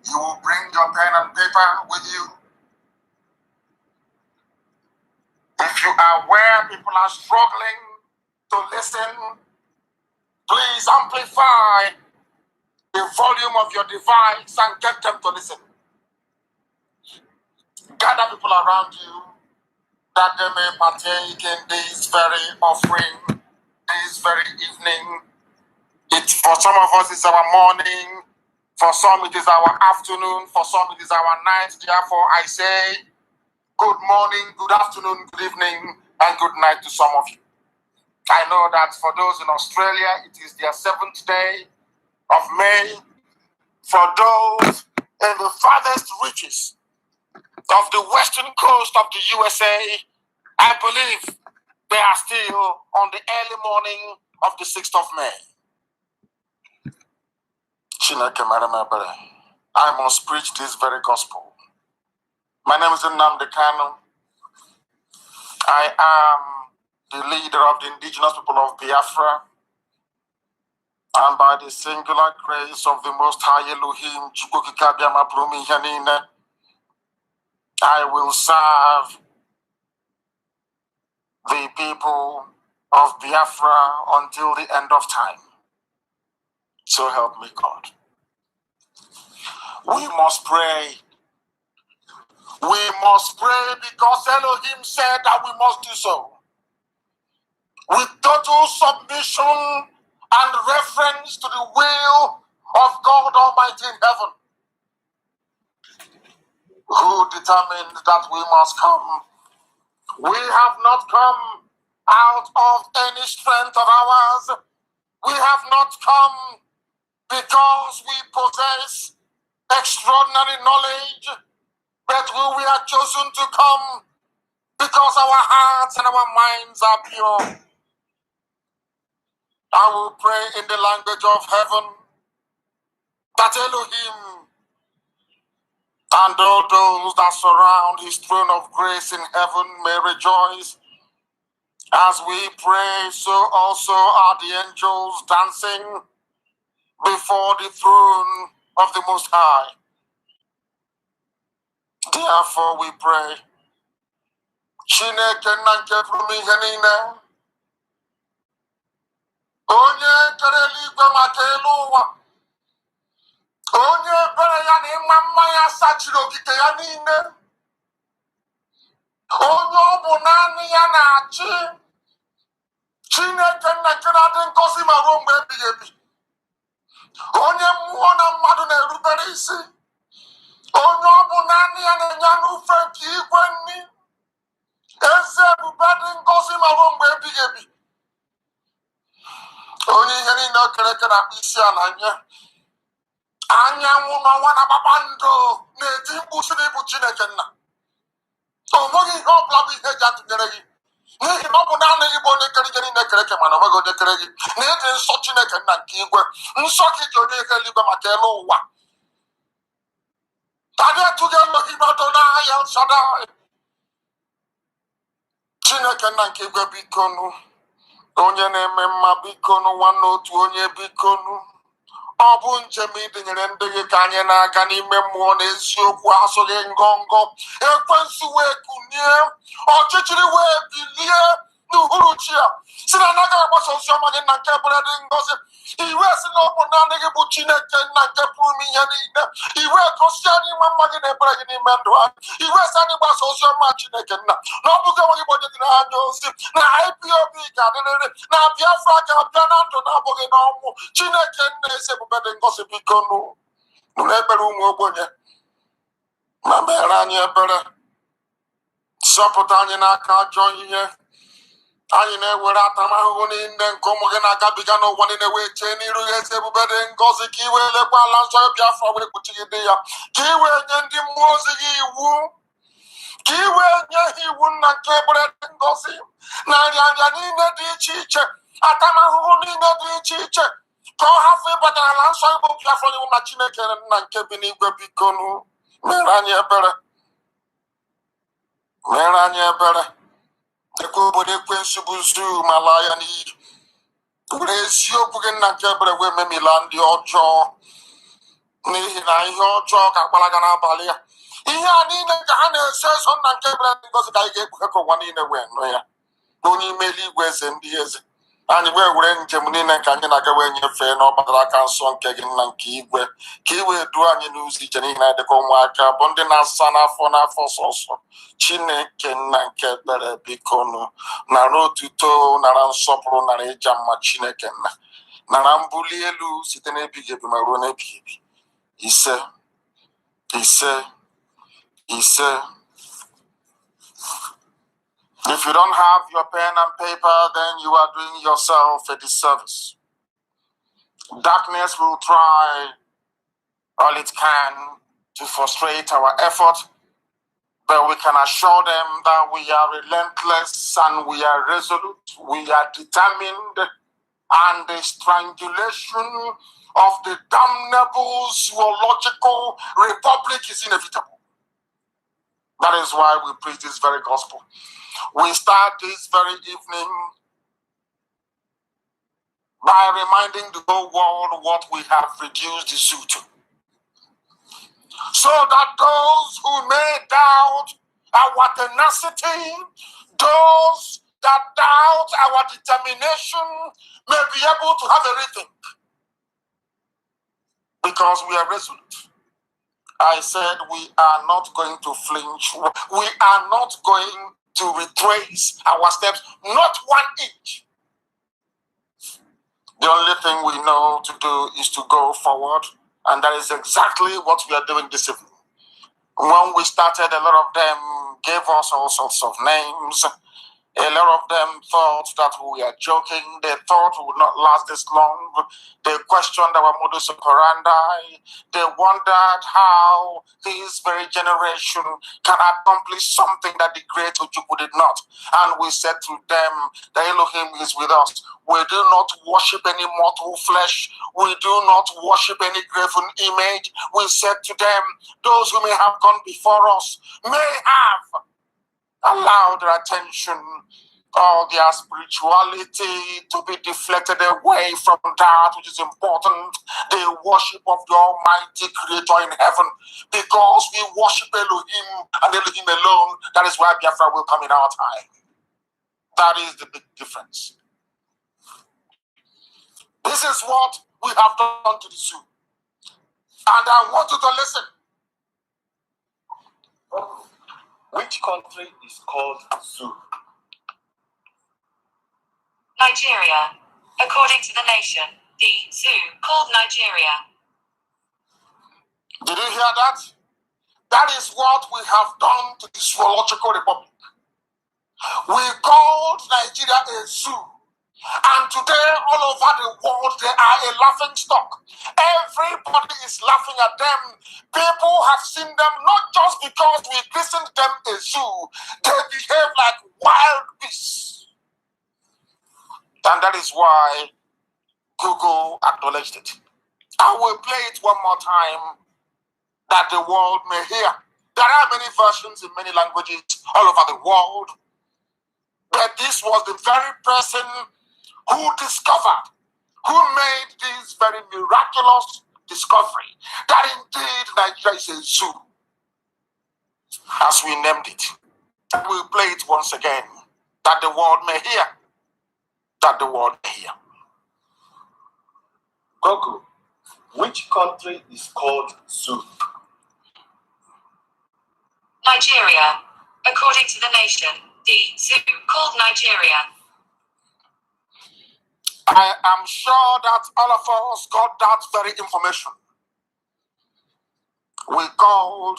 You will bring your pen and paper with you. If you are where people are struggling to listen, please amplify the volume of your device and get them to listen. Gather people around you that they may partake in this very offering, this very evening. For some of us, it's our morning. For some, it is our afternoon. For some, it is our night. Therefore, I say good morning, good afternoon, good evening, and good night to some of you. I know that for those in Australia, it is their 7th day of May. For those in the farthest reaches of the western coast of the USA, I believe they are still on the early morning of the 6th of May. I must preach this very gospel. My name is NNAMDI. I am the leader of the indigenous people of Biafra, and by the singular grace of the Most High Elohim, I will serve the people of Biafra until the end of time. So help me God. We must pray. We must pray because Elohim said that we must do so. With total submission and reference to the will of God Almighty in heaven, who determined that we must come. We have not come out of any strength of ours. We have not come because we possess extraordinary knowledge, but we are chosen to come because our hearts and our minds are pure. I will pray in the language of heaven that Elohim and all those that surround his throne of grace in heaven may rejoice. As we pray, so also are the angels dancing before the throne of the Most High. Therefore we pray. Chineke na nke pụrụ ihe niile, onye kere eluigwe maka elu ụwa, onye ebere ya na ịma mma ya sachiri okike ya niile, onye ọ bụ naanị ya na-achị, Chineke nna nke na-adị ngọzi ma ruo mgbe ebighị ebi, onye mmụọ na mmadụ na-erubere isi, onye ọ bụ naanị ya na-enye anụ ufe nke igwe nni, eze ebube dị ngọzi ma ruo mgbe ebighị ebi, onye ihe niile o kere eke na-akpụ isi ala nye, anyanwụ n'ọnwa na kpakpando na-eti mkpu siri ịbụ Chineke nna. O nweghị ihe ọ bụla bụ ihe eji atụnyere gị, n'ihi na ọ bụ naanị gị bụ onye kere ihe niile kere eke, mana onweghị onye kere gị, na ịdị nsọ Chineke nna nke igwe, nsọ gị ji onye ihe eluigwe maka elu ụwa. Tadị etughị Elohim Adonai El Shaddai. Chineke nna nke igwe bikonu, onye na-eme mma bikonu, nwanne otu onye bikonu. Ọ bụ njem ịdịnyere ndị gị ka anyị na-aga n'ime mmụọ na eziokwu asụghị ngọngọ. Ekwensu wee kunie, ọchịchịrị wee bilie n'uhuruchi a, si na anaghị agbasa ozi ọma gị na nke ebere dị ngọzi. Iwe si na ọ bụ naanị gị bụ Chineke nna nke pụrụ ime ihe niile. Iwe gosi anyị ịma mma gị na ebere gị n'ime ndụ anyị. Iwe si anyị gbasa ozi ọma Chineke nna, na ọ bụghị onwe gị bụ onye dịrị anya ozi, na IPOB ga-adịrịrị, na Biafra ga-abịa na ndụ na-abụghị n'ọnwụ. Chineke nna eze ebube dị ngọzi biko nụ ekpere ụmụ ogbenye, ma mere anyị ebere, zọpụta anyị n'aka ajọ ihe. Anyị na-ewere atamahụhụ niile nke ụmụ gị na-agabiga n'ụwa niile wee chee n'iru ya eze ebube dị ngọzi, ka i wee lekwa ala nsọ Biafra wee kpuchigide ya, ka i wee nye ndị mmụọ ozi gị iwu, ka i wee nye ha iwu nna nke ebere dị ngọzi, na nrịanrịa niile dị iche iche, atamahụhụ niile dị iche iche, ka ọ hafụ ịbata ala nsọ ịbụ Biafra iwu na Chineke nna nke bi n'igwe bikonu mere anyị ebere, mere anyị ebere. Ekwe obodo ekwensu bụ nzu ma laa ya n'iyi, were eziokwu gị nna nke ebere wee memila ndị ọjọọ. n'ihi na ihe ọjọọ ga-agbalaga n'abalị ya. Ihe a niile ka ha na-eso eso nna nke bere ngozi ka anyị ga-ekpughe ka ụwa niile wee nụ ya. Onye ime eluigwe eze ndị eze, anyị wee were njem niile nke anyị na-aga wee nyefee n'ọgbara aka nsọ nke gị nna nke igwe, ka ị wee duo anyị n'ụzọ ije n'ihi na dịka ụmụaka bụ ndị na-asa n'afọ sọsọ. Chineke nna nke ekpere biko nụ, nara otuto, nara nsọpụrụ, nara ịja mma. Chineke nna, nara mbuli elu site n'ebighị ebi ma ruo n'ebighị ebi. Ise, ise, ise. If you don't have your pen and paper, then you are doing yourself a disservice. Darkness will try all it can to frustrate our effort, but we can assure them that we are relentless and we are resolute, we are determined, and the strangulation of the damnable zoological republic is inevitable. That is why we preach this very gospel. We start this very evening by reminding the whole world what we have reduced the zoo to, so that those who may doubt our tenacity, those that doubt our determination, may be able to have a rethink, because we are resolute. I said we are not going to flinch. We are not going to retrace our steps, not 1 inch. The only thing we know to do is to go forward, and that is exactly what we are doing this evening. When we started, a lot of them gave us all sorts of names. A lot of them thought that we were joking. They thought we would not last this long. They questioned our modus operandi. They wondered how this very generation can accomplish something that the great Ojukwu did not. And we said to them, the Elohim is with us. We do not worship any mortal flesh. We do not worship any graven image. We said to them, those who may have gone before us may have allowed their attention, all their spirituality, to be deflected away from that which is important, the worship of the Almighty Creator in heaven. Because we worship Elohim and Elohim alone, that is why Biafra will come in our time. That is the big difference. This is what we have done to the zoo. And I want you to listen. Which country is called zoo? Nigeria. According to the nation, the zoo called Nigeria. Did you hear that? That is what we have done to the zoological republic. We called Nigeria a zoo. And today, all over the world, they are a laughing stock. Everybody is laughing at them. People have seen them not just because we christened them a zoo. They behave like wild beasts. And that is why Google acknowledged it. I will play it one more time that the world may hear. There are many versions in many languages all over the world. But this was the very person who discovered, who made this very miraculous discovery that indeed Nigeria is a zoo, as we named it. We'll play it once again, that the world may hear. That the world may hear. Goku, which country is called zoo? Nigeria. According to the nation, the zoo called Nigeria. I am sure that all of us got that very information. We called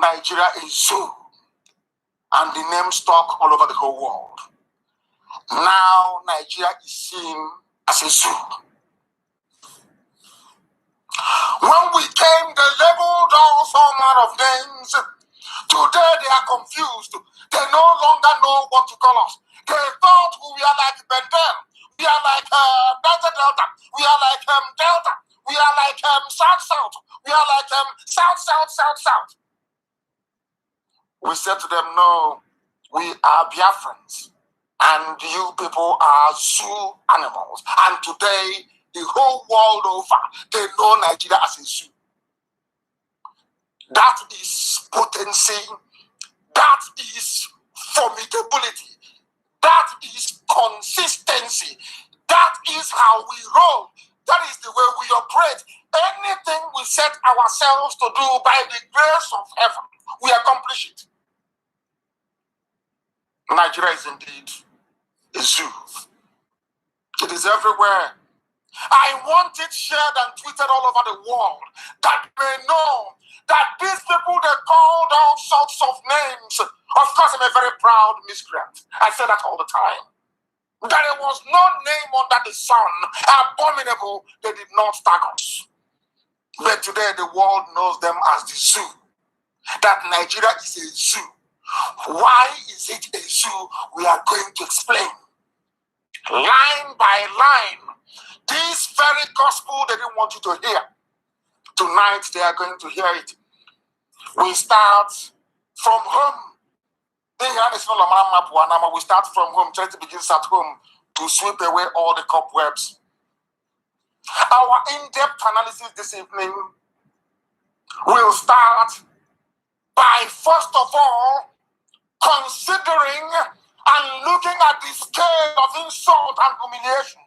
Nigeria a zoo, and the name stuck all over the whole world. Now Nigeria is seen as a zoo. When we came, they labeled us all manner of names. Today they are confused. They no longer know what to call us. They thought we are like Bendel. We are like Delta. We are like Delta. We are like South. We are like South. We said to them, no, we are Biafrans. And you people are zoo animals. And today, the whole world over, they know Nigeria as a zoo. That is potency. That is formidability. That is consistency. That is how we roll. That is the way we operate. Anything we set ourselves to do by the grace of heaven, we accomplish it. Nigeria is indeed a zoo. It is everywhere. I want it shared and tweeted all over the world that they know that these people, they called all sorts of names. Of course, I'm a very proud miscreant. I say that all the time. That there was no name under the sun abominable they did not tag us. But today the world knows them as the zoo. That Nigeria is a zoo. Why is it a zoo? We are going to explain. Line by line. This very gospel they didn't want you to hear. Tonight they are going to hear it. We start from home. We start from home. Charity begins at home to sweep away all the cobwebs. Our in-depth analysis this evening will start by, first of all, considering and looking at the scale of insult and humiliation.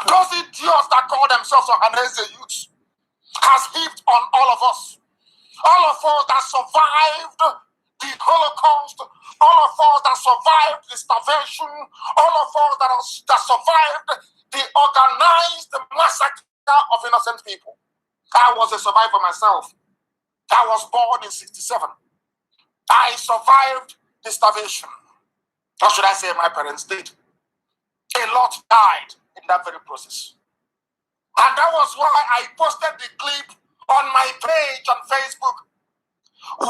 Those idiots that call themselves Ohanese youths has heaped on all of us. All of us that survived the Holocaust, all of us that survived the starvation, all of us that survived the organized massacre of innocent people. I was a survivor myself. I was born in 1967. I survived the starvation. Or should I say my parents did? A lot died in that very process. And that was why I posted the clip on my page on Facebook,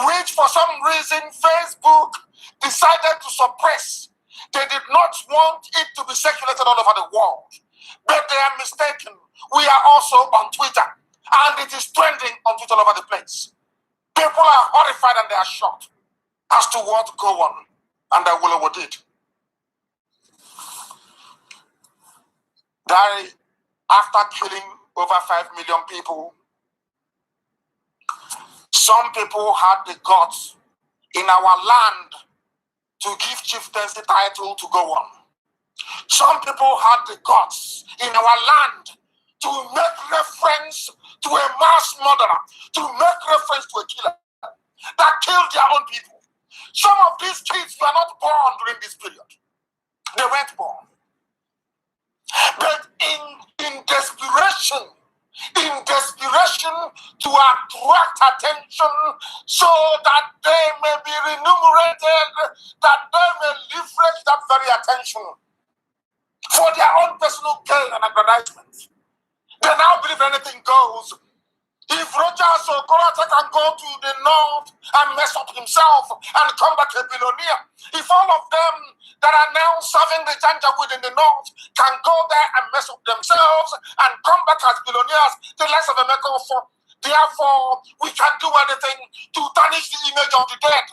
which for some reason Facebook decided to suppress. They did not want it to be circulated all over the world. But they are mistaken. We are also on Twitter, and it is trending on Twitter all over the place. People are horrified and they are shocked as to what go on, and I will what did. That after killing over 5 million people, some people had the guts in our land to give chieftaincy title to go on. Some people had the guts in our land to make reference to a mass murderer, to make reference to a killer that killed their own people. Some of these kids were not born during this period. They weren't born. But in desperation to attract attention so that they may be remunerated, that they may leverage that very attention for their own personal gain and aggrandizement. They now believe anything goes. If Rogers or Korata can go to the north and mess up himself and come back a billionaire, if all of them that are now serving the Janjaweed in the north can go there and mess up themselves and come back as billionaires, the likes of America also, therefore we can do anything to tarnish the image of the dead,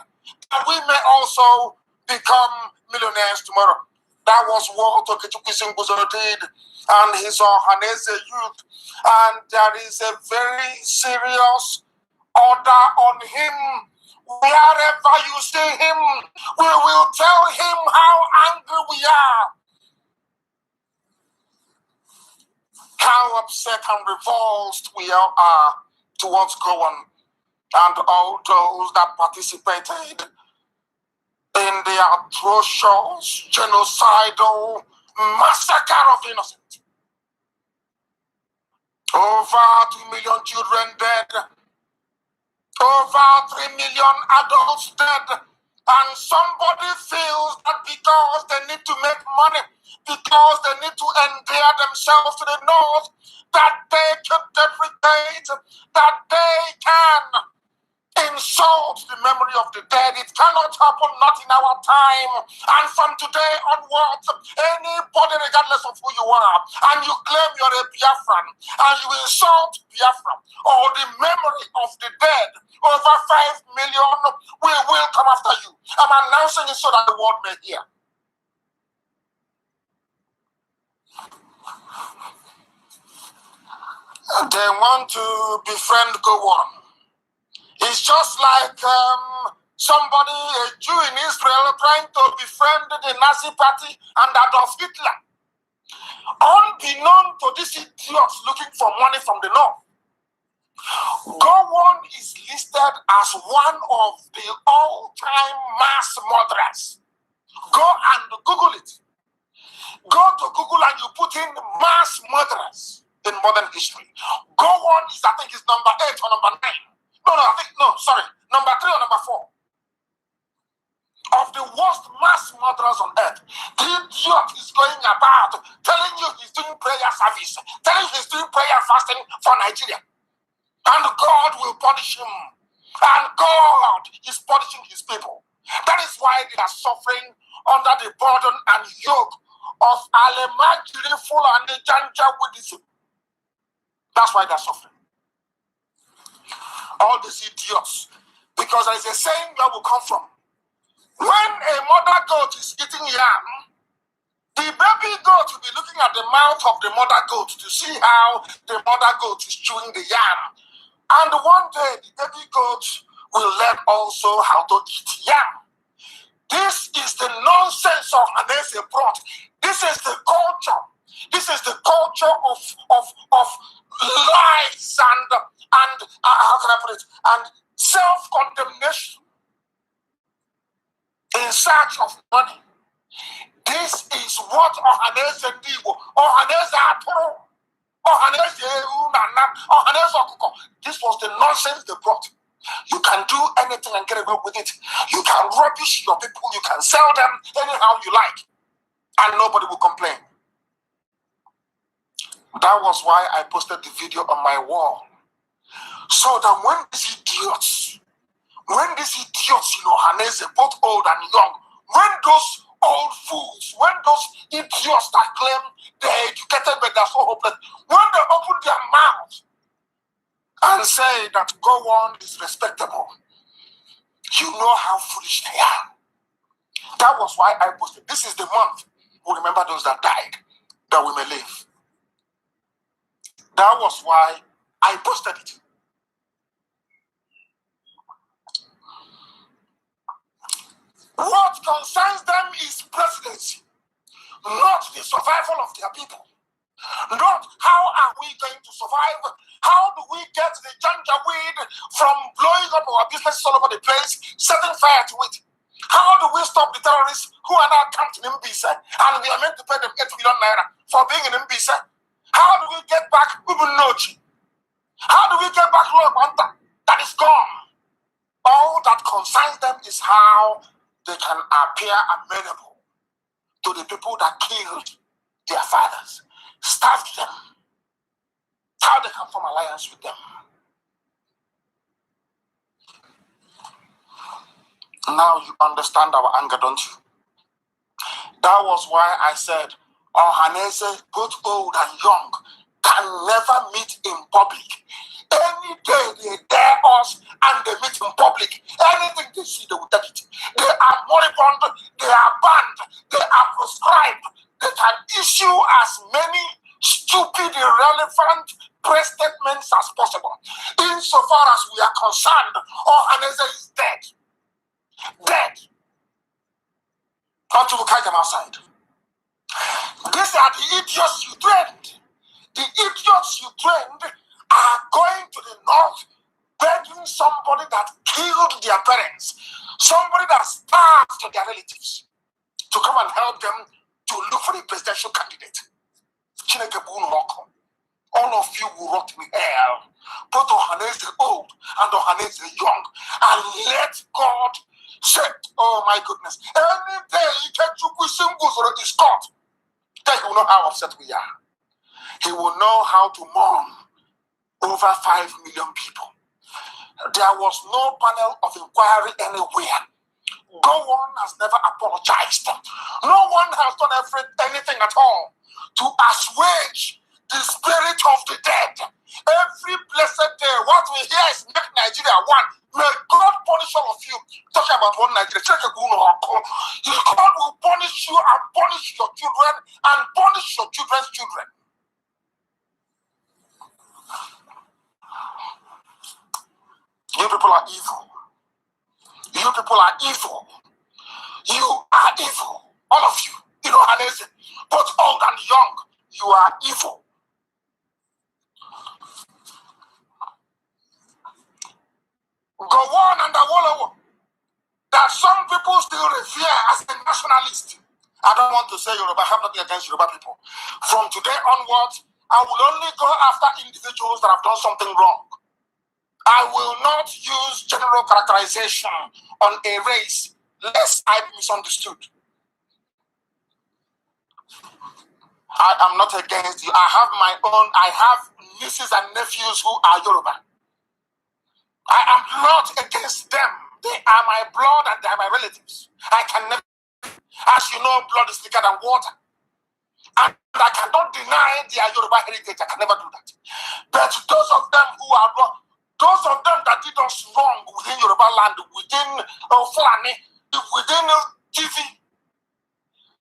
and we may also become millionaires tomorrow. That was what Okechukwu Singuzoro did and his Ohanese youth. And there is a very serious order on him. Wherever you see him, we will tell him how angry we are, how upset and revulsed we are towards Gowan and all those that participated in the atrocious genocidal massacre of innocents. Over 2 million children dead, over 3 million adults dead, and somebody feels that because they need to make money, because they need to endear themselves to the north, that they can deprecate, that they can insult the memory of the dead. It cannot happen, not in our time. And from today onwards, anybody, regardless of who you are, and you claim you're a Biafran, and you insult Biafra or the memory of the dead, over 5 million, we will come after you. I'm announcing it so that the world may hear. They want to befriend Gowon. It's just like somebody, a Jew in Israel, trying to befriend the Nazi party and Adolf Hitler. Unbeknown to these idiots looking for money from the north, Gowon is listed as one of the all-time mass murderers. Go and Google it. Go to Google and you put in mass murderers in modern history. Gowon is, I think, is number 8 or number 9. Number 3 or number 4. Of the worst mass murderers on earth. The idiot is going about telling you he's doing prayer service, telling you he's doing prayer fasting for Nigeria. And God will punish him. And God is punishing his people. That is why they are suffering under the burden and yoke of Alemajiri Fulani Janja Buddhism. That's why they're suffering. All these idiots. Because there is a saying that will come from. When a mother goat is eating yam, the baby goat will be looking at the mouth of the mother goat to see how the mother goat is chewing the yam. And one day, the baby goat will learn also how to eat yam. This is the nonsense of Hanese brought. This is the culture. This is the culture of lies and how can I put it? And self-condemnation in search of money. This is what Ohanese Ndigo, Ohanese Atoro, Ohanese Unana, Ohanese Okuko. This was the nonsense they brought. You can do anything and get away with it. You can rubbish your people, you can sell them anyhow you like, and nobody will complain. That was why I posted the video on my wall. So that when these idiots, Hanese, both old and young, when those old fools, when those idiots that claim they're educated but they're so hopeless, when they open their mouths and say that Gowon is respectable, you know how foolish they are. That was why I posted. This is the month we remember those that died, that we may live. That was why I posted it. What concerns them is presidency, not the survival of their people. Not how are we going to survive? How do we get the ganja weed from blowing up our businesses all over the place, setting fire to it? How do we stop the terrorists who are now camped in Mbisa and we are meant to pay them 8 million naira for being in Mbisa? How do we get back Ubunochi? How do we get back Lord Banta that is gone? All that concerns them is how they can appear amenable to the people that killed their fathers, starved them, how they can form alliance with them. Now you understand our anger, don't you? That was why I said, Ohanese, both old and young, can never meet in public. Any day they dare us and they meet in public, anything they see, they will take it. They are moribund, they are banned, they are proscribed. They can issue as many stupid, irrelevant press statements as possible. Insofar as we are concerned, Ohanese is dead. Dead. Until we catch them outside. These are the idiots you trained. The idiots you trained are going to the north begging somebody that killed their parents, somebody that starved their relatives, to come and help them to look for the presidential candidate. All of you will rot in hell, both Ohanese old and Ohanese young, and let God say, oh my goodness, any day he can is caught, then he will know how upset we are. He will know how to mourn over 5 million people. There was no panel of inquiry anywhere. Gowon has never apologized. No one has done anything at all to assuage the spirit of the dead. Every blessed day, what we hear is make Nigeria one. May God punish all of you. Talking about one Nigeria. God will punish you and punish your children and punish your children's children. You people people are evil. You people are evil. You are evil. All of you. You know, both old and young, you are evil. Go on and Awolowo that some people still revere as a nationalist. I don't want to say Yoruba, I have nothing against Yoruba people. From today onwards, I will only go after individuals that have done something wrong. I will not use general characterization on a race, lest I be misunderstood. I am not against you. I have nieces and nephews who are Yoruba. I am not against them. They are my blood and they are my relatives. I can never, as you know, blood is thicker than water. And I cannot deny their Yoruba heritage. I can never do that. But those of them who are wrong, those of them that did us wrong within Yoruba land, within Fulani, within TV,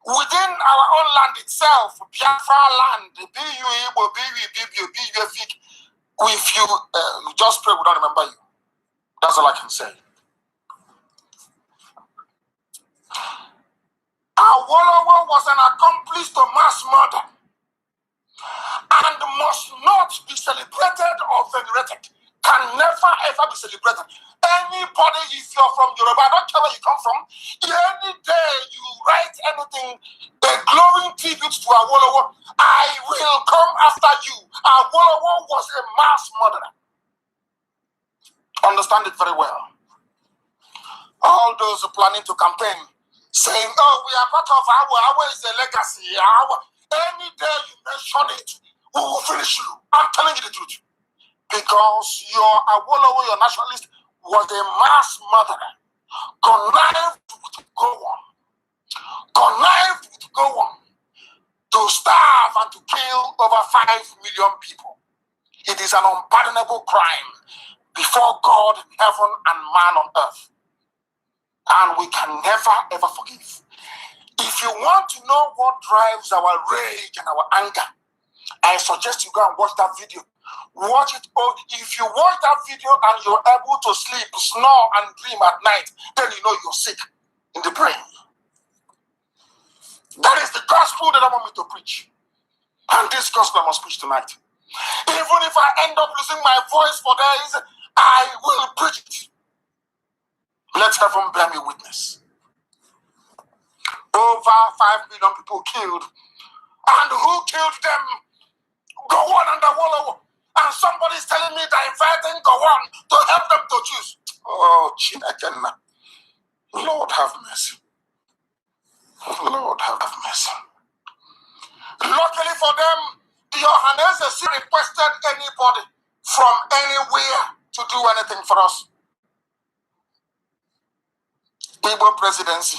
within our own land itself, Biafra land, if you just pray, we don't remember you. That's all I can say. Awolowo was an accomplice to mass murder and must not be celebrated or venerated. Can never ever be celebrated. Anybody, if you're from Yoruba, I don't care where you come from, any day you write anything, a glowing tribute to Awolowo, I will come after you. Awolowo was a mass murderer. Understand it very well. All those planning to campaign, saying, oh, we are part of our is a legacy. Any day you mention it, we will finish you. I'm telling you the truth. Because your Awolowo, your nationalist, was a mass murderer. Connived to go on. Connived to go on. To starve and to kill over 5 million people. It is an unpardonable crime before God, heaven, and man on earth. And we can never, ever forgive. If you want to know what drives our rage and our anger, I suggest you go and watch that video. Watch it. If you watch that video and you're able to sleep, snore, and dream at night, then you know you're sick in the brain. That is the gospel that I want me to preach. And this gospel I must preach tonight. Even if I end up losing my voice for days, I will preach it. Let heaven bear me witness. Over 5 million people killed. And who killed them? Go on and Awolowo. And somebody's telling me they're inviting Go on to help them to choose. Oh, Chineke. Lord have mercy. Lord have mercy. Luckily for them, the Johannes requested anybody from anywhere to do anything for us. Igbo presidency,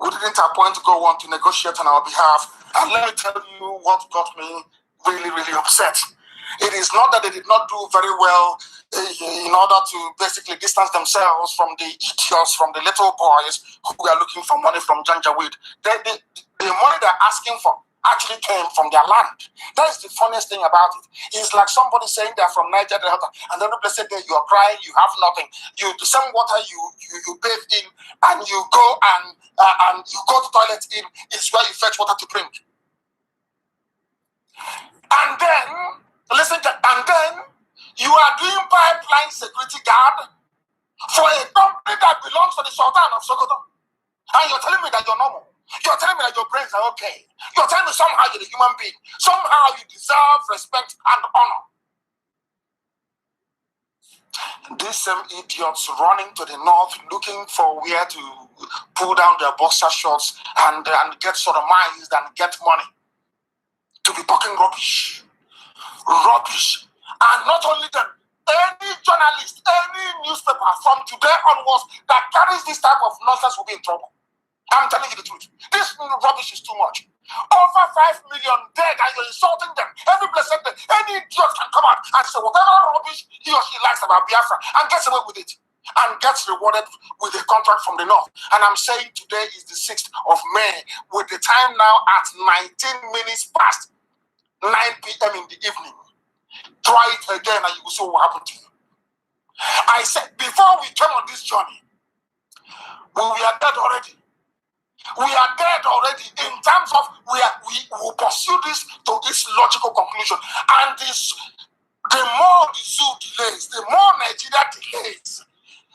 we didn't appoint Go on to negotiate on our behalf. And let me tell you what got me really, really upset. It is not that they did not do very well in order to basically distance themselves from the idiots, from the little boys who are looking for money from Janjaweed. The money they're asking for actually came from their land. That is the funniest thing about it. It's like somebody saying they're from Niger Delta, and then the blessed day you are crying, you have nothing. The same water you bathe in, and you go and you go to toilet in, is where you fetch water to drink. And then, and then you are doing pipeline security guard for a company that belongs to the Sultan of Sokoto. And you're telling me that you're normal. You're telling me that your brains are okay. You're telling me somehow you're a human being. Somehow you deserve respect and honor. These same idiots running to the north, looking for where to pull down their boxer shorts and get sodomized and get money. To be talking rubbish. Rubbish. And not only that, any journalist, any newspaper from today onwards that carries this type of nonsense will be in trouble. I'm telling you the truth. This rubbish is too much. Over 5 million dead and you're insulting them. Every blessed day, any idiot can come out and say whatever rubbish he or she likes about Biafra and gets away with it. And gets rewarded with a contract from the north. And I'm saying today is the 6th of May with the time now at 19 minutes past 9 p.m. in the evening. Try it again and you will see what will happen to you. I said before Before we came on this journey, we are dead already. We are dead already in terms of we will pursue this to its logical conclusion. And the more the zoo delays, the more Nigeria delays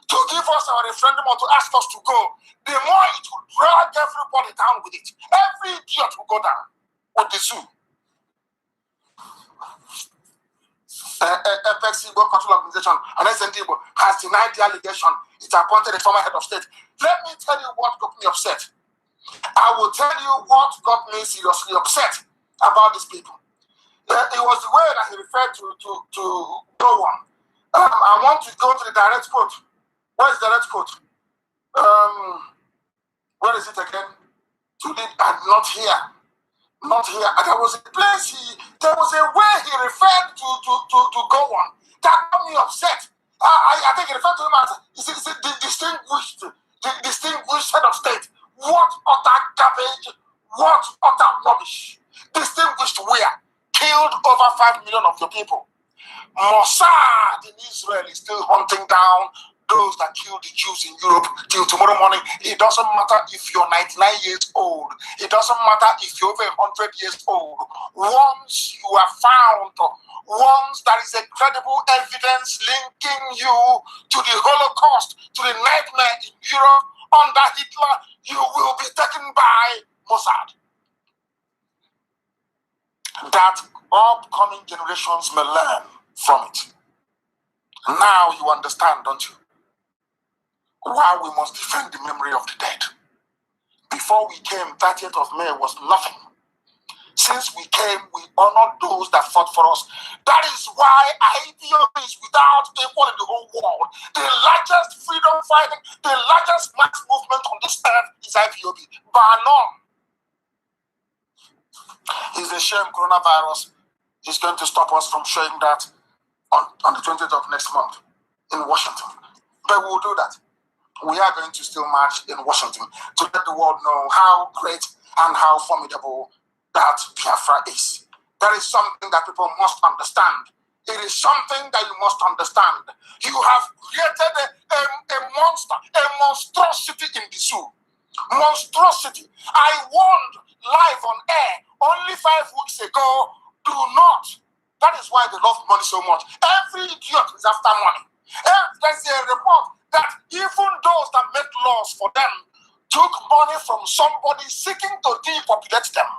to give us our referendum or to ask us to go, the more it will drag everybody down with it. Every idiot will go down with the zoo. Apex Igbo Control Organization and NNAMDI has denied the allegation. It appointed a former head of state. Let me tell you what got me upset. I will tell you what got me seriously upset about these people. It was the way that he referred to no one. I want to go to the direct quote. Where is the direct quote? Where is it again? Not here. Not here. There was a place there was a way he referred to go on that got me upset. I think he referred to him as the distinguished head of state. What utter garbage, what utter rubbish. Distinguished where? Killed over 5 million of your people. Mossad in Israel is still hunting down those that killed the Jews in Europe till tomorrow morning. It doesn't matter if you're 99 years old. It doesn't matter if you're over 100 years old. Once you are found, once there is a credible evidence linking you to the Holocaust, to the nightmare in Europe under Hitler, you will be taken by Mossad. That upcoming generations may learn from it. Now you understand, don't you? Why we must defend the memory of the dead. Before we came, 30th of May was nothing. Since we came, we honored those that fought for us. That is why IPOB is without equal in the whole world. The largest freedom fighting, the largest mass movement on this earth is IPOB. Bar none. It's a shame coronavirus is going to stop us from showing that on the 20th of next month in Washington. But we will do that. We are going to still march in Washington to let the world know how great and how formidable that Biafra is. That is something that people must understand. It is something that you must understand. You have created a monster, a monstrosity in the zoo. Monstrosity. I warned live on air only 5 weeks ago, do not. That is why they love money so much. Every idiot is after money. There's a report that even those that make laws for them took money from somebody seeking to depopulate them.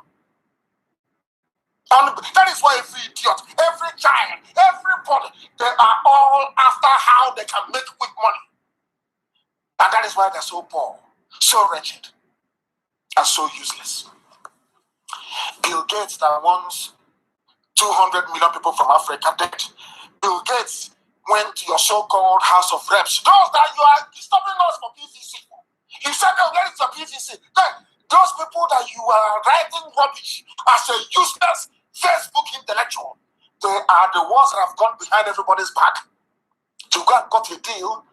And that is why every idiot, every giant, everybody, they are all after how they can make quick money. And that is why they're so poor, so wretched, and so useless. Bill Gates that wants 200 million people from Africa dead. Bill Gates went to your so-called House of Reps. Those that you are stopping us for PVC. You said, oh, where is your PVC? Then those people that you are writing rubbish as a useless Facebook intellectual, they are the ones that have gone behind everybody's back to go and cut a deal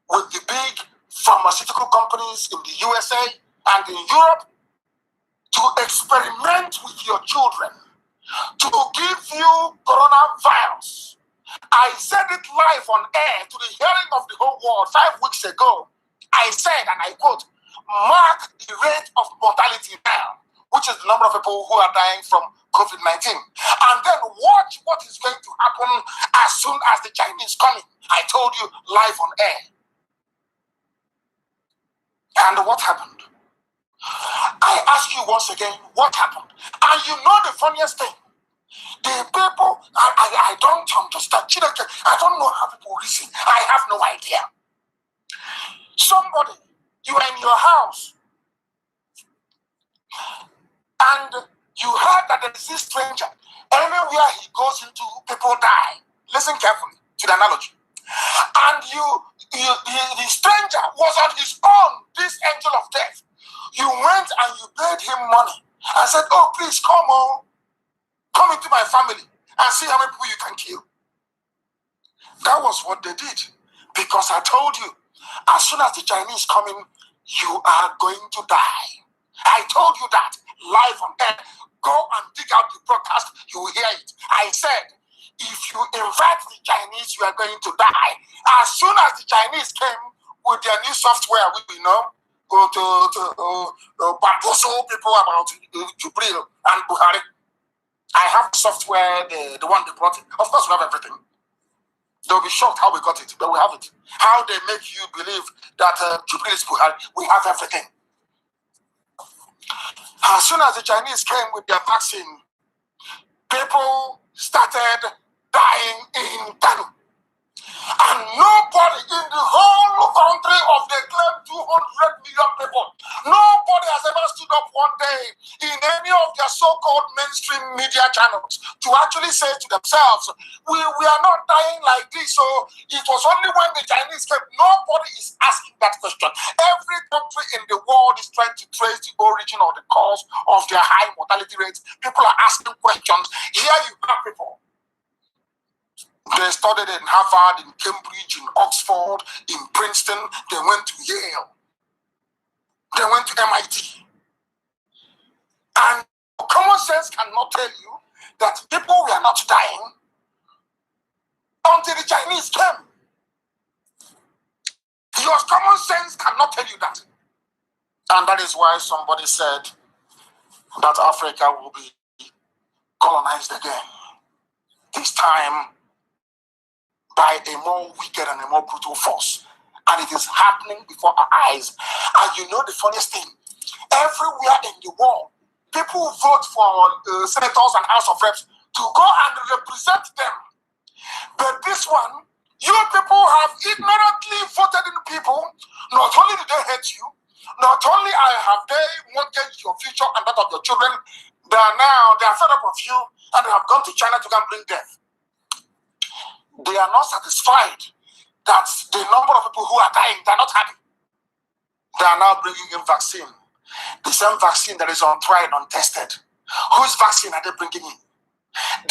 with the big pharmaceutical companies in the USA and in Europe to experiment with your children, to give you coronavirus. I said it live on air to the hearing of the whole world 5 weeks ago. I said, and I quote, mark the rate of mortality now, which is the number of people who are dying from COVID-19. And then watch what is going to happen as soon as the Chinese come in. I told you live on air. And what happened? I ask you once again, what happened? And you know the funniest thing? The people, I don't understand. I don't know how people reason. I have no idea. Somebody, you are in your house, and you heard that there is this stranger. Anywhere he goes into, people die. Listen carefully to the analogy. And the stranger was on his own, this angel of death. You went and you paid him money and said, oh, please come on. Come into my family and see how many people you can kill. That was what they did. Because I told you, as soon as the Chinese come in, you are going to die. I told you that live on air. Go and dig out the broadcast, you will hear it. I said, if you invite the Chinese, you are going to die. As soon as the Chinese came with their new software, we know, go to bamboozle people about Jubril and Buhari. I have software, the one they brought in. Of course, we have everything. They'll be shocked how we got it, but we have it. How they make you believe that Jubril is Buhari, we have everything. As soon as the Chinese came with their vaccine, people started dying in Kanu. And nobody in the whole country of the claim 200 million people, nobody has ever stood up one day in any of their so-called mainstream media channels to actually say to themselves, we are not dying like this. So it was only when the Chinese came. Nobody is asking that question. Every country in the world is trying to trace the origin or the cause of their high mortality rates. People are asking questions. Here you have people. They studied in Harvard, in Cambridge, in Oxford, in Princeton. They went to Yale. They went to MIT. And common sense cannot tell you that people were not dying until the Chinese came. Your common sense cannot tell you that. And that is why somebody said that Africa will be colonized again. This time by a more wicked and a more brutal force. And it is happening before our eyes. And you know the funniest thing? Everywhere in the world, people vote for senators and House of Reps to go and represent them. But this one, you people have ignorantly voted in people. Not only do they hate you, not only have they mortgaged your future and that of your children, they are fed up of you and they have gone to China to go and bring death. They are not satisfied that the number of people who are dying, they are not happy. They are now bringing in vaccine. The same vaccine that is untried, untested. Whose vaccine are they bringing in?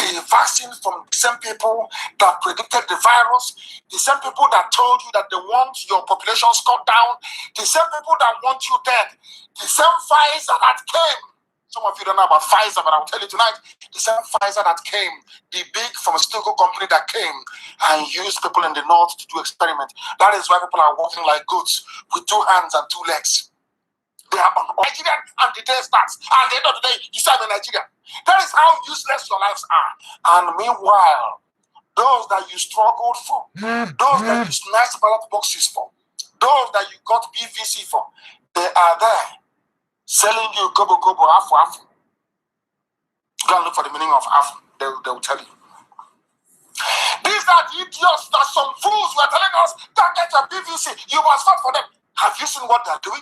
The vaccine from the same people that predicted the virus, the same people that told you that they want your population cut down, the same people that want you dead, the same Pfizer that came. Some of you don't know about Pfizer, but I'll tell you tonight, the same Pfizer that came, the big pharmaceutical company that came and used people in the north to do experiments. That is why people are walking like goats with 2 hands and 2 legs. They are on Nigeria and the day starts. And at the end of the day, you say I'm in Nigeria. That is how useless your lives are. And meanwhile, those that you struggled for, those that you snatched ballot boxes for, those that you got PVC for, they are there. Selling you gobo afu. Go and look for the meaning of afu. They will tell you. These are the idiots that some fools were telling us, don't get your PVC. You must fight for them. Have you seen what they're doing?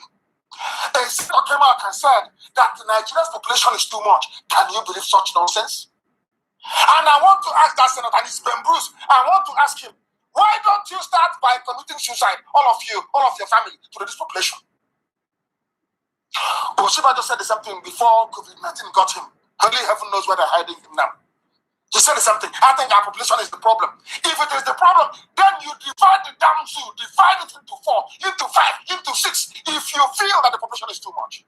A senator came out and said that Nigeria's population is too much. Can you believe such nonsense? And I want to ask that senator, and it's Ben Bruce, I want to ask him, why don't you start by committing suicide, all of you, all of your family, to reduce population? Oshiba just said the same thing before COVID-19 got him. Only heaven knows where they're hiding him now. He said the same thing. I think our population is the problem. If it is the problem, then you divide the damn zoo, divide it into 4, into 5, into 6, if you feel that the population is too much.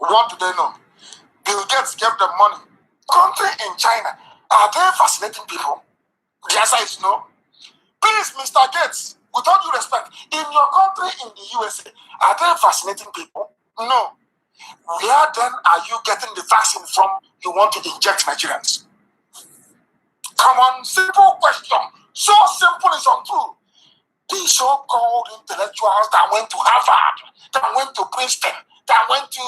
What do they know? Bill Gates gave them money. Country in China, are they fascinating people? The answer is no. Please, Mr. Gates, with all due respect, in your country in the USA, are they fascinating people? No. Where then are you getting the vaccine from you want to inject Nigerians? Come on, simple question. So simple is untrue. The so-called intellectuals that went to Harvard, that went to Princeton, that went to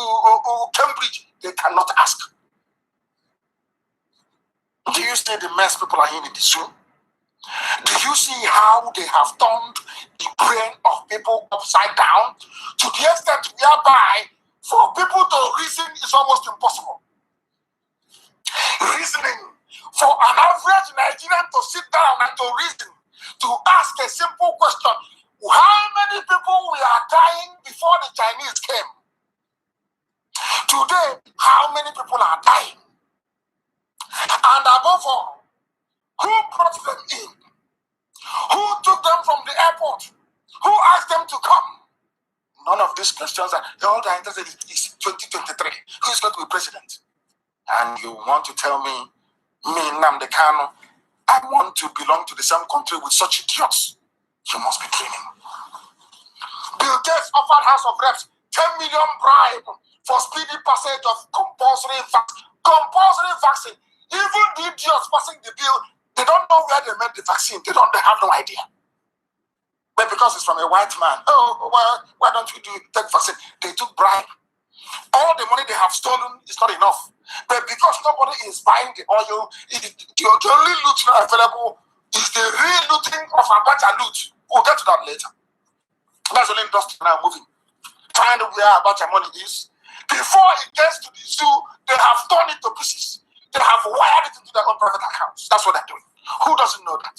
Cambridge, they cannot ask. Do you see the mess people are in the zoo? Do you see how they have turned the brain of people upside down to the extent whereby for people to reason is almost impossible? Reasoning for an average Nigerian to sit down and to reason, to ask a simple question, how many people were dying before the Chinese came? Today, how many people are dying? And above all, who brought them in? Who took them from the airport? Who asked them to come? None of these questions are, all they're interested in is 2023. Who is going to be president? And you want to tell me, NNAMDI, I want to belong to the same country with such idiots? You must be dreaming. Bill Gates offered House of Reps 10 million bribe for speedy passage of compulsory vaccine. Even the idiots passing the bill, they don't know where they made the vaccine. They have no idea. But because it's from a white man, why don't you take vaccine? They took bribe. All the money they have stolen is not enough. But because nobody is buying the oil, the only loot available is the real looting of Abacha loot. We'll get to that later. That's the only industry now moving. Find where Abacha money is. Before it gets to the zoo, they have torn it to pieces. They have wired it into their own private accounts. That's what they're doing. Who doesn't know that?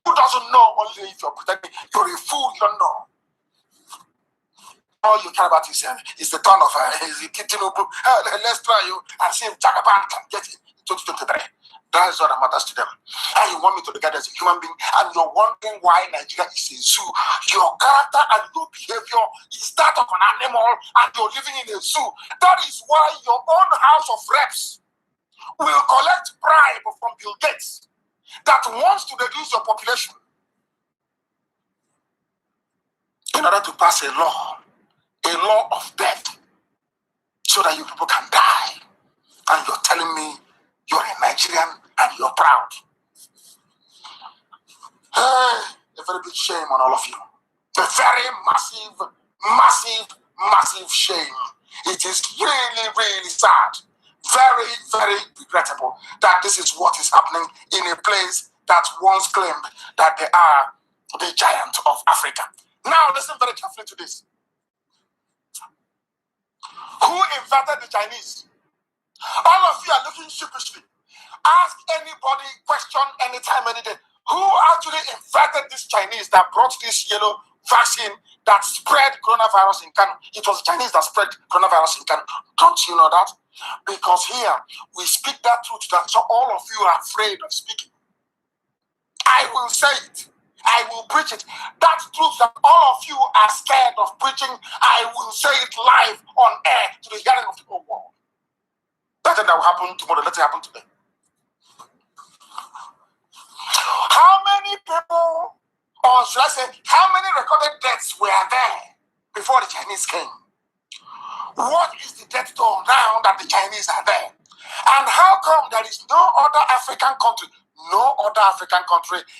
Who doesn't know only if you're pretending? You're a fool, you don't know. All you care about is the turn of Tinubu. Let's try you and see if Jagaban can get it in 2023. That is what matters to them. And you want me to regard as a human being, and you're wondering why Nigeria is a zoo. Your character and your behavior is that of an animal, and you're living in a zoo. That is why your own House of Reps will collect bribe from Bill Gates that wants to reduce your population in order to pass a law of death, so that you people can die. And you're telling me you're a Nigerian and you're proud. A very big shame on all of you. A very massive shame. It is really, really sad. Very, very regrettable that this is what is happening in a place that once claimed that they are the giant of Africa. Now listen very carefully to this. Who invented the Chinese? All of you are looking sheepishly. Ask anybody, question anytime, any day. Who actually invented this Chinese that brought this yellow vaccine that spread coronavirus in Kanu? It was the Chinese that spread coronavirus in Kanu. Don't you know that? Because here, we speak that truth that so all of you are afraid of speaking. I will say it. I will preach it. That truth that all of you are scared of preaching, I will say it live on air to the hearing of the whole world. That will happen tomorrow. Let it happen today. How many people, or should I say, how many recorded deaths were there before the Chinese came? What is the death toll now that the Chinese are there? And how come there is no other African country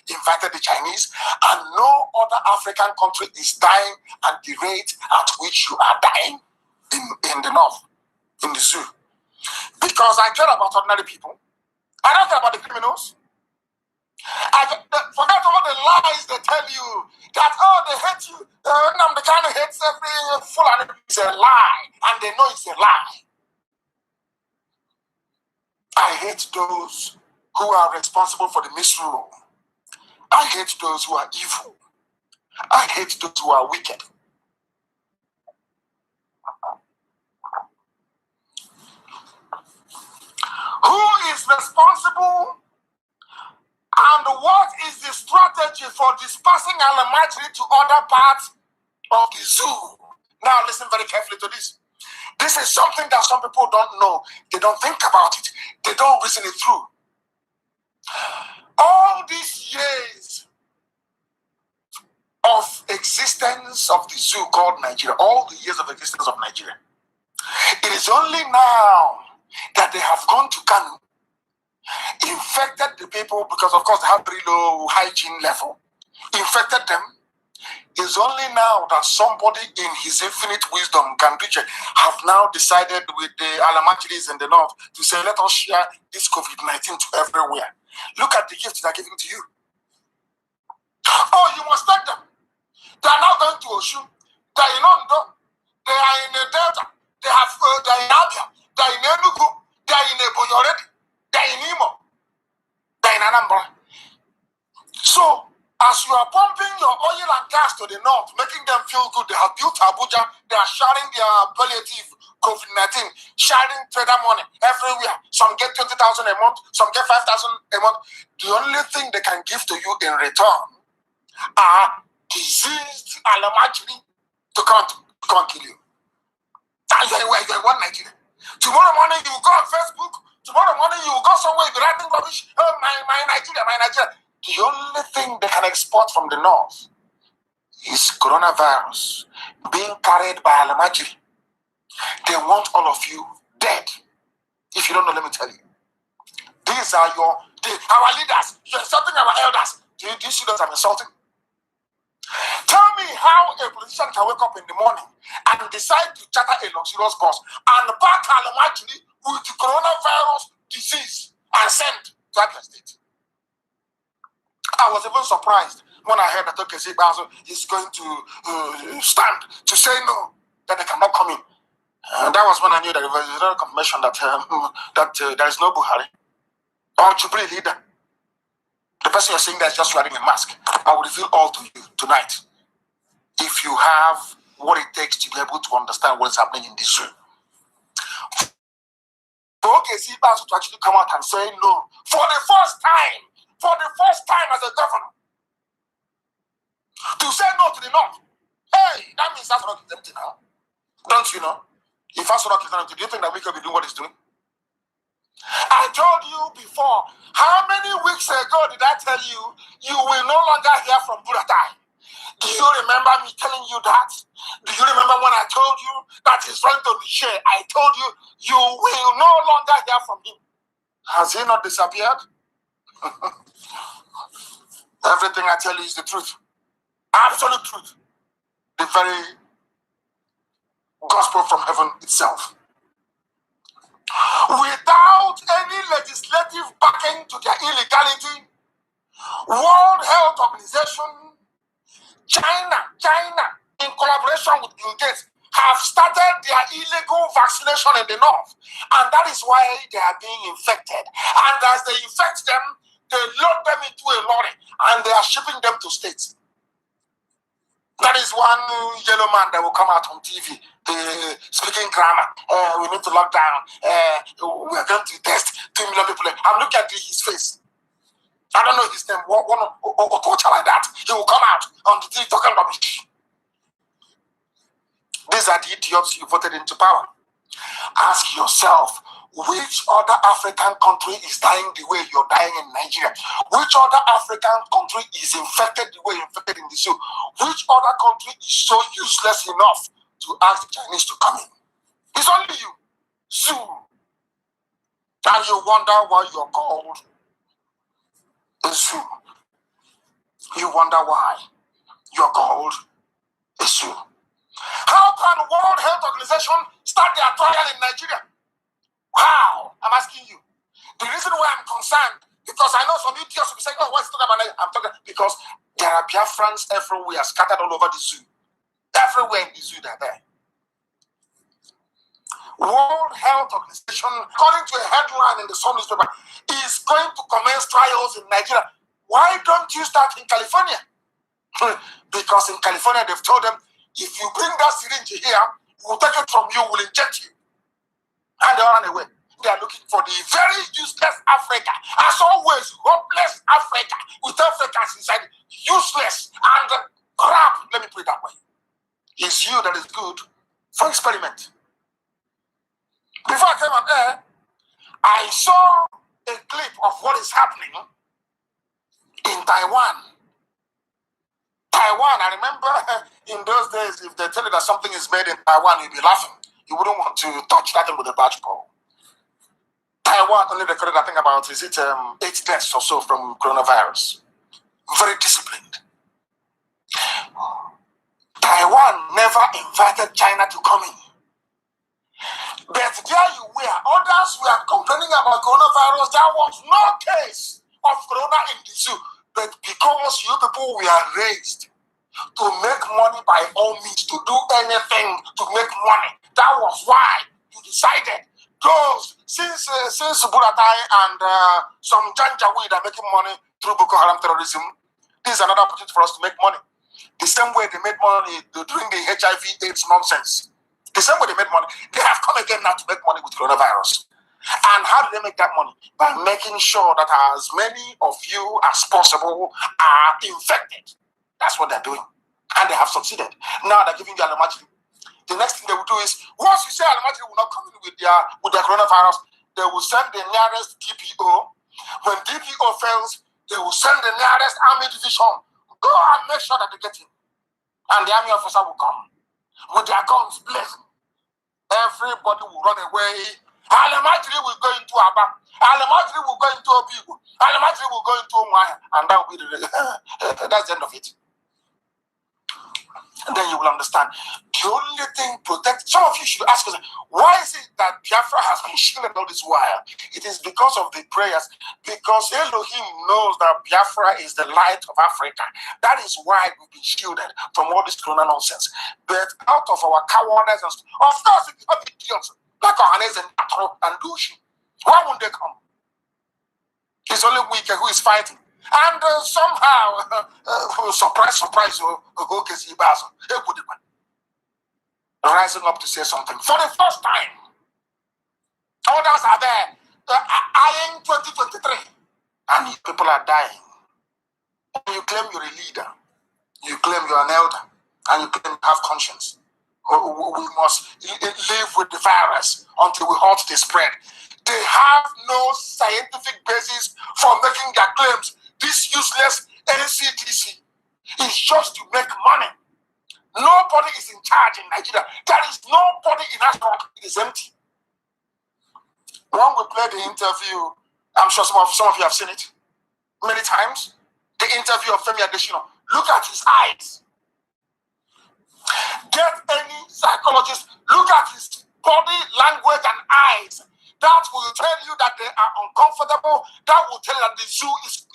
invited the Chinese, and no other African country is dying at the rate at which you are dying in the north, in the zoo? Because I care about ordinary people. I don't care about the criminals. Forget all the lies they tell you that, they hate you. NNAMDI Kanu hates every fool, and it's a lie, and they know it's a lie. I hate those who are responsible for the misrule. I hate those who are evil. I hate those who are wicked. Who is responsible, and what is the strategy for dispersing Alamajiri to other parts of the zoo? Now listen very carefully to this. This is something that some people don't know. They don't think about it. They don't reason it through. All these years of existence of the zoo called Nigeria, all the years of existence of Nigeria, it is only now that they have gone to Kanu, infected the people, because of course they have very low hygiene level, infected them. It's only now that somebody in his infinite wisdom can reach it, have now decided with the Alamajiris in the north to say, let us share this COVID-19 to everywhere. Look at the gift they're giving to you. Oh, you must take them. They are now going to Oshun. They are in Ondo. They are in the Delta. They are in Abia. They are in Enugu. They are in Ebonyi. They are in Imo. They are in Anambra. So, as you are pumping your oil and gas to the north, making them feel good, they have built Abuja, they are sharing their palliative COVID-19, sharing trader money everywhere. Some get 20,000 a month, some get 5,000 a month. The only thing they can give to you in return are diseased alamajiri to come and kill you. That's why you're one Nigeria. Tomorrow morning you go on Facebook. Tomorrow morning you go somewhere, you're writing rubbish. Oh, my Nigeria, my Nigeria. The only thing they can export from the north is coronavirus being carried by alamajiri. They want all of you dead. If you don't know, let me tell you. These are our leaders. You're insulting our elders. Do you see that I'm insulting? Tell me how a politician can wake up in the morning and decide to charter a luxurious bus and pack alamajiri with the coronavirus disease and send to Abia State. I was even surprised when I heard that Okezi Bazo is going to stand to say no, that they cannot come in. That was when I knew that there was a confirmation that there is no Buhari or Jubilee leader. The person you're saying that is just wearing a mask. I will reveal all to you tonight. If you have what it takes to be able to understand what is happening in this room. For Okezi Bazo to actually come out and say no for the first time as a governor, to say no to the North. Hey, that means that's not empty now. Don't you know? If Asorok is not empty, do you think that we could be doing what he's doing? I told you before, how many weeks ago did I tell you, you will no longer hear from Buratai? Do you remember me telling you that? Do you remember when I told you that he's trying to share? I told you, you will no longer hear from him. Has he not disappeared? Everything I tell you is the truth. Absolute truth. The very gospel from heaven itself. Without any legislative backing to their illegality, World Health Organization, China, in collaboration with Bill Gates, have started their illegal vaccination in the north. And that is why they are being infected. And as they infect them, they load them into a lorry and they are shipping them to states. That is one yellow man that will come out on TV speaking grammar. We need to lock down. We are going to test 2 million people. I'm looking at his face. I don't know his name. One or torture like that. He will come out on the TV talking rubbish. These are the idiots you voted into power. Ask yourself, which other African country is dying the way you're dying in Nigeria? Which other African country is infected the way you're infected in the zoo? Which other country is so useless enough to ask the Chinese to come in? It's only you, zoo. And you wonder why you're called a zoo. You wonder why you're called a zoo. How can World Health Organization start their trial in Nigeria? How? I'm asking you. The reason why I'm concerned, because I know some idiots will be saying, oh, what's talking about? I'm talking because there are Biafrans everywhere, scattered all over the zoo. Everywhere in the zoo, they're there. World Health Organization, according to a headline in the Sun newspaper, is going to commence trials in Nigeria. Why don't you start in California? Because in California, they've told them, if you bring that syringe here, we'll take it from you, we'll inject you. And they run away. They are looking for the very useless Africa. As always, hopeless Africa, with Africans inside, useless and crap. Let me put it that way. It's you that is good for experiment. Before I came on air, I saw a clip of what is happening in Taiwan. Taiwan, I remember in those days, if they tell you that something is made in Taiwan, you'd be laughing. You wouldn't want to touch that thing with a barge pole. Taiwan only recorded, I think, about 8 deaths or so from coronavirus. Very disciplined. Taiwan never invited China to come in. But there you were. Others were complaining about coronavirus. There was no case of corona in the zoo. But because you people were raised to make money by all means, to do anything to make money, that was why you decided those, since Buratai and some Janjaweed are making money through Boko Haram terrorism, this is another opportunity for us to make money. The same way they made money during the HIV/AIDS nonsense. The same way they made money, they have come again now to make money with coronavirus. And how do they make that money? By making sure that as many of you as possible are infected. That's what they're doing. And they have succeeded. Now they're giving you Alamajiri. The next thing they will do is, once you say Alamajiri will not come in with their coronavirus, they will send the nearest DPO. When DPO fails, they will send the nearest army division. Go and make sure that they get him. And the army officer will come with their guns blazing. Everybody will run away. Alamajiri will go into Aba. Alamajiri will go into Obigu. Alamajiri will go into Umaya. And that will be that's the end of it. And then you will understand. The only thing some of you should ask yourself, why is it that Biafra has been shielded all this while? It is because of the prayers. Because Elohim knows that Biafra is the light of Africa. That is why we've been shielded from all this corona nonsense. But out of our cowardice, of course, if you have idiots like Ohanes and Atro and Dushi, why won't they come? It's only Wike who is fighting. And somehow, surprise, rising up to say something. For the first time, others are there, eyeing 2023. And people are dying. You claim you're a leader. You claim you're an elder. And you claim you have conscience. We must live with the virus until we halt the spread. They have no scientific basis for making their claims. This useless NCDC is just to make money. Nobody is in charge in Nigeria. There is nobody in Africa. It is empty. When we played the interview, I'm sure some of you have seen it many times. The interview of Femi Adesina. Look at his eyes. Get any psychologist, look at his body language and eyes. That will tell you that they are uncomfortable. That will tell you that the zoo is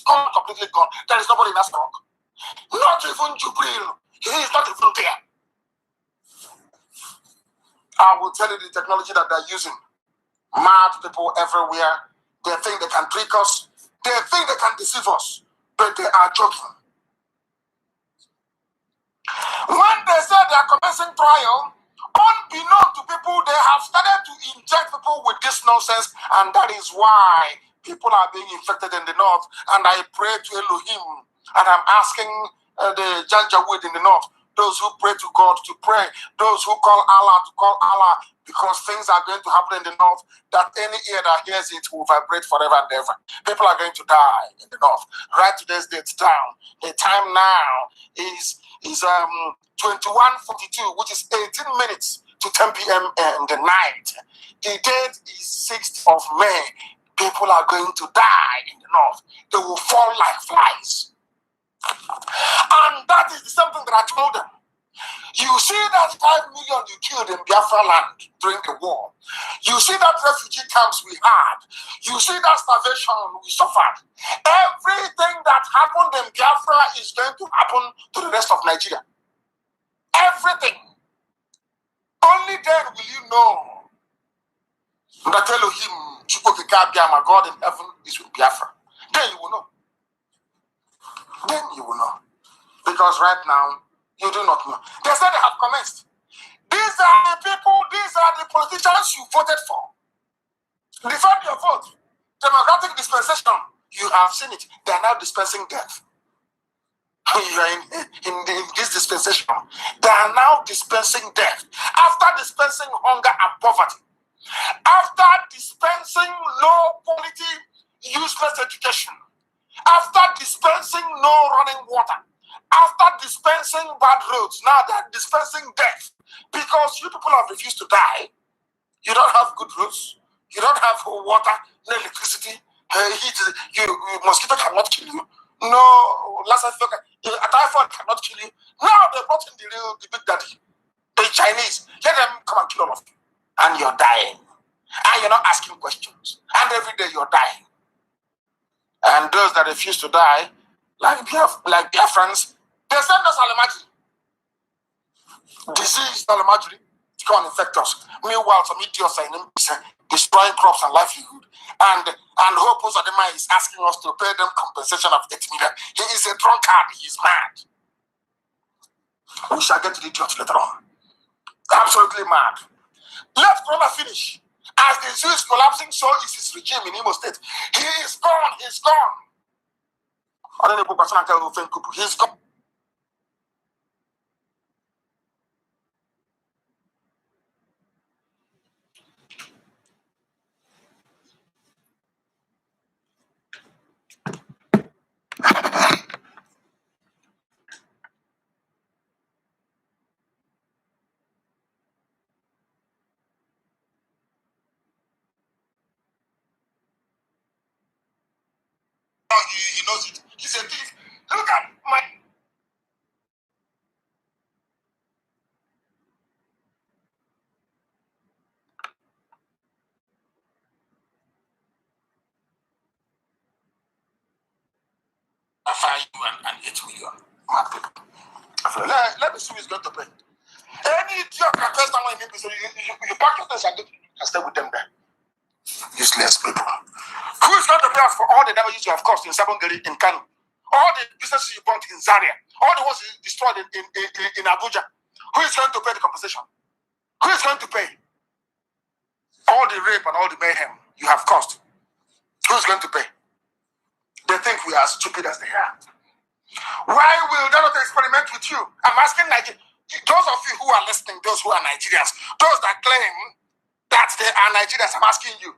gone, completely gone. There is nobody in Asrock. Not even Jubril. He is not even there. I will tell you the technology that they're using. Mad people everywhere. They think they can trick us. They think they can deceive us. But they are joking. When they say they are commencing trial, unbeknown to people, they have started to inject people with this nonsense, and that is why people are being infected in the north. And I pray to Elohim, and I'm asking the Janjaweed in the north, those who pray to God to pray, those who call Allah to call Allah, because things are going to happen in the north that any ear that hears it will vibrate forever and ever. People are going to die in the north. Write today's date down. The time now is 21:42, which is 18 minutes to 10 p.m. in the night. The date is 6th of May. People are going to die in the north. They will fall like flies. And that is something that I told them. You see that 5 million you killed in Biafra land during the war. You see that refugee camps we had. You see that starvation we suffered. Everything that happened in Biafra is going to happen to the rest of Nigeria. Everything. Only then will you know that Elohim, my God in heaven, is with Biafra. Then you will know. Then you will know. Because right now, you do not know. They said they have commenced. These are the people, these are the politicians you voted for. Defend your vote. Democratic dispensation. You have seen it. They are now dispensing death. You are in this dispensation. They are now dispensing death. After dispensing hunger and poverty. After dispensing low quality, useless education. After dispensing no running water. After dispensing bad roads, now they're dispensing death. Because you people have refused to die. You don't have good roads. You don't have water, no electricity. Heat, mosquito cannot kill you. No, a typhoid cannot kill you. Now they brought in the big daddy, the Chinese. Let them come and kill all of you. And you're dying. And you're not asking questions. And every day you're dying. And those that refuse to die, like Biafrans, they send us Alamajiri. Disease Alamajiri to come and infect us. Meanwhile, some idiots are destroying crops and livelihood. And Hope Uzodinma is asking us to pay them compensation of 8 million. He is a drunkard. He is mad. We shall get to the idiot later on. Absolutely mad. Let Corona finish. As the zoo is collapsing, so is his regime in Imo State. He is gone. He's gone. He's gone. He knows it. He's a thief. Look at my. I find you and 8 million mad people. Let me see who is going to pay. Any idiot can tell someone in so you package this and stay with them there. Useless people. Who is going to pay us for all the damages you have caused in Sabongari, in Kanu? All the businesses you burnt in Zaria, all the ones you destroyed in Abuja. Who is going to pay the compensation? Who is going to pay? All the rape and all the mayhem you have caused. Who is going to pay? They think we are stupid as they are. Why will they not experiment with you? I'm asking those of you who are listening, those who are Nigerians, those that claim that they are Nigerians, I'm asking you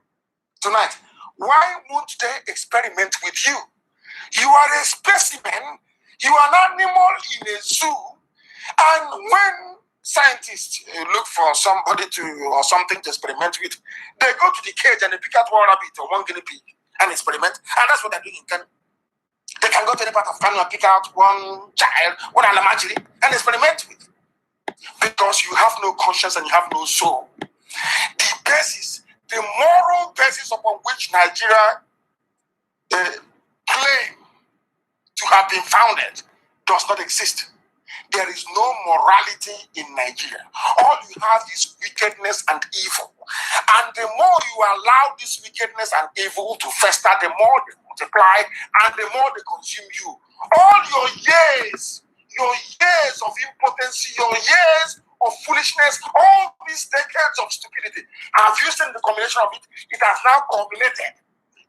tonight, why won't they experiment with you? You are a specimen, you are an animal in a zoo, and when scientists look for somebody or something to experiment with, they go to the cage and they pick out one rabbit or one guinea pig and experiment, and that's what they're doing in Kanu. They can go to any part of Kanu and pick out one child, one alamajiri, and experiment with. Because you have no conscience and you have no soul. The moral basis upon which Nigeria claim to have been founded does not exist. There is no morality in Nigeria. All you have is wickedness and evil. And the more you allow this wickedness and evil to fester, the more they multiply and the more they consume you. All your years of impotency, your years of foolishness, all these decades of stupidity, I've used in the combination of it, it has now culminated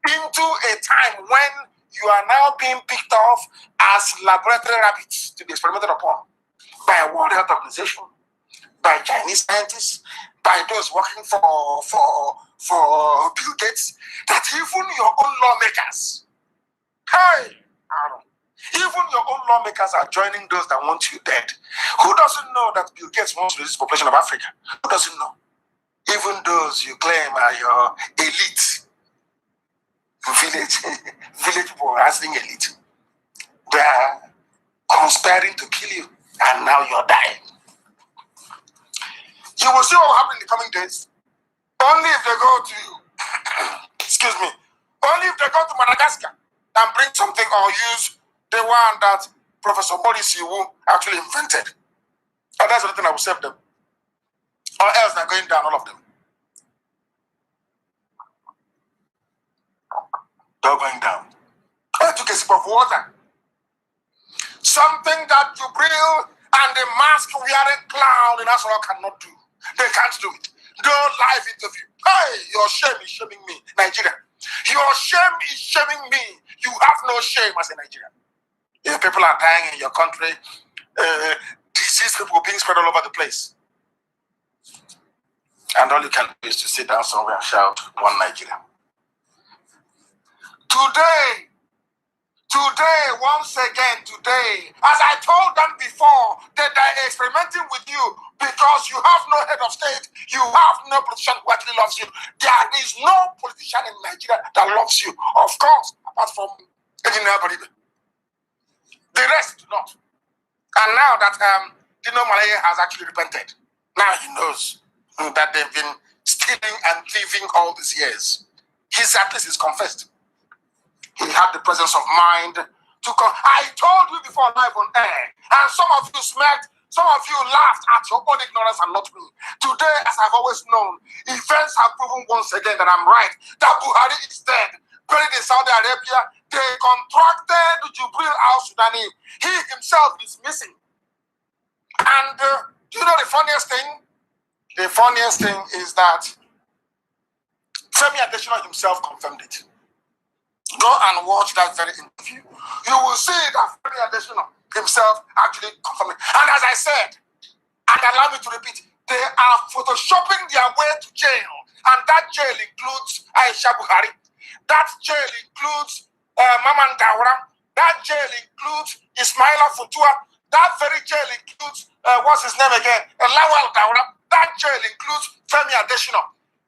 into a time when you are now being picked off as laboratory rabbits to be experimented upon by a World Health Organization, by Chinese scientists, by those working for Bill Gates, that even your own lawmakers, even your own lawmakers are joining those that want you dead. Who doesn't know that Bill Gates wants to reduce the population of Africa? Who doesn't know? Even those you claim are your elite, village people asking elite, they are conspiring to kill you, and now you're dying. You will see what will happen in the coming days. Only if they go to, excuse me, only if they go to Madagascar and bring something or use the one that Professor Boris Iwu actually invented. And that's the thing that will save them. Or else they're going down, all of them. They're going down. I took a sip of water. Something that Jubril and the mask-wearing clown in Asura cannot do. They can't do it. No live interview. Hey, your shame is shaming me, Nigeria. Your shame is shaming me. You have no shame as a Nigerian. If people are dying in your country, disease people being spread all over the place. And all you can do is to sit down somewhere and shout, one Nigeria. Today, once again, as I told them before, that they're experimenting with you because you have no head of state, you have no politician who actually loves you. There is no politician in Nigeria that loves you, of course, apart from NNAMDI. The rest do not. And now that Dino Malaya has actually repented, now he knows that they've been stealing and thieving all these years. At least he's confessed. He had the presence of mind to come. I told you before live on air, and some of you smirked, some of you laughed at your own ignorance and not me. Today, as I've always known, events have proven once again that I'm right, that Buhari is dead, buried in Saudi Arabia. They contracted Jubril al-Sudani. He himself is missing. And do you know the funniest thing? The funniest thing is that Femi Adesina himself confirmed it. Go and watch that very interview. You will see that Femi Adesina himself actually confirmed it. And as I said, and allow me to repeat, they are photoshopping their way to jail. And that jail includes Aisha Buhari. That jail includes Maman Daura. That jail includes Ismaila Futua. That very jail includes, what's his name again? Lawal Daura. That jail includes Femi Adesina.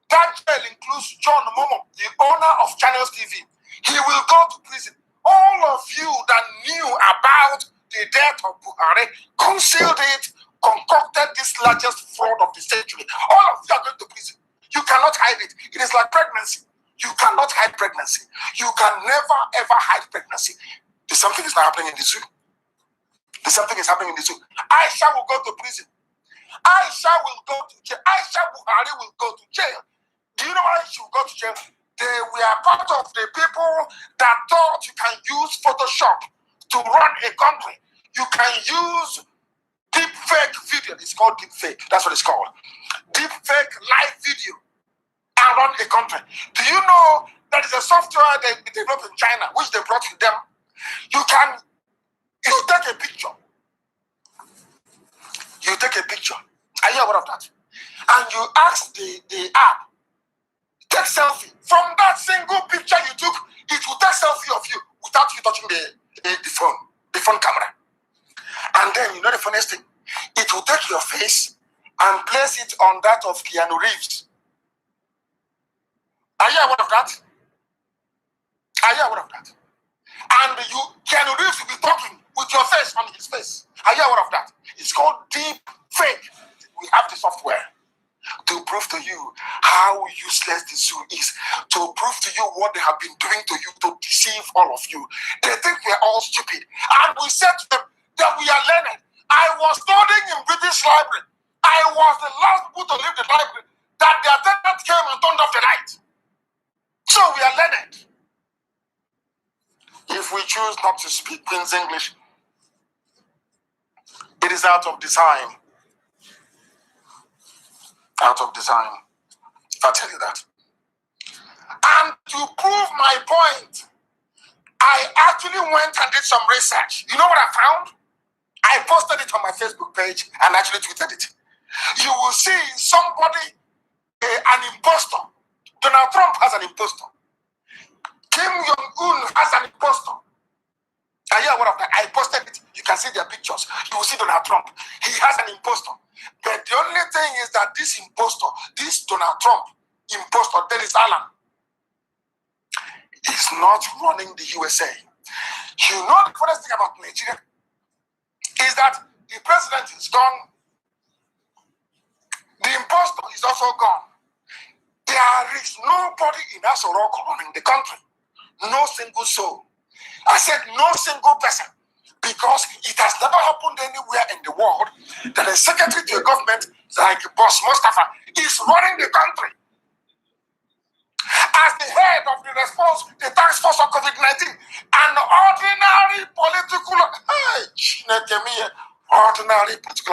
That jail includes John Momo, the owner of Channels TV. He will go to prison. All of you that knew about the death of Buhari, concealed it, concocted this largest fraud of the century. All of you are going to prison. You cannot hide it. It is like pregnancy. You cannot hide pregnancy. You can never, ever hide pregnancy. Something is not happening in the zoo. Something is happening in the zoo. Aisha will go to prison. Aisha will go to jail. Aisha Buhari will go to jail. Do you know why she will go to jail? They were part of the people that thought you can use Photoshop to run a country. You can use deep fake video. It's called deep fake. That's what it's called. Deep fake live video and run a country. Do you know that is a software they developed in China, which they brought to them? You take a picture. You take a picture. Are you aware of that? And you ask the app, take selfie. From that single picture you took, it will take selfie of you without you touching the phone camera. And then, you know the funniest thing? It will take your face and place it on that of Keanu Reeves. Are you aware of that? Are you aware of that? And Keanu Reeves will be talking with your face on his face. Are you aware of that? It's called deep fake. We have the software to prove to you how useless the zoo is, to prove to you what they have been doing to you to deceive all of you. They think we are all stupid. And we said to them that we are learned. I was studying in British Library. I was the last people to leave the library that the attendant came and turned off the light. So we are learned. If we choose not to speak Queen's English, it is out of design. Out of design. I'll tell you that. And to prove my point, I actually went and did some research. You know what I found? I posted it on my Facebook page and actually tweeted it. You will see somebody, an imposter. Donald Trump has an imposter. Kim Jong-un has an imposter. Are you aware of that? I posted it. You can see their pictures. You will see Donald Trump. He has an imposter. But the only thing is that this imposter, this Donald Trump imposter, Dennis Allen, is not running the USA. You know the funniest thing about Nigeria is that the president is gone. The imposter is also gone. There is nobody in Asorok running the country. No single soul. I said no single person, because it has never happened anywhere in the world that a secretary to a government like Boss Mustafa is running the country as the head of the response, the task force of COVID-19, an ordinary political,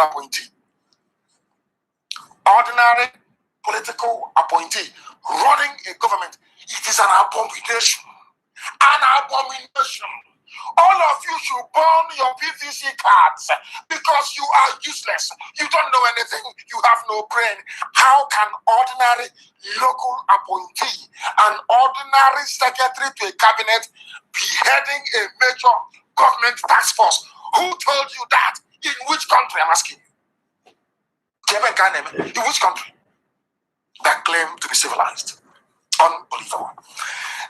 appointee. Ordinary political appointee running a government. It is an abomination. An abomination. All of you should burn your PVC cards because you are useless. You don't know anything. You have no brain. How can ordinary local appointee, an ordinary secretary to a cabinet, be heading a major government task force? Who told you that? In which country, I'm asking you? In which country that claim to be civilized? Unbelievable.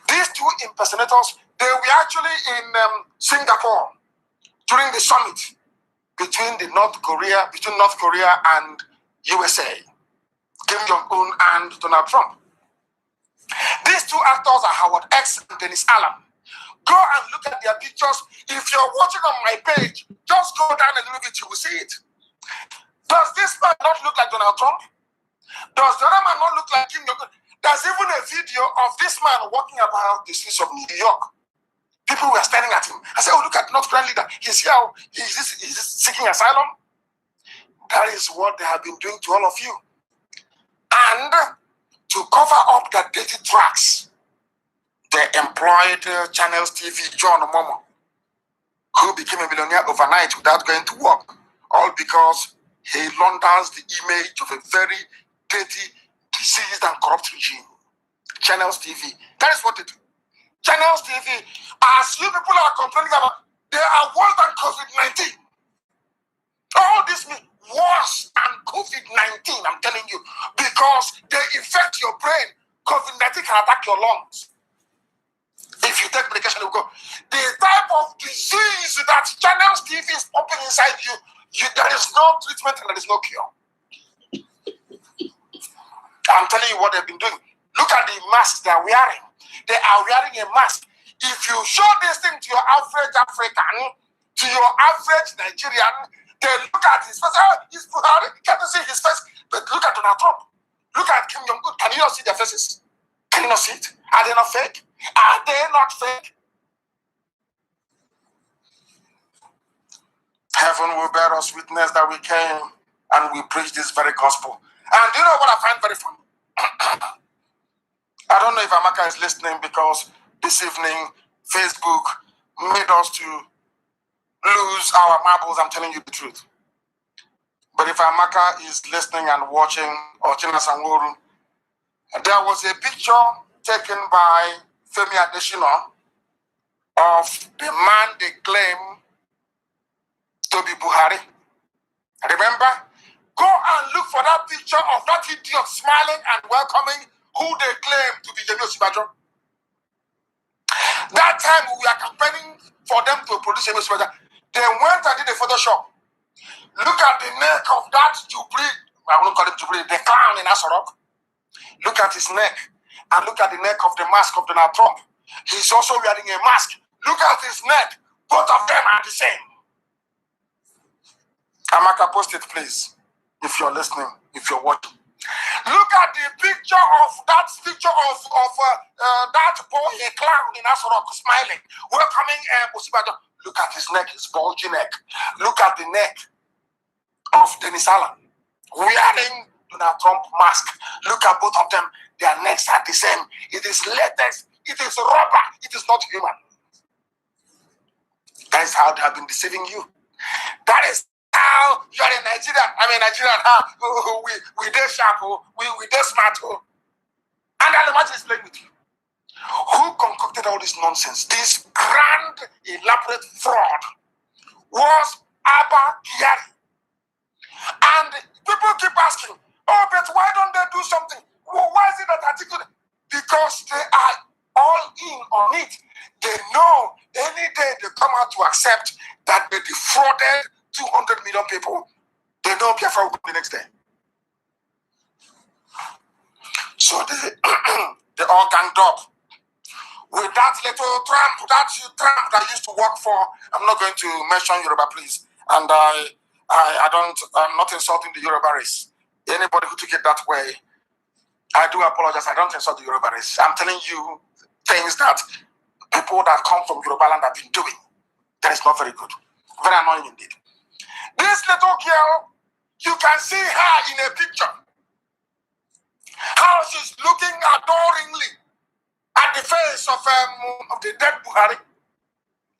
These two impersonators, they were actually in Singapore during the summit between North Korea and USA, Kim Jong-un and Donald Trump. These two actors are Howard X and Dennis Allen. Go and look at their pictures. If you're watching on my page, just go down a little bit, you will see it. Does this man not look like Donald Trump? Does the other man not look like Kim Jong-un? There's even a video of this man walking about the streets of New York. People were staring at him. I said, oh, look at North Korean leader. He's here. He's seeking asylum. That is what they have been doing to all of you. And to cover up the dirty tracks, they employed Channels TV John Momo, who became a millionaire overnight without going to work, all because he launders the image of a very dirty, diseased, and corrupt regime. Channels TV. That is what they do. Channels TV, as you people are complaining about, they are worse than COVID-19. All this means worse than COVID-19, I'm telling you, because they infect your brain. COVID-19 can attack your lungs. If you take medication, it will go. The type of disease that Channels TV is pumping inside you, there is no treatment and there is no cure. I'm telling you what they've been doing. Look at the masks they are wearing. They are wearing a mask. If you show this thing to your average African, to your average Nigerian, they look at his face. Oh, he's Buhari. Can't you see his face? But look at Donald Trump. Look at Kim Jong-un. Can you not see their faces? Can you not see it? Are they not fake? Are they not fake? Heaven will bear us witness that we came and we preach this very gospel. And do you know what I find very funny? I don't know if Amaka is listening, because this evening Facebook made us to lose our marbles. I'm telling you the truth. But if Amaka is listening and watching, or China Sanworu, there was a picture taken by Femi Adesina of the man they claim to be Buhari. Remember? Go and look for that picture of that idiot smiling and welcoming who they claim to be Yemi Osinbajo. That time we were campaigning for them to produce Yemi Osinbajo. They went and did a Photoshop. Look at the neck of that Jubilee, I won't call him Jubilee, the clown in Asorok. Look at his neck, and look at the neck of the mask of Donald Trump. He's also wearing a mask. Look at his neck. Both of them are the same. Amaka, post it, please, if you're listening, if you're watching. Look at the picture of that that boy, a clown in Asorok, smiling, welcoming Osinbajo. Look at his neck, his bulgy neck. Look at the neck of Dennis Allen, wearing Donald Trump mask. Look at both of them. Their necks are the same. It is latex. It is rubber. It is not human. That is how they have been deceiving you. That is how you are in Nigeria. I mean, Nigerian. We did sharp. We did smart. And I'll imagine is playing with you. Who concocted all this nonsense? This grand, elaborate fraud was Abba Kyari. And people keep asking, oh, but why don't they do something? Well, why is it that article? Because they are all in on it. They know any day they come out to accept that they defrauded 200 million people, they know Biafra will come the next day. So they all ganged up with that little tramp that used to work for, I'm not going to mention Yoruba, please. And I'm not insulting the Yoruba race. Anybody who took it that way, I do apologize. I don't insult the Yoruba race. I'm telling you things that people that come from Yoruba land have been doing. That is not very good. Very annoying indeed. This little girl, you can see her in a picture. How she's looking adoringly at the face of the dead Buhari,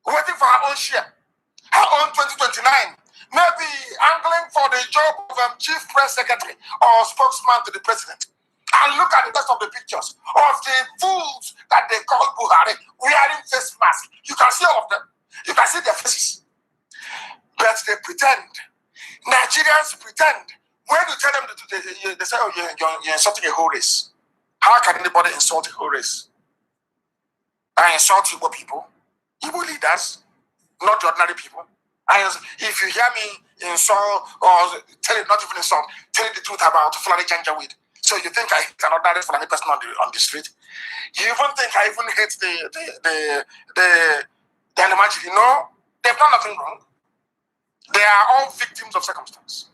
waiting for her own share, her own 2029. Maybe angling for the job of chief press secretary or spokesman to the president. And look at the rest of the pictures of the fools that they call Buhari wearing face masks. You can see all of them. You can see their faces. But they pretend. Nigerians pretend. When you tell them, they say, oh, you're insulting a whole race. How can anybody insult a whole race? I insult Igbo people, Igbo leaders, not the ordinary people. If you hear me insult or tell it, not even insult, tell it the truth about Fulani Janjaweed. So you think I hate an ordinary Fulani person on the street? You even think I even hate the Animajiri? No, they've done nothing wrong. They are all victims of circumstance.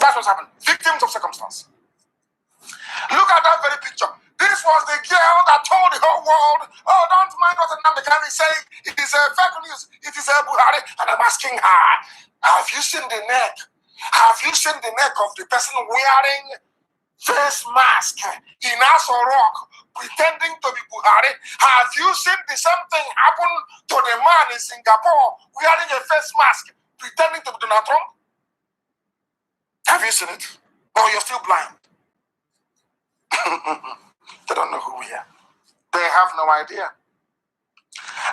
That's what's happened. Victims of circumstance. Look at that very picture. This was the girl that told the whole world, oh, don't mind what NNAMDI is saying. It is a fake news. It is a Buhari. And I'm asking her, have you seen the neck? Have you seen the neck of the person wearing face mask in Aso Rock pretending to be Buhari. Have you seen the same thing happen to the man in Singapore wearing a face mask pretending to be Donald Trump? Have you seen it? Or you're still blind? They don't know who we are. They have no idea.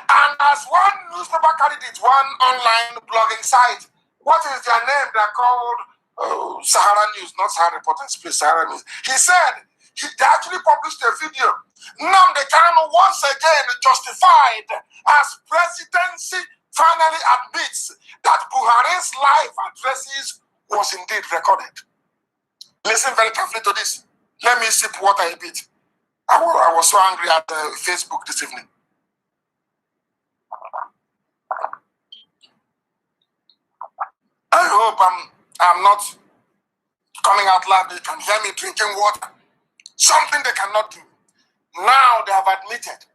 And as one newspaper carried it, one online blogging site, what is their name? They're called Sahara News, not Sahara Reporters, please, Sahara News. He said they actually published a video. NNAMDI once again justified as presidency finally admits that Buhari's live addresses was indeed recorded. Listen very carefully to this. Let me sip water a bit. I was so angry at Facebook this evening. I hope I'm not coming out loud. They can hear me drinking water. Something they cannot do. Now they have admitted.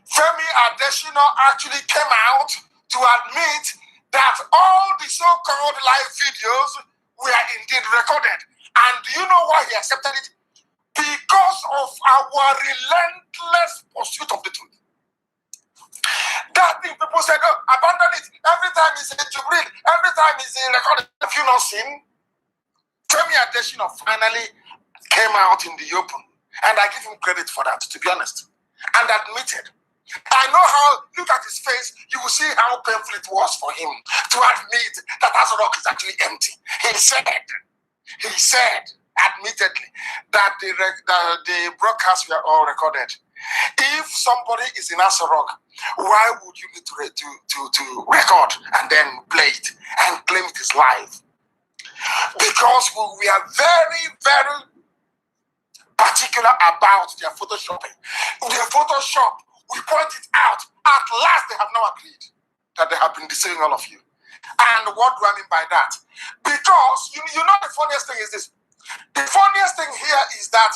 Femi Adesina actually came out to admit that all the so-called live videos were indeed recorded. And do you know why he accepted it? Because of our relentless pursuit of the truth. That thing people said, oh, abandon it. Every time he's in Jubril, every time he's in recording. Have you not seen? Femi Adesina finally came out in the open. And I give him credit for that, to be honest. And admitted. I know how, look at his face, you will see how painful it was for him to admit that Aso Rock is actually empty. He said, admittedly, that the broadcasts were all recorded. If somebody is in Aso Rock, why would you need to record and then play it and claim it is live? Because we are very, very particular about their photoshopping. Their Photoshop, we point it out. At last, they have now agreed that they have been deceiving all of you. And what do I mean by that? Because you know the funniest thing is this. The funniest thing here is that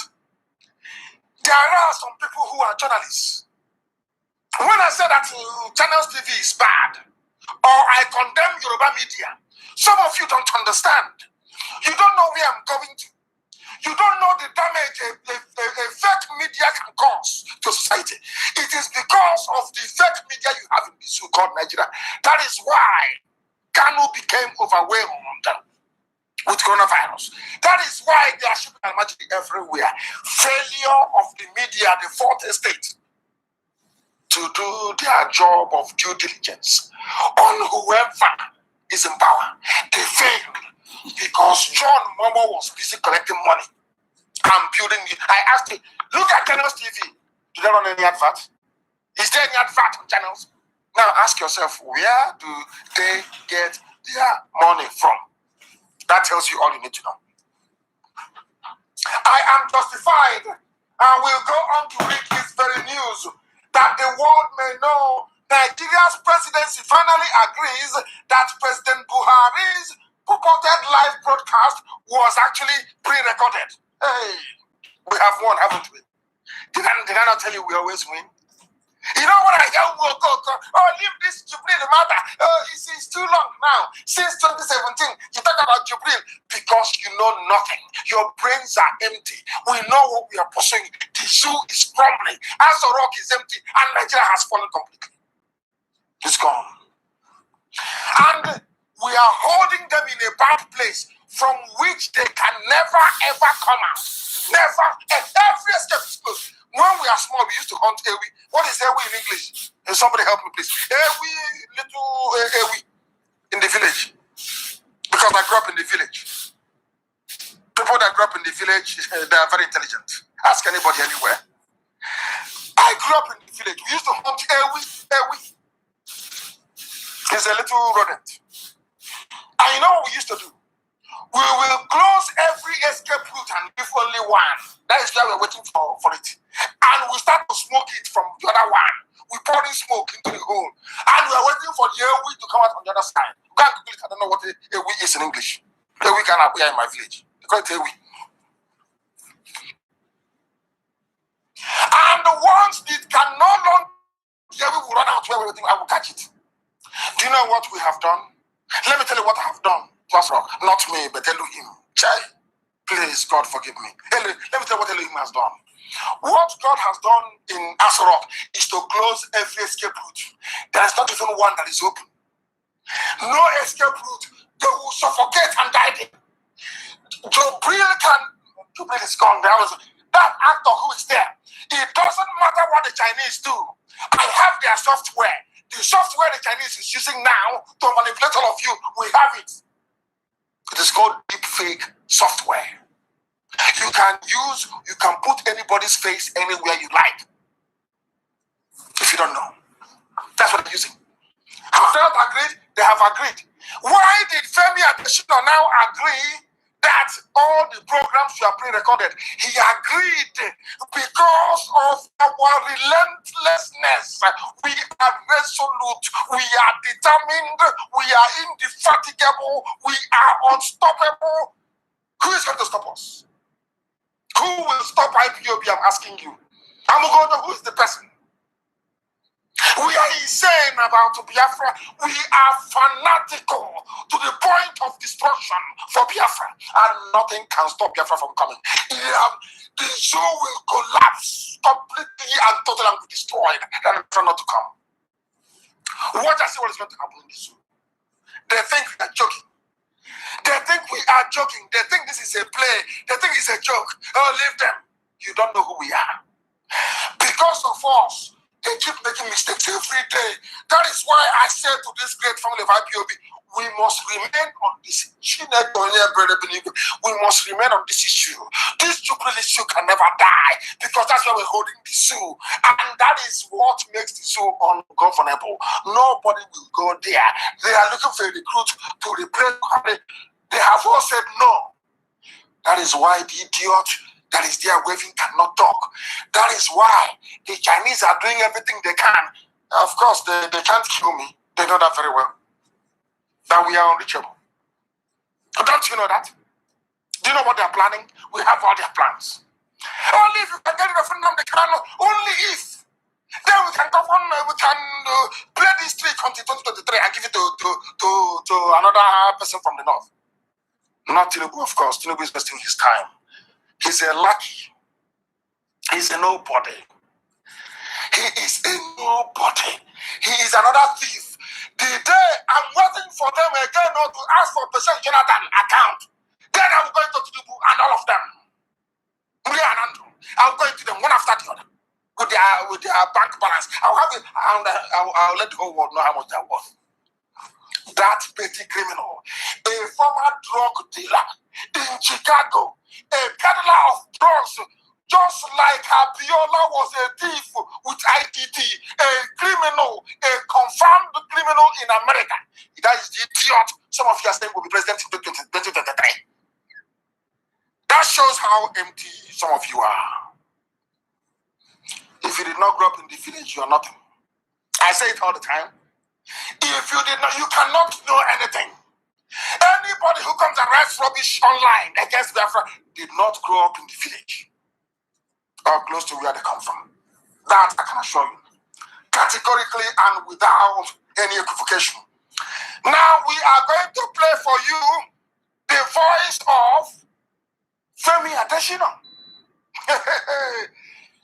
there are some people who are journalists. When I say that Channels TV is bad, or I condemn Yoruba media, some of you don't understand. You don't know where I'm going to. You don't know the damage a fake media can cause to society. It is because of the fake media you have in this so-called Nigeria. That is why KANU became overwhelmed with coronavirus. That is why they are shipping magic everywhere. Failure of the media, the fourth estate, to do their job of due diligence on whoever is in power. They failed because John Momo was busy collecting money and building it. I asked him, look at Channels TV. Do they run any advert? Is there any advert on Channels? Now ask yourself, where do they get their money from? That tells you all you need to know. I am justified and will go on to read this very news that the world may know Nigeria's presidency finally agrees that President Buhari's purported live broadcast was actually pre-recorded. Hey, we have won, haven't we? Did I not tell you we always win? You know what I hear? Oh, leave this Jubril matter. It's too long now. Since 2017, you talk about Jubril because you know nothing. Your brains are empty. We know what we are pursuing. The zoo is crumbling. Aso Rock is empty, and Nigeria has fallen completely. It's gone. And we are holding them in a bad place from which they can never, ever come out. Never. And every step is closed. When we are small, we used to hunt ewi. What is ewi in English? Somebody help me, please. Ewi, little ewi in the village. Because I grew up in the village. People that grew up in the village, they are very intelligent. Ask anybody anywhere. I grew up in the village. We used to hunt ewi. It's a little rodent. And you know what we used to do? We will close every escape route and leave only one. That is why we're waiting for it. And we start to smoke it from the other one. We pour in smoke into the hole. And we're waiting for the ewi to come out on the other side. You can't Google it. I don't know what ewi is in English. Ewi can appear in my village. They call it ewi. And the ones that can no longer, the ewi will run out where we're waiting. I will catch it. Do you know what we have done? Let me tell you what I have done. Not me, but Elohim. Chai. Please, God forgive me. Let me tell you what Elohim has done. What God has done in Asarok is to close every escape route. There is not even one that is open. No escape route. They will suffocate and die there. Jubril is gone. There was that actor who is there. It doesn't matter what the Chinese do. I have their software. The software the Chinese is using now to manipulate all of you, we have it. It is called deepfake software. You can put anybody's face anywhere you like. If you don't know. That's what they're using. Have they not agreed? They have agreed. Why did Femi Adesina now agree that all the programs were pre-recorded? He agreed because of our relentlessness. We are resolute. We are determined. We are indefatigable. We are unstoppable. Who is going to stop us? Who will stop IPOB? I'm asking you. I'm going to know who is the person. We are insane about Biafra. We are fanatical to the point of destruction for Biafra. And nothing can stop Biafra from coming. The zoo will collapse completely and totally and be destroyed. And Biafra not to come. Watch and see what is going to happen in the zoo. They think we are joking. They think we are joking. They think this is a play. They think it's a joke. Oh, leave them. You don't know who we are. Because of us, they keep making mistakes every day. That is why I say to this great family of IPOB, we must remain on this. We must remain on this issue. This Jubilee issue can never die because that's why we're holding the zoo. And that is what makes the zoo ungovernable. Nobody will go there. They are looking for a recruit to replace. They have all said no. That is why the idiot that is there waving cannot talk. That is why the Chinese are doing everything they can. Of course, they can't kill me. They know that very well. That we are unreachable. Don't you know that? Do you know what they are planning? We have all their plans. Only if you can get rid of NNAMDI, only if. Then we can govern, we can play this trick until 2023 and give it to another person from the north. Not Tinubu, of course. Tinubu is wasting his time. He's a lucky. He's a nobody. He is a nobody. He is another thief. The day I'm waiting for them again not to ask for President Jonathan account, then I'm going to Tinubu and all of them. I'm going to them one after the other with their bank balance. I'll have it. I'll let the whole world know how much they're worth. That petty criminal, a former drug dealer in Chicago, a peddler of drugs, just like Abiola was a thief with ITT, a criminal, a confirmed criminal in America. That is the idiot some of you are saying will be president in 2023. That shows how empty some of you are. If you did not grow up in the village, you are nothing. I say it all the time. If you did not, you cannot know anything. Anybody who comes and writes rubbish online against Biafra did not grow up in the village or close to where they come from. That I can assure you, categorically and without any equivocation. Now we are going to play for you the voice of Femi Adesina.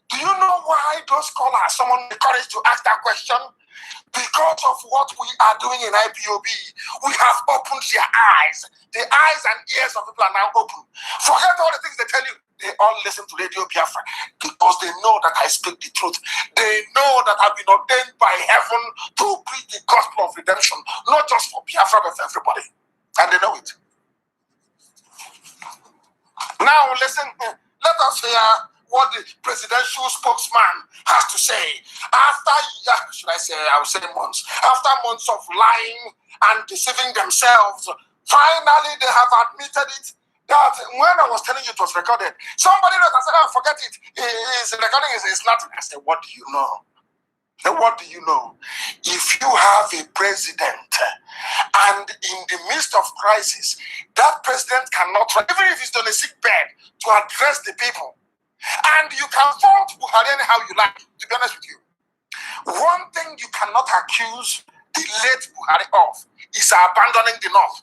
Do you know why those callers summoned the courage to ask that question? Because of what we are doing in IPOB, we have opened their eyes. The eyes and ears of people are now open. Forget all the things they tell you. They all listen to Radio Biafra because they know that I speak the truth. They know that I've been ordained by heaven to preach the gospel of redemption, not just for Biafra, but for everybody. And they know it. Now listen, let us hear what the presidential spokesman has to say. After, I will say months. After months of lying and deceiving themselves, finally they have admitted it. That when I was telling you it was recorded, somebody else said, oh, forget it. It's recording is nothing. I said, what do you know? And what do you know? If you have a president and in the midst of crisis, that president cannot, even if he's on a sick bed, to address the people, and you can fault Buhari anyhow you like, to be honest with you. One thing you cannot accuse the late Buhari of is abandoning the North.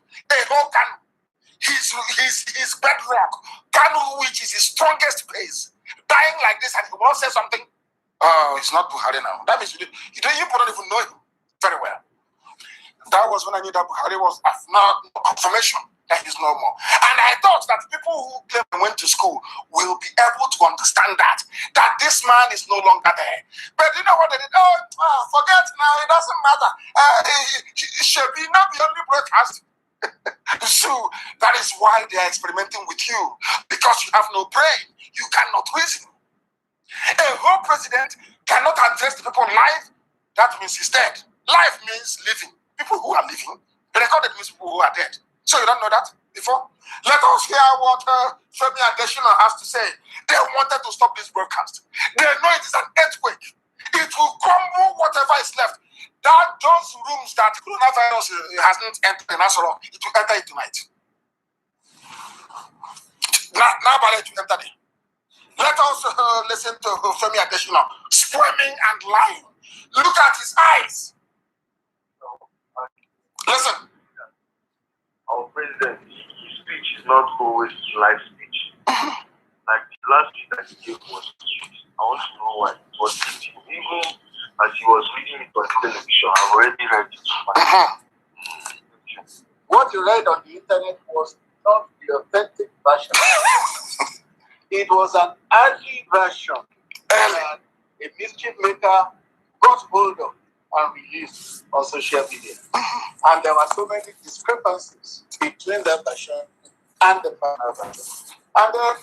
his bedrock, Kanu, which is his strongest base, dying like this, and he will not say something. It's not Buhari now. That means you don't even know him very well. That was when I knew that Buhari was now confirmation that he's no more. And I thought that people who claim they went to school will be able to understand that this man is no longer there. But you know what they did? Forget now, it doesn't matter. It should be not the only broadcast. So that is why they are experimenting with you, because you have no brain. You cannot reason. A whole president cannot address the people live. That means he's dead. Life means living. People who are living. Recorded means people who are dead. So you don't know that before? Let us hear what Femi Adesina has to say. They wanted to stop this broadcast. They know it is an earthquake. It will crumble whatever is left. Those rooms that coronavirus hasn't entered in Asoro, it will enter it tonight. Now, let you enter it. Let us listen to Femi Adesina squirming and lying. Look at his eyes. Listen. Our president, his speech is not always live speech. Like the last speech that he gave was sweet. I want to know why. It was sweet. Even as he was reading it on television, I've already read it. What you read on the internet was not the authentic version. It was an early version that a mischief maker got hold of and released on social media. And there were so many discrepancies between that version and the final version. And then,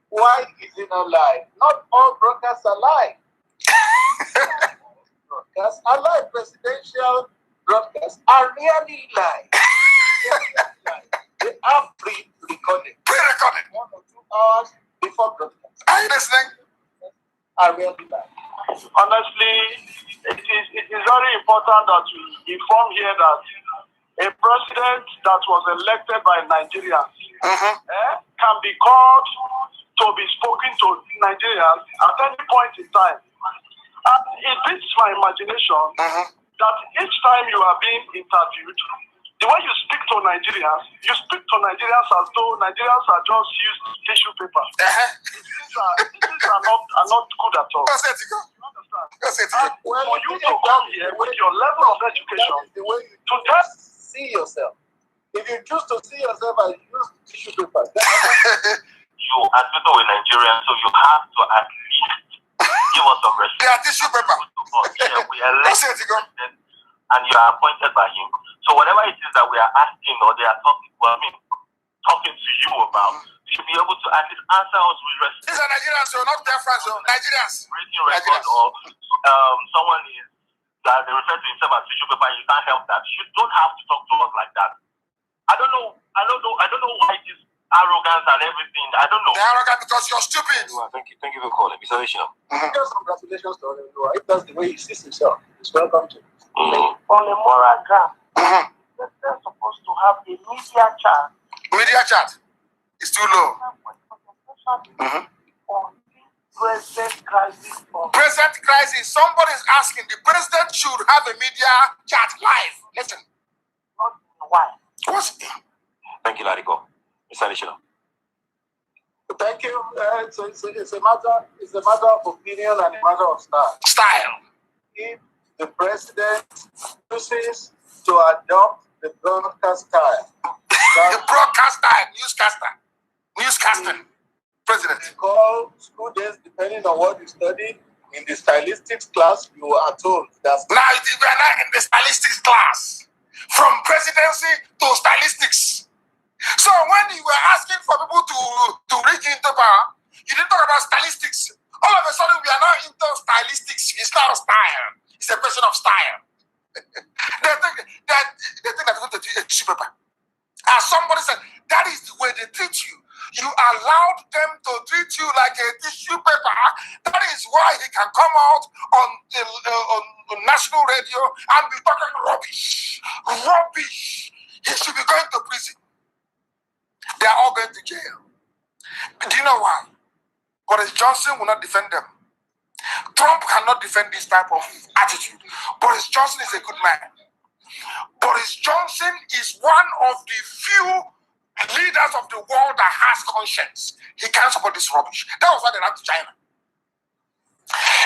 why is it not live? Not all broadcasts are live. Broadcasts are live. Presidential broadcasts are really live. They are pre-recorded. Pre-recorded. 1 or 2 hours before broadcast. Are you listening? Are really live. Honestly, it is very important that we inform here that a president that was elected by Nigerians can be called to be spoken to Nigerians at any point in time. And it beats my imagination that each time you are being interviewed, the way you speak to Nigerians as though Nigerians are just used tissue paper. These are not good at all. That's it. And for you to come here with your level of education, The way you to tell see yourself. If you choose to see yourself as use tissue paper, you as people in Nigeria, so you have to at least give us some respect. They are tissue paper. We are elected That's it. and you are appointed by him. So whatever it is that we are asking or they are talking to you about, you should be able to at least answer us with respect. These are Nigerians, so not their friends, so Nigerians. Rating record or someone is that they refer to himself as tissue paper, you can't help that. You don't have to talk to us like that. I don't know why this arrogance and everything. I don't know. They're arrogant because you're stupid. Thank you for calling. Mr. Ocean. just congratulations to everyone. If that's the way he sees himself, he's welcome to. On a moral ground, they're supposed to have a media chat. Media chat is too low. On present crisis. Present crisis. Somebody is asking. The president should have a media chat live. Listen. Not why. What's Thank you, Lariko. Mr. Additional. Thank you. It's a matter of opinion and a matter of style. style? If the president chooses to adopt the broadcast style, The broadcast style, newscasting. President. call school days depending on what you study. In the stylistics class, you are told that's Now we are now in the stylistics class. From presidency to stylistics. So when you were asking for people to reach into power, you didn't talk about stylistics. All of a sudden we are now into stylistics. It's not style. It's a question of style. they think that they're going to do a tissue paper. As somebody said, that is the way they treat you. You allowed them to treat you like a tissue paper. That is why he can come out on national radio and be talking rubbish. Rubbish. He should be going to prison. They are all going to jail. Do you know why? Boris Johnson will not defend them. Trump cannot defend this type of attitude. Boris Johnson is a good man. Boris Johnson is one of the few leaders of the world that has conscience. He can't support this rubbish. That was why they ran to China.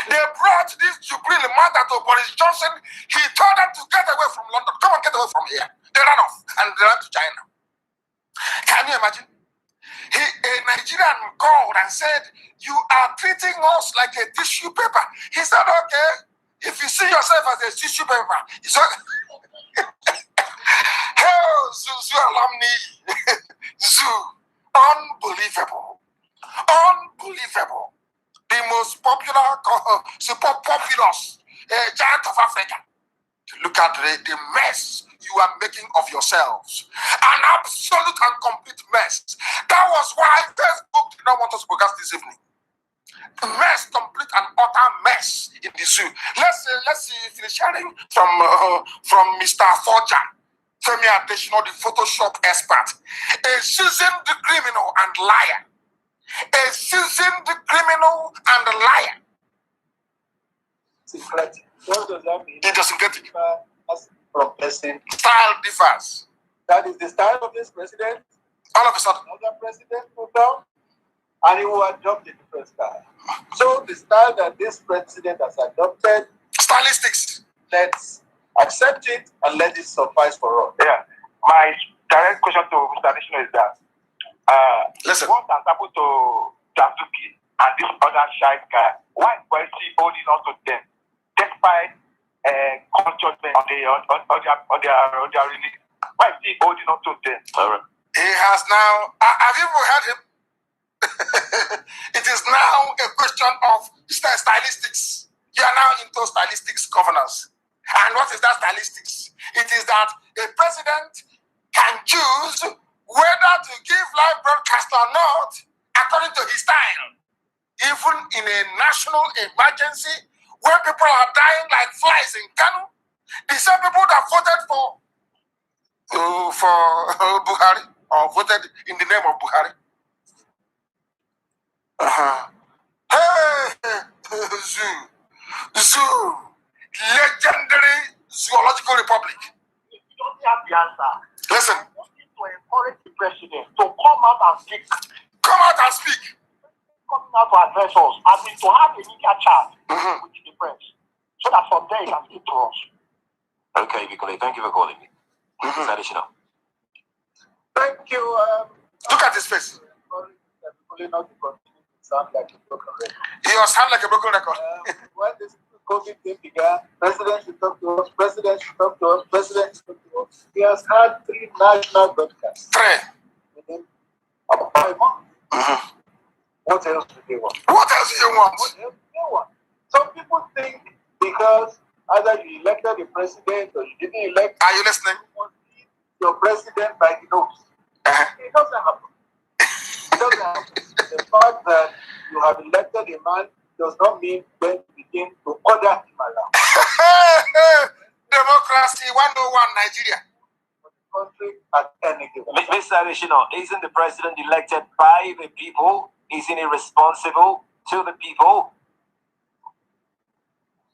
They brought this Jubilee matter to Boris Johnson. He told them to get away from London. Come on, get away from here. They ran off and they ran to China. Can you imagine? A Nigerian called and said, "You are treating us like a tissue paper." He said, "Okay, if you see yourself as a tissue paper." He said, "Hell, Zoo alumni." Zoo. Unbelievable. Unbelievable. The most popular, super populous giant of Africa. Look at the mess you are making of yourselves. An absolute and complete mess. That was why Facebook did not want us to broadcast this evening. Mess, complete and utter mess in the zoo. Let's see finish sharing from Mr. Forjan, Femi Adesina, the Photoshop expert, a seasoned criminal and liar. A seasoned criminal and a liar. Syncretic. What does that mean? It doesn't get it. From person. Style differs. That is the style of this president. All of a sudden. Another president will come and he will adopt a different style. So the style that this president has adopted, stylistics. Let's accept it and let it suffice for us. Yeah. My direct question to Mr. Adesina is that listen. What has happened to Dazuki and this other shy guy? Why is he holding on to them despite judgment on their release? Why is he holding on to them? He has now. Have you ever heard him? It is now a question of stylistics. You are now into stylistics governance. And what is that stylistics? It is that a president can choose whether to give live broadcast or not according to his style. Even in a national emergency where people are dying like flies in Kanu, the same people that voted for Buhari or voted in the name of Buhari. Hey, Zoo, legendary zoological republic. You don't have the answer. Listen. To encourage the president to come out and speak. Come out and speak. Coming out to address us. I mean, to have a media chat with the press. So that from there he can speak to us. Okay, Bikole, thank you for calling me. It's additional. Thank you. Look at his face. Not to continue to sound like a broken record. You sound like a broken record. When this COVID thing began, President should talk to us, President should talk to us, President should talk to us. He has had 3 national broadcasts. 3. Within about 5 months. What else do they want? What else do you want? What else do they want? Some people think because either you elected the president or you didn't elect. Are you listening? You must lead your president by the nose. It doesn't happen. It doesn't happen. The fact that you have elected a man does not mean when you begin to order him around. Democracy 101 Nigeria. For the country at any given time. Mr. Adesina, isn't the president elected by the people? Isn't he responsible to the people?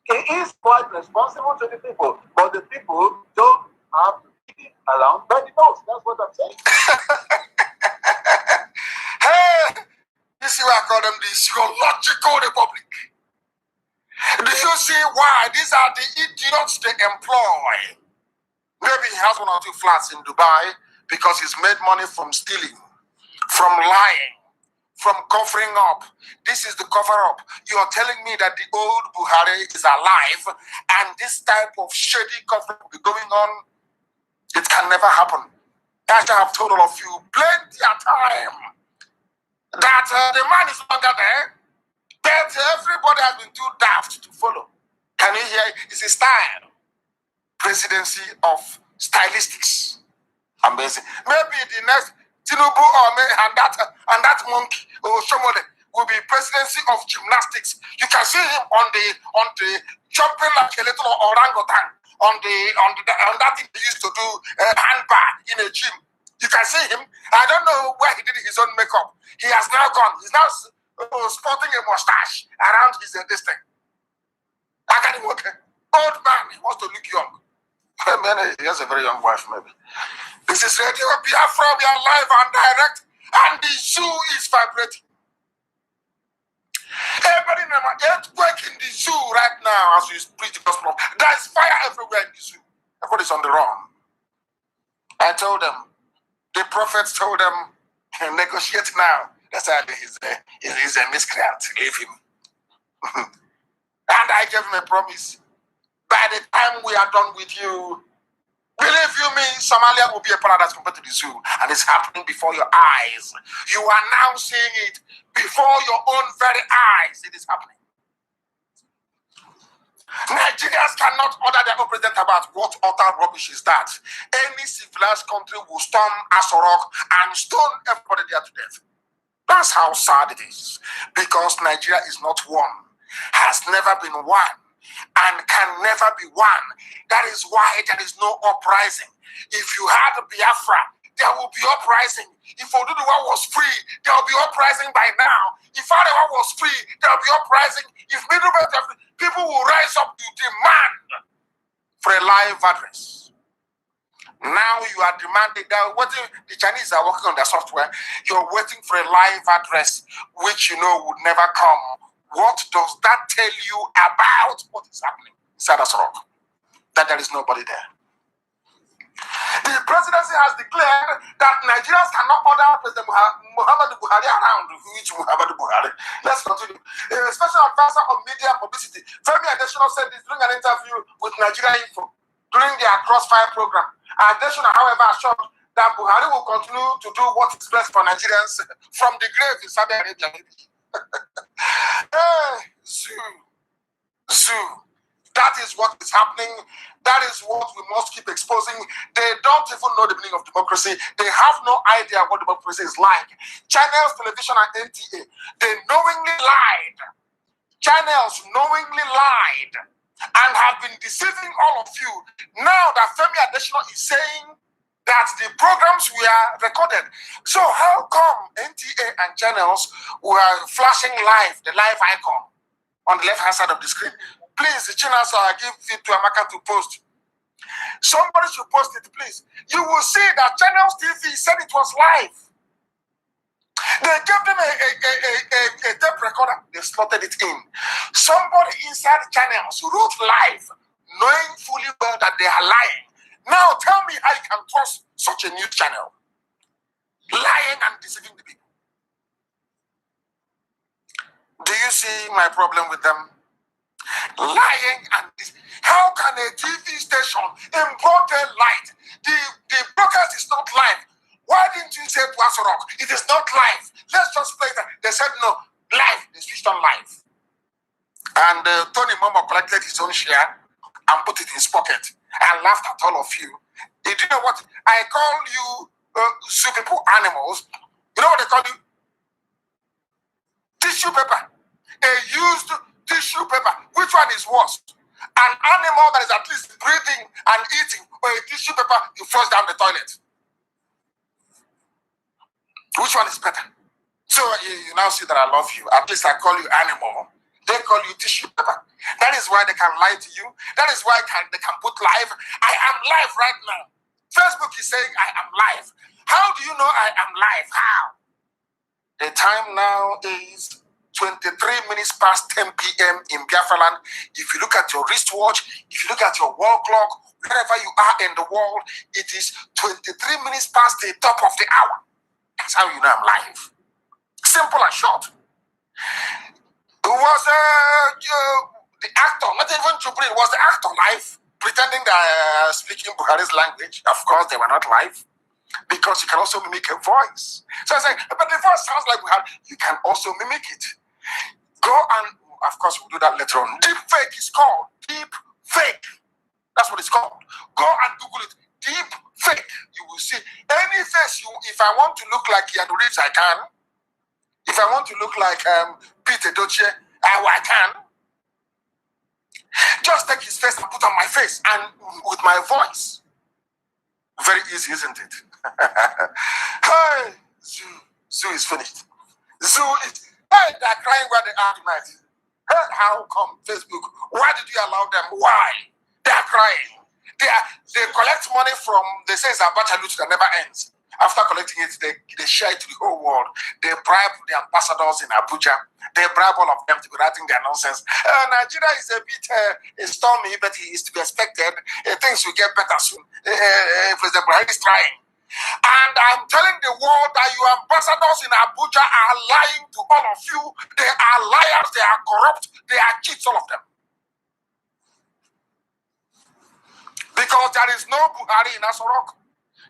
He is quite responsible to the people, but the people don't have to be around by the nose. That's what I'm saying. Hey, this is what I call them the zoological republic. Do you see why? These are the idiots they employ. Maybe he has 1 or 2 flats in Dubai because he's made money from stealing, from lying, from covering up. This is the cover up. You are telling me that the old Buhari is alive and this type of shady cover up will be going on? It can never happen. As I have told all of you plenty of time that the man is no longer there, but everybody has been too daft to follow. Can you hear? It's a style. Presidency of stylistics. Amazing. Maybe the next Tinubu or and that monkey or Shomole will be presidency of gymnastics. You can see him on the jumping like a little orangutan on that thing he used to do hand bar in a gym. You can see him. I don't know where he did his own makeup. He has now gone. He's now sporting a mustache around his this thing. I got him okay. Old man, he wants to look young. He has a very young wife, maybe. This is Radio Biafra. We are live and direct, and the zoo is vibrating. Everybody know earthquake in the zoo right now as we preach the gospel. There is fire everywhere in the zoo. Everybody's on the run. I told them, the prophets told them, negotiate now. That's how he's a miscreant. Leave him. And I gave him a promise. By the time we are done with you, believe you me, Somalia will be a paradise compared to the zoo. And it's happening before your eyes. You are now seeing it before your own very eyes. It is happening. Nigerians cannot order their own president about what utter rubbish is that. Any civilized country will storm Asorok and stone everybody there to death. That's how sad it is. Because Nigeria is not one, has never been one, and can never be one. That is why there is no uprising. If you had Biafra, there will be uprising. If Oduduwa was free, there will be uprising by now. If Arewa was free, there will be uprising. If Middle Belt, people will rise up to demand for a live address. Now you are demanding that the Chinese are working on their software. You're waiting for a live address, which you know would never come. What does that tell you about what is happening inside Asorok? That there is nobody there. The presidency has declared that Nigerians cannot order President Muhammadu Buhari around. Which Muhammadu Buhari? Let's continue. A special advisor on media and publicity, Femi Adesina, said this during an interview with Nigeria Info during their Crossfire program. Adesina, however, assured that Buhari will continue to do what is best for Nigerians from the grave in Saudi Arabia. Hey, zoo. That is what is happening. That is what we must keep exposing. They don't even know the meaning of democracy. They have no idea what democracy is like. Channels, television, and NTA, they knowingly lied. Channels knowingly lied and have been deceiving all of you. Now that Femi Adesina is saying that the programs were recorded. So how come NTA and channels were flashing live, the live icon on the left-hand side of the screen? Please, Chinasa, I give it to Amaka to post. Somebody should post it, please. You will see that Channels TV said it was live. They gave them a tape recorder. They slotted it in. Somebody inside Channels wrote live, knowing fully well that they are lying. Now tell me how you can trust such a news channel. Lying and deceiving the people. Do you see my problem with them? Lying and how can a TV station in broad daylight, the broadcast is not live? Why didn't you say to Asorok, it is not live? Let's just play that. They said no, live. They switched on live. And Tony Momo collected his own share and put it in his pocket and laughed at all of you. Did you know what? I call you zoo people animals. You know what they call you? Tissue paper. A used tissue paper. Which one is worse? An animal that is at least breathing and eating, or a tissue paper you flush down the toilet? Which one is better? So you now see that I love you. At least I call you animal. They call you tissue paper. That is why they can lie to you. That is why they can put live. I am live right now. Facebook is saying I am live. How do you know I am live? How? The time now is 23 minutes past 10 p.m. in Biafra land. If you look at your wristwatch, if you look at your wall clock, wherever you are in the world, it is 23 minutes past the top of the hour. That's how you know I'm live. Simple and short. It was the actor, not even Jubril, was the actor live, pretending that speaking Buhari's language. Of course, they were not live. Because you can also mimic a voice. So I said, but the voice sounds like Buhari. You can also mimic it. Go and, of course, we'll do that later on. Deep fake is called. Deep fake. That's what it's called. Go and Google it. Deep fake. You will see any face if I want to look like Keanu Reeves, I can. If I want to look like Peter Doche, I can. Just take his face and put on my face and with my voice. Very easy, isn't it? Hey, zoo is finished. Zoo is, hey, they're crying where they are tonight. Hey, how come Facebook? Why did you allow them? Why? They're crying. They collect money from, they say it's a batch loot that never ends. After collecting it, they share it to the whole world. They bribe the ambassadors in Abuja. They bribe all of them to be writing their nonsense. Nigeria is a bit stormy, but it is to be expected. Things will get better soon. President Buhari is trying. And I'm telling the world that your ambassadors in Abuja are lying to all of you. They are liars, they are corrupt, they are cheats, all of them. Because there is no Buhari in Asorok.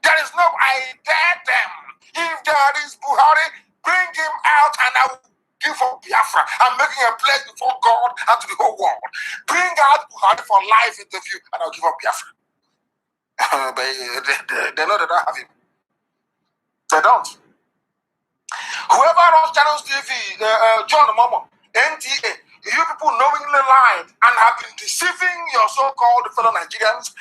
There is no, I dare them. If there is Buhari, bring him out and I will give up Biafra. I'm making a pledge before God and to the whole world. Bring out Buhari for live interview and I'll give up Biafra. But they know they don't have him. They don't. Whoever runs Channels TV, John Momo, NTA, you people knowingly lied and have been deceiving your so-called fellow Nigerians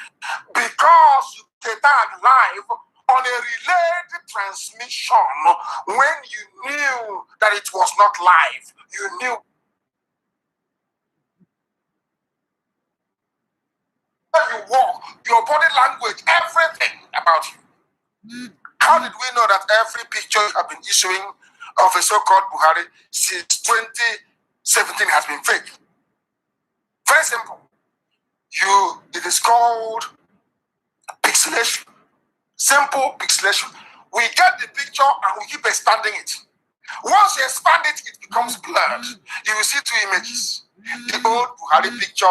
because you tag live on a relayed transmission when you knew that it was not live. You knew. When you walk, your body language, everything about you. How did we know that every picture you have been issuing of a so-called Buhari since 2017 has been fake? Very simple. It is called pixelation. Simple pixelation. We get the picture and we keep expanding it. Once you expand it, it becomes blurred. You will see two images. The old Buhari picture,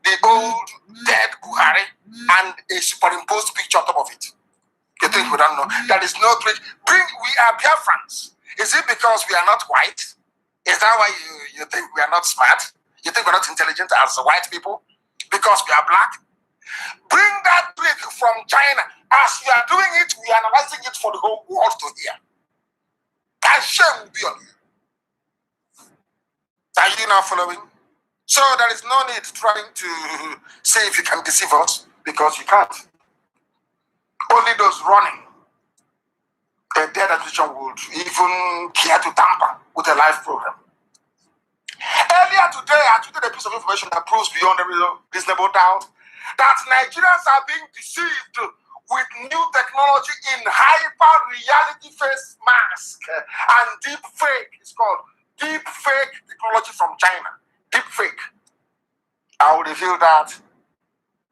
the old dead Buhari, and a superimposed picture on top of it. You think we don't know? There is no bridge. We are Biafrans. Is it because we are not white? Is that why you think we are not smart? You think we're not intelligent as white people? Because we are black? Bring that brick from China. As you are doing it, we are analyzing it for the whole world to hear. And shame will be on you. Are you now following? So there is no need trying to say if you can deceive us, because you can't. Only those running a dead administration would even care to tamper with a live program. Earlier today, I tweeted a piece of information that proves beyond a reasonable doubt that Nigerians are being deceived with new technology in hyper reality face mask and deep fake. It's called deep fake technology from China. Deep fake. I will reveal that.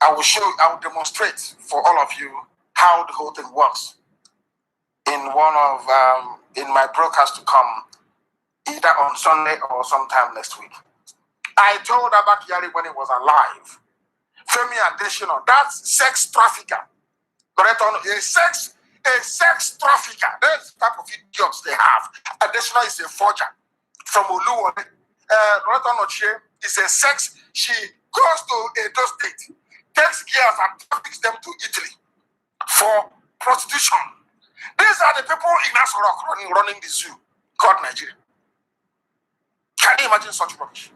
I will demonstrate for all of you how the whole thing works in in my broadcast to come, either on Sunday or sometime next week. I told Abba Kyari when he was alive, Femi Adesina, that's sex trafficker. Correct? A sex trafficker. That's the type of idiots they have. Adesina is a forger from Oluwole. Loretta is a sex. She goes to Edo State, takes girls and traffics them to Italy for prostitution. These are the people in Asorok running the zoo called Nigeria. Can you imagine such rubbish?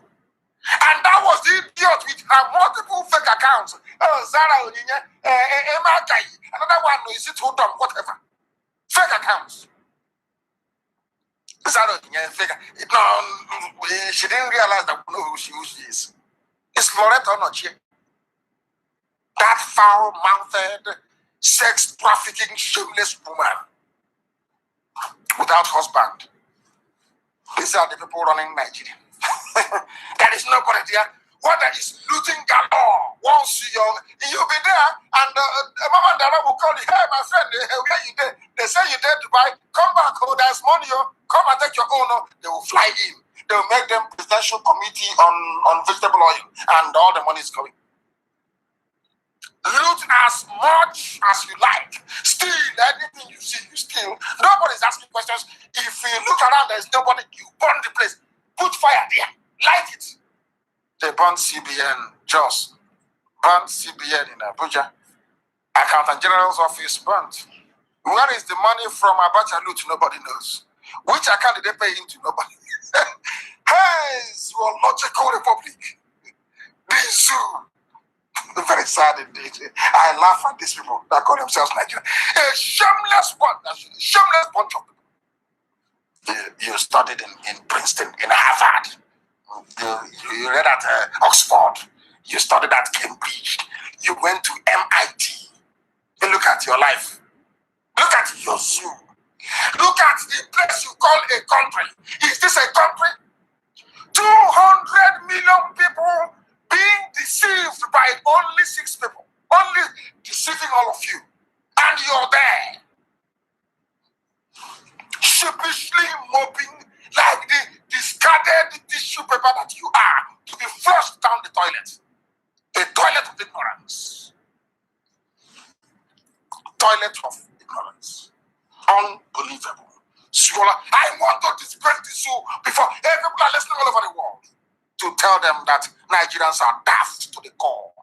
And that was the idiot with her multiple fake accounts. Zara Onyinye, Emma Gai, another one, is it Udom, whatever. Fake accounts. Zara Onyinye, fake. No, she didn't realize that we know who she is. It's Loretta Onochie. That foul-mouthed, sex trafficking, shameless woman without husband. These are the people running Nigeria. There is nobody there. What that is looting galore. Once you'll be there, and Mama and Dada will call you, hey, my friend, where you there? They say you're there to buy. Come back, there's money, come and take your own. They will fly in. They will make them presidential committee on vegetable oil, and all the money is coming. Loot as much as you like. Steal anything you see, you steal. Nobody's asking questions. If you look around, there's nobody, you burn the place. Put fire there. Light it. They burn CBN, Jos. Burn CBN in Abuja. Accountant General's office burnt. Where is the money from Abacha loot? Nobody knows. Which account did they pay into? Nobody. Hey, zoological republic. This zoo. Very sad indeed. I laugh at these people that call themselves Nigerian. A shameless bunch of people. You studied in Princeton, in Harvard. You read at Oxford. You studied at Cambridge. You went to MIT. And look at your life. Look at your zoo. Look at the place you call a country. Is this a country? 200 million people being deceived by only 6 people. Only deceiving all of you. And you're there. Sheepishly mopping like the discarded tissue paper that you are to be flushed down the toilet. A toilet of ignorance. Toilet of ignorance. Unbelievable. Swallow. I want to disgrace the zoo before people are listening all over the world to tell them that Nigerians are daft to the core.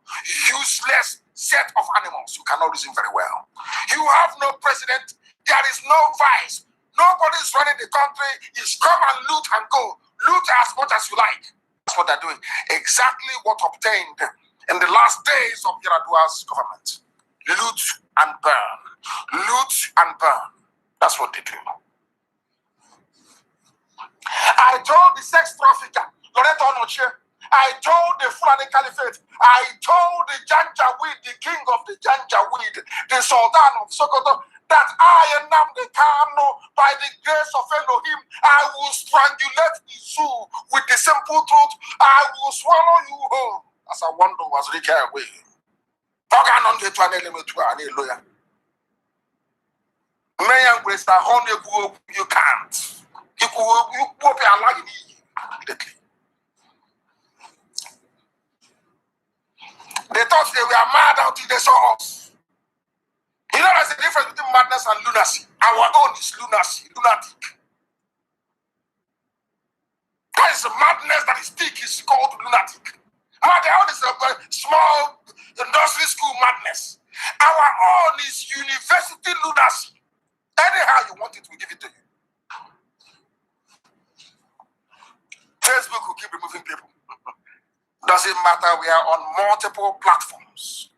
Useless set of animals who cannot reason very well. You have no president. There is no vice. Nobody is running the country. It's come and loot and go. Loot as much as you like. That's what they're doing. Exactly what obtained in the last days of Yaradua's government. Loot and burn. Loot and burn. That's what they do. I told the sex trafficker, Loreto Onoche, I told the Fulani Caliphate, I told the Janjaweed, the king of the Janjaweed, the Sultan of Sokoto, that I am the Kanu, by the grace of Elohim, I will strangulate the zoo with the simple truth, I will swallow you whole. As a wonder was Rika away. You can't. You will be alive immediately. They thought they were mad until they saw us. You know, there's a difference between madness and lunacy. Our own is lunacy, lunatic. That is a madness that is thick, is called lunatic. Their own is a small nursery school madness. Our own is university lunacy. Anyhow you want it, we give it to you. Facebook will keep removing people. Doesn't matter, we are on multiple platforms.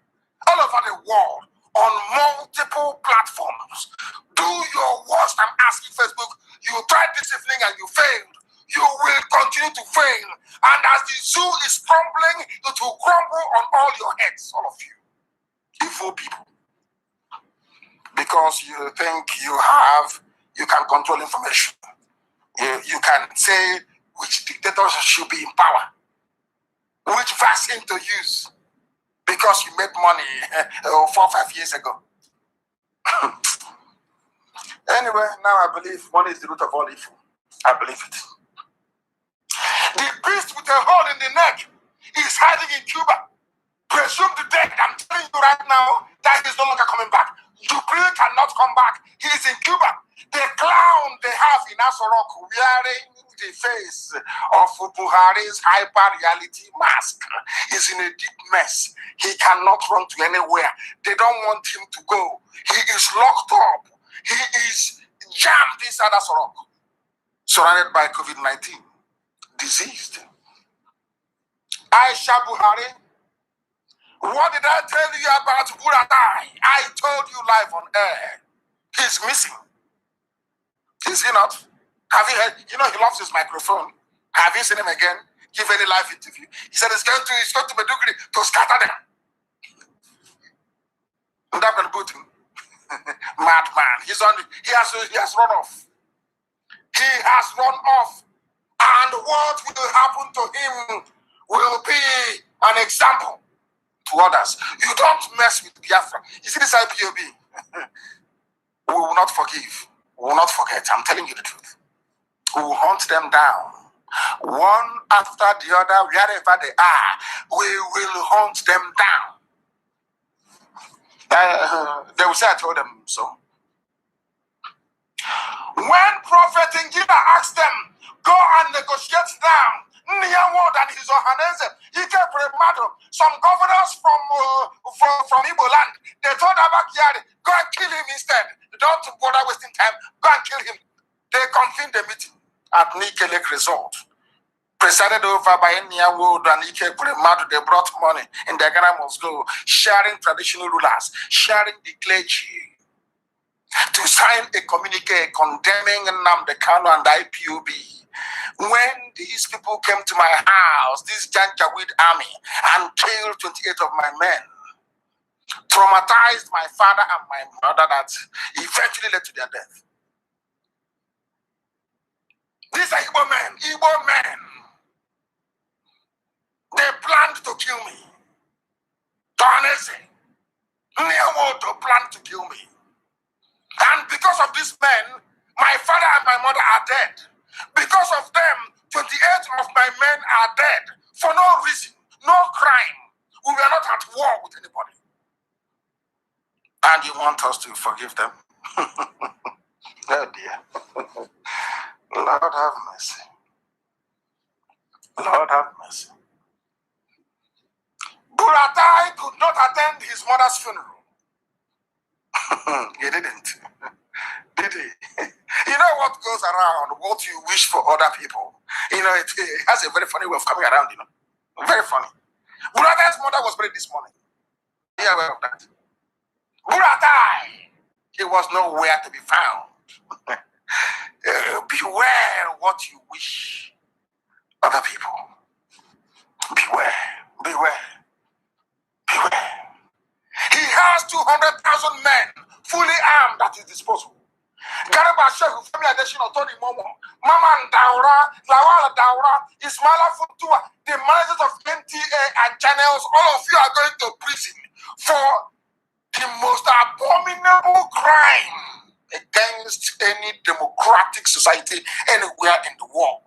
All over the world, on multiple platforms. Do your worst. I'm asking Facebook, you tried this evening and you failed. You will continue to fail. And as the zoo is crumbling, it will crumble on all your heads, all of you. Evil people. Because you think you can control information. You can say which dictators should be in power, which vaccine to use, because you made money 4 or 5 years ago. Anyway, now I believe money is the root of all evil. I believe it. The beast with a hole in the neck is hiding in Cuba. Presumed dead. I'm telling you right now that he's no longer coming back. Dupree cannot come back. He's in Cuba. The clown they have in Asorok wearing the face of Buhari's hyper-reality mask is in a deep mess. He cannot run to anywhere. They don't want him to go. He is locked up. He is jammed inside Asorok, surrounded by COVID-19, diseased. Aisha Buhari, what did I tell you about Buratai? I told you live on air. He's missing. Is he not? Have you heard? You know he loves his microphone. Have you seen him again? Give any live interview. He said he's going to Meduguri to scatter them. And that will boot him. Madman. He has run off. He has run off. And what will happen to him will be an example to others. You don't mess with Biafra. You see this IPOB? We will not forgive. We will not forget. I'm telling you the truth. We will hunt them down. One after the other, wherever they are, we will hunt them down. They will say I told them so. When Prophet Ngida asked them, go and negotiate down, Niyawod and his Ohanese, some governors from Igbo land, they told Abakiari, go and kill him instead. Don't bother wasting time, go and kill him. They convened the meeting at Nike Lake Resort, presided over by Niyawod and Ike Kuremadu. They brought money in the Ghana must go, sharing traditional rulers, sharing the clergy. to sign a communique condemning NNAMDI, KANU, and IPOB. When these people came to my house, this Janjaweed army, and killed 28 of my men, traumatized my father and my mother, that eventually led to their death. These are Igbo men, Igbo men. They planned to kill me. Tonese, Neomoto planned to kill me. And because of these men, my father and my mother are dead. Because of them, 28 of my men are dead for no reason, no crime. We were not at war with anybody. And you want us to forgive them? Oh dear. Lord have mercy. Lord have mercy. Buratai could not attend his mother's funeral. He didn't. Did he? You know what goes around, what you wish for other people. You know, it has a very funny way of coming around, you know. Very funny. Buratai's mother was buried this morning. Are you aware of that? Buratai, he was nowhere to be found. Beware what you wish other people. Beware, beware, beware. He has 200,000 men fully armed at his disposal. Garba Sheikh, Femi Adesina, Tony Momo, Mama Ndaura, Lawal Daura, Ismaila Futua, the managers of NTA and channels, all of you are going to prison for the most abominable crime against any democratic society anywhere in the world.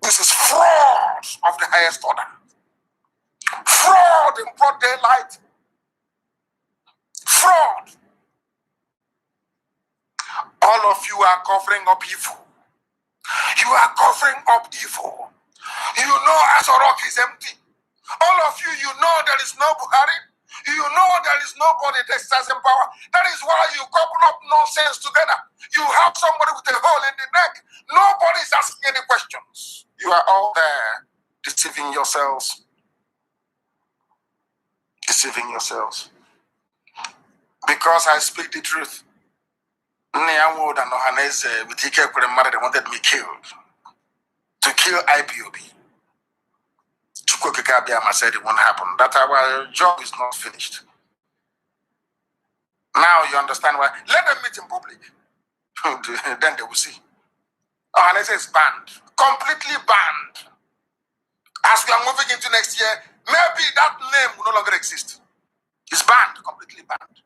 This is fraud of the highest order. Fraud in broad daylight. Fraud. All of you are covering up evil. You are covering up evil. You know Asorok is empty. All of you, you know there is no Buhari. You know there is nobody that stands in power. That is why you couple up nonsense together. You have somebody with a hole in the neck. Nobody is asking any questions. You are all there deceiving yourselves. Deceiving yourselves. Because I speak the truth. Nneamwood and Ohaneze with Ike Ekweremadu, they wanted me killed. To kill IPOB. Chukwuka Abiyama said it won't happen. That our job is not finished. Now you understand why. Let them meet in public. Then they will see. Ohaneze is banned. Completely banned. As we are moving into next year, maybe that name will no longer exist. It's banned. Completely banned.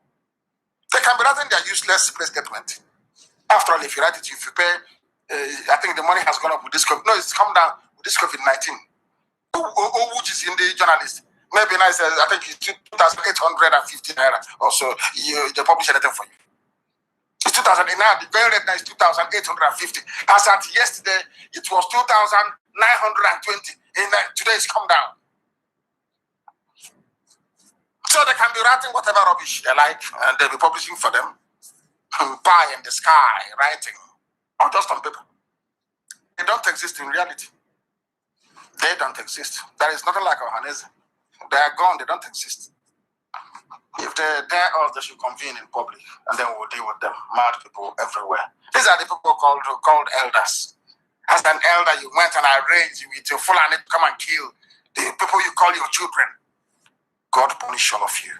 They can be writing their useless press statement. After all, if you write it, if you pay, I think the money has gone up with this COVID. No, it's come down with this COVID-19. Which is in the journalist. Maybe now says I think it's 2,850 naira or so. They publish anything for you. It's 2,000 now. The going rate now is 2,850. As at yesterday, it was 2,920. Today it's come down. So they can be writing whatever rubbish they like, and they'll be publishing for them. Pie in the sky, writing, or just on paper. They don't exist in reality. They don't exist. There is nothing like Ohaneze. They are gone. They don't exist. If they're there, or they should convene in public, and then we'll deal with them. Mad people everywhere. These are the people called elders. As an elder, you went and arranged with your Fulani to come and kill the people you call your children. God punish all of you.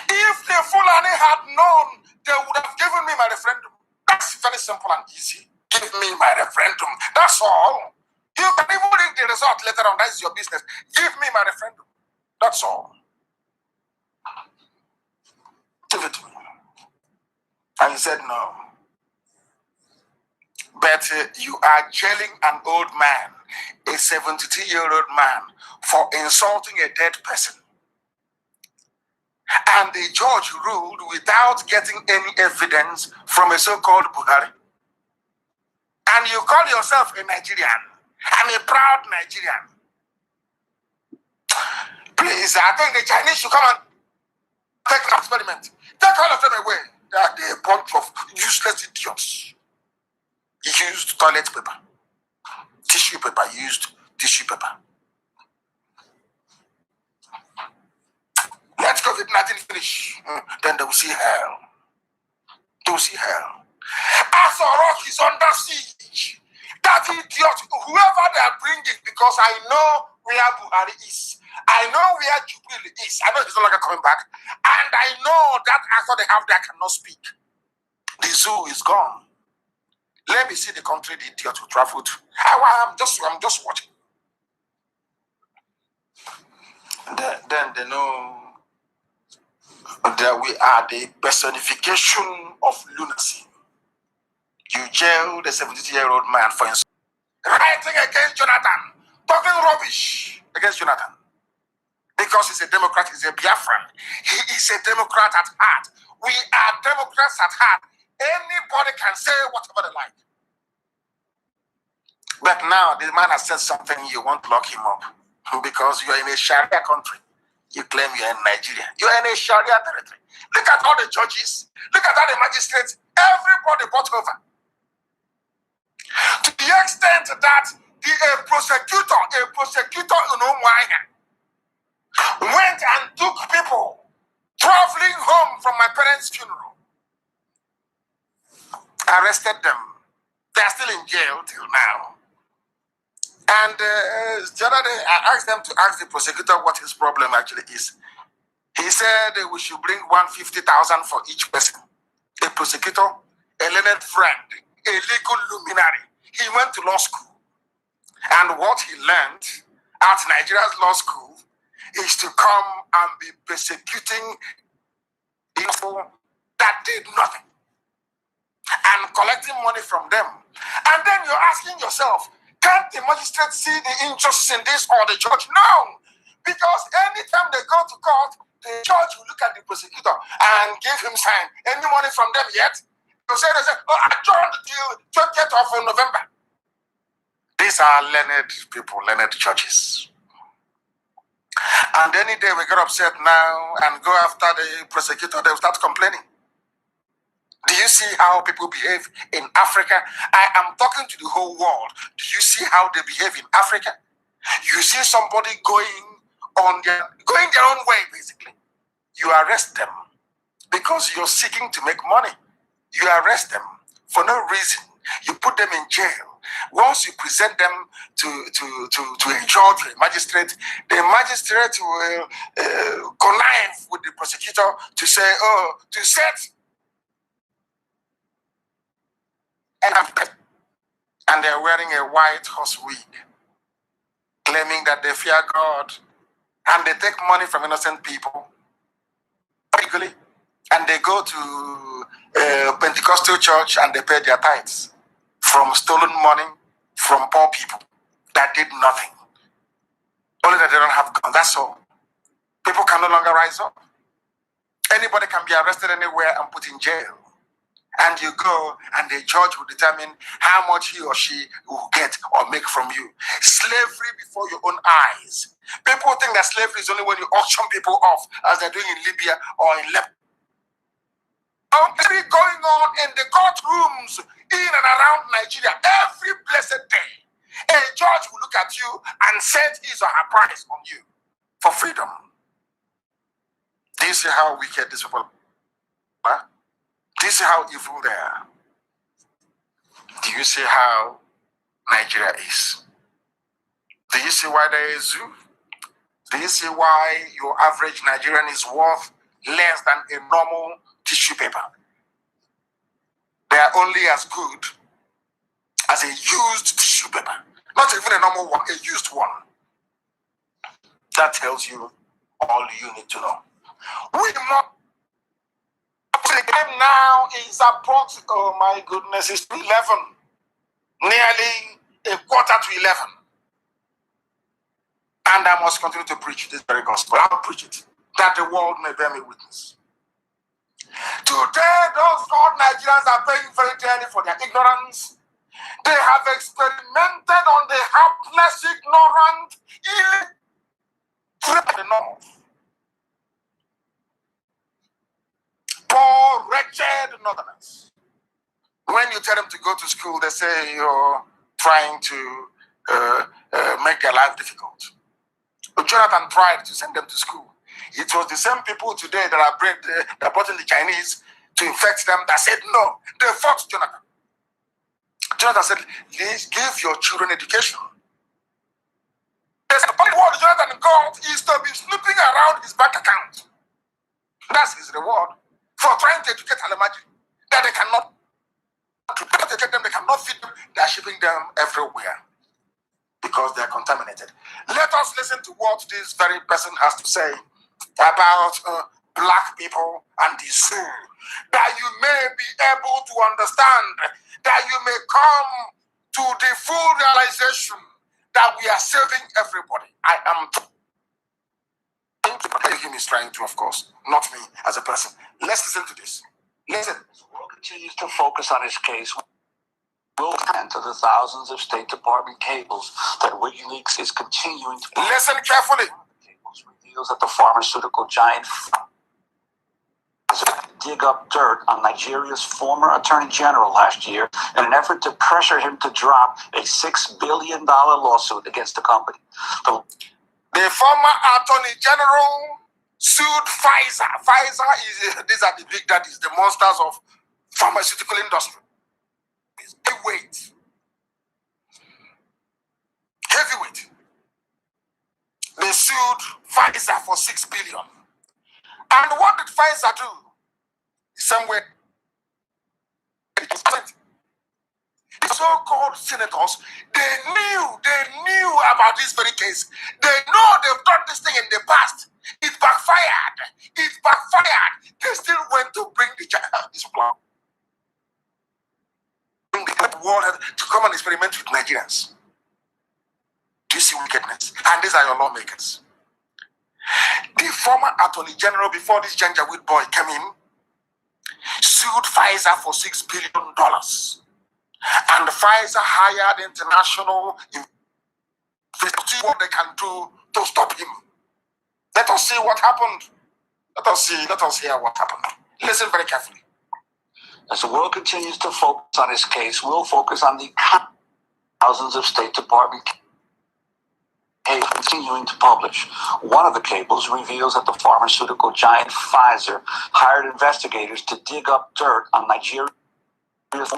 If the Fulani had known, they would have given me my referendum. That's very simple and easy. Give me my referendum. That's all. You can even read the result later on. That's your business. Give me my referendum. That's all. Give it to me. And he said no. But you are jailing an old man, a 72-year-old man, for insulting a dead person. And the judge ruled without getting any evidence from a so-called Buhari. And you call yourself a Nigerian. I'm a proud Nigerian. Please, I think the Chinese should come and take an experiment. Take all of them away. They are a bunch of useless idiots. Used toilet paper. Tissue paper. Used tissue paper. finish, then they will see hell. They will see hell. As Rock is under siege, that idiot, whoever they are bringing, because I know where Buhari is, I know where Jubilee is, I know he's no longer coming back, and I know that after they have there cannot speak. The zoo is gone. Let me see the country the idiot who traveled. I'm just watching. Then they know that we are the personification of lunacy. You jail the 72-year-old man for writing against Jonathan, talking rubbish against Jonathan. Because he's a Democrat, he's a Biafran. He is a Democrat at heart. We are Democrats at heart. Anybody can say whatever they like. But now the man has said something, you want to lock him up. Because you are in a Sharia country. You claim you are in Nigeria. You are in a Sharia territory. Look at all the judges. Look at all the magistrates. Everybody bought over. To the extent that a prosecutor in Umuahia went and took people traveling home from my parents' funeral, arrested them. They are still in jail till now. And the other day, I asked them to ask the prosecutor what his problem actually is. He said we should bring 150,000 for each person. A prosecutor, a learned friend, a legal luminary. He went to law school. And what he learned at Nigeria's law school is to come and be persecuting people that did nothing and collecting money from them. And then you're asking yourself, can't the magistrate see the injustice in this or the judge? No, because anytime they go to court, the judge will look at the prosecutor and give him sign. Any money from them yet? They say, oh, I joined till 20th of November. These are learned people, learned judges. And any day we get upset now and go after the prosecutor, they'll start complaining. Do you see how people behave in Africa? I am talking to the whole world. Do you see how they behave in Africa? You see somebody going their own way, basically. You arrest them because you're seeking to make money. You arrest them for no reason. You put them in jail. Once you present them to a judge, a magistrate, the magistrate will connive with the prosecutor to say, oh, to set. And they're wearing a white horse wig, claiming that they fear God, and they take money from innocent people, particularly, and they go to a Pentecostal church and they pay their tithes from stolen money from poor people that did nothing. Only that they don't have guns, that's all. People can no longer rise up. Anybody can be arrested anywhere and put in jail. And you go and the judge will determine how much he or she will get or make from you. Slavery before your own eyes. People think that slavery is only when you auction people off, as they're doing in Libya or in Lebanon. Slavery going on in the courtrooms in and around Nigeria every blessed day. A judge will look at you and set his or her price on you for freedom. Do you see how wicked these people are? Do you see how evil they are? Do you see how Nigeria is? Do you see why there is a zoo? Do you see why your average Nigerian is worth less than a normal tissue paper? They are only as good as a used tissue paper. Not even a normal one, a used one. That tells you all you need to know. The time now is approximately, oh my goodness, it's 11. Nearly a quarter to 11. And I must continue to preach this very gospel. I'll preach it, that the world may bear me witness. Today, those called Nigerians are paying very dearly for their ignorance. They have experimented on the helpless, ignorant, illiterate in the north. Poor, wretched northerners. When you tell them to go to school, they say you're trying to make their life difficult. But Jonathan tried to send them to school. It was the same people today that that brought in the Chinese to infect them that said no. They fought Jonathan. Jonathan said, please give your children education. The reward Jonathan got is to be snooping around his bank account. That's his reward for trying to educate Alemaji. That they cannot educate them, they cannot feed them, they are shipping them everywhere because they are contaminated. Let us listen to what this very person has to say about black people and the zoo, that you may be able to understand, that you may come to the full realization that we are saving everybody. I am him is trying to, of course, not me as a person. Let's listen to this. Listen. The world continues to focus on his case. Will tend to the thousands of State Department cables that WikiLeaks is continuing to listen carefully. Cables reveals that the pharmaceutical giant dig up dirt on Nigeria's former Attorney General last year in an effort to pressure him to drop a $6 billion lawsuit against the company. The former Attorney General sued Pfizer. Pfizer these are the big daddies, the monsters of pharmaceutical industry. It's heavyweight. They sued Pfizer for $6 billion. And what did Pfizer do? Somewhere, the so-called senators, they knew about this very case. They know they've done this thing in the past. It backfired. They still went to bring this plan. Bring the world to come and experiment with Nigerians. Do you see wickedness? And these are your lawmakers. The former Attorney General, before this Janjaweed boy came in, sued Pfizer for $6 billion. And Pfizer hired international investors to see what they can do to stop him. Let us see what happened. Let us hear what happened. Listen very carefully. As the world continues to focus on his case, we'll focus on the thousands of State Department cables continuing to publish. One of the cables reveals that the pharmaceutical giant Pfizer hired investigators to dig up dirt on Nigeria's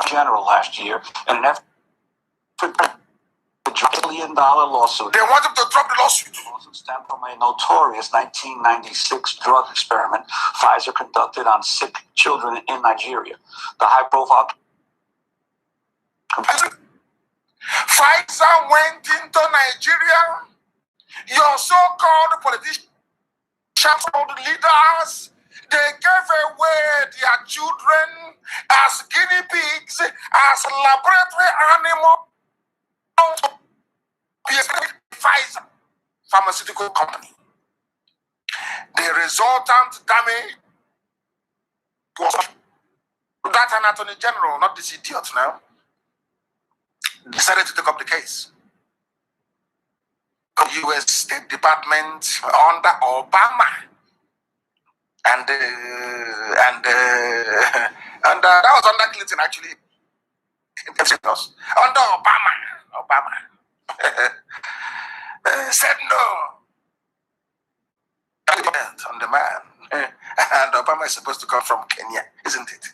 general last year in an effort to drop a $1 billion lawsuit. They wanted to drop the lawsuit. The lawsuit stemmed from a notorious 1996 drug experiment Pfizer conducted on sick children in Nigeria. The high-profile Pfizer went into Nigeria. Your so-called politicians, leaders, they gave away their children as guinea pigs, as laboratory animals. Pfizer pharmaceutical company. The resultant damage was that an Attorney General, not this idiot now, decided to take up the case. The U.S. State Department under Obama, and that was under Clinton actually. Under Obama said no on the man, and Obama is supposed to come from Kenya, isn't it?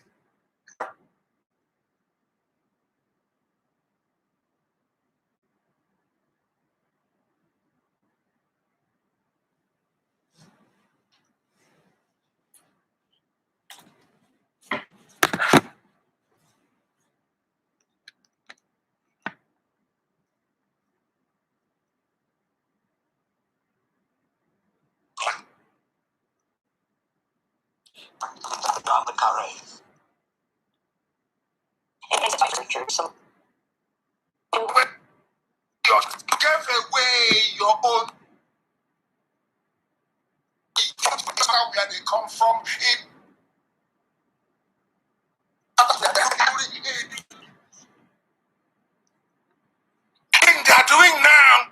on the carry. Give away your own. Where they come from. Thing they are doing now.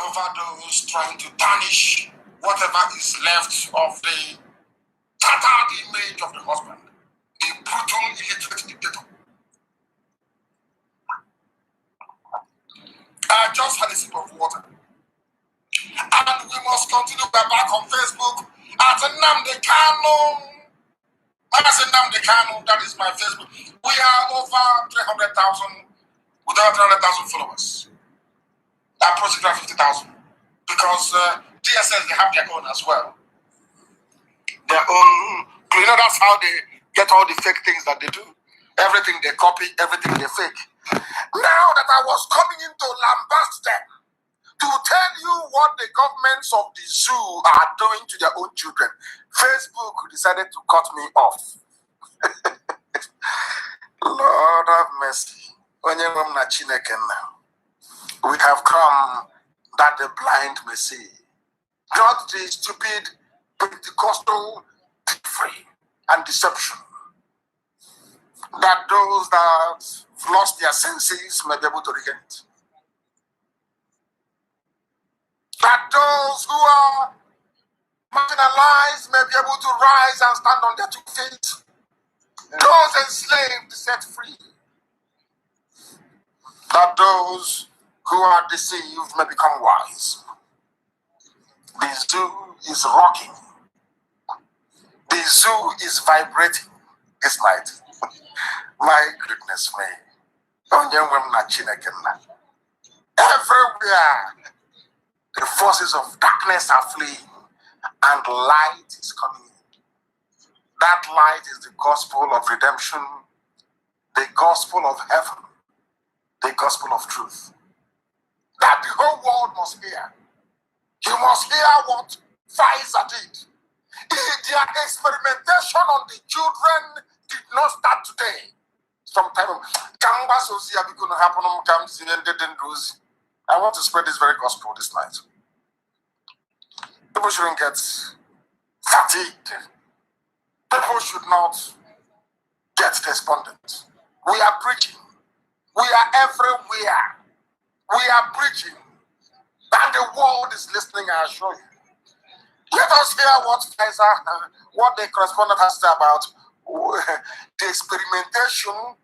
over those trying to tarnish whatever is left of the tattered image of the husband, the brutal, illiterate dictator. I just had a sip of water. And we must continue. We're back on Facebook at NNAMDI KANU. As NNAMDI KANU, that is my Facebook. We are over 300,000, without 300,000 followers. Approaching 50,000. Because DSS, they have their own as well. Their own, you know, that's how they get all the fake things that they do. Everything they copy, everything they fake. Now that I was coming in to lambast them, to tell you what the governments of the zoo are doing to their own children, Facebook decided to cut me off. Lord have mercy. We have come that the blind may see, not the stupid Pentecostal free and deception, that those that have lost their senses may be able to regain it. That those who are marginalized may be able to rise and stand on their 2 feet. Those enslaved set free. That those who are deceived may become wise. The zoo is rocking. The zoo is vibrating this night. My goodness me. Everywhere, the forces of darkness are fleeing and light is coming in. That light is the gospel of redemption, the gospel of heaven, the gospel of truth. That the whole world must hear. You must hear what Pfizer did. Their experimentation on the children did not start today. Sometime, I want to spread this very gospel this night. People shouldn't get fatigued. People should not get despondent. We are preaching. We are everywhere. We are preaching. And the world is listening, I assure you. Let us hear what Pfizer, what the correspondent has said about the experimentation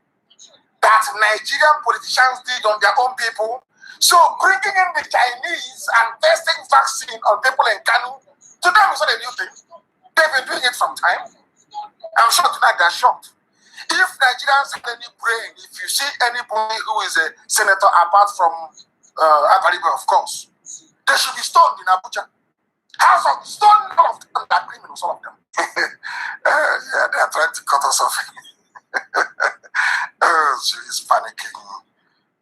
that Nigerian politicians did on their own people. So bringing in the Chinese and testing vaccine on people in Kanu, to them is not a new thing. They've been doing it some time. I'm sure tonight they're shocked. If Nigerians have any brain, if you see anybody who is a senator apart from Abaribe, of course, they should be stoned in Abuja. House of stone, all of them, that criminals, all of them. Yeah, they are trying to cut us off. She is panicking.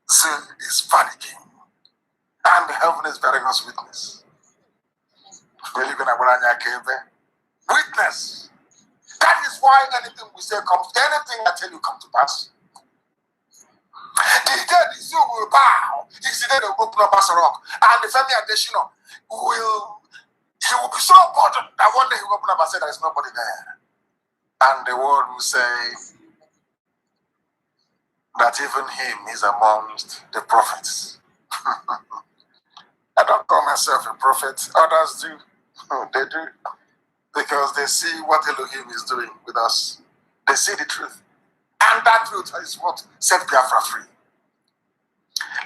She is panicking. And heaven is bearing us witness. Witness. That is why anything we say comes, anything I tell you comes to pass. The day the zoo will bow, is the day they will open up as a rock. And the family additional he will be so bothered that one day he will open up and say there is nobody there. And the world will say that even him is amongst the prophets. I don't call myself a prophet. Others do. They do. Because they see what Elohim is doing with us. They see the truth. And that truth is what set Biafra free.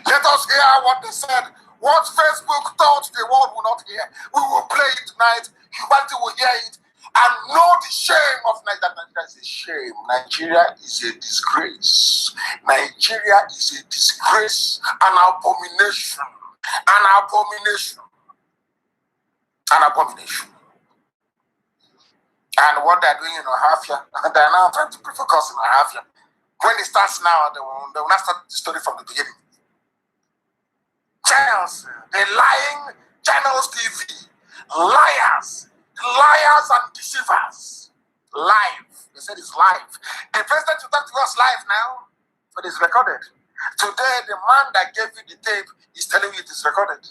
Let us hear what they said. What Facebook thought the world will not hear. We will play it tonight. Humanity will hear it. And know the shame of Nigeria. Nigeria is a shame. Nigeria is a disgrace. Nigeria is a disgrace. An abomination. An abomination. An abomination. And what they're doing in Ohafia, they're now trying to focus in Ohafia. When it starts now, they will not start the story from the beginning. Channels, the lying channels TV, liars and deceivers. Live. They said it's live. The president will talk to us live now, but it's recorded. Today, the man that gave you the tape is telling you it is recorded.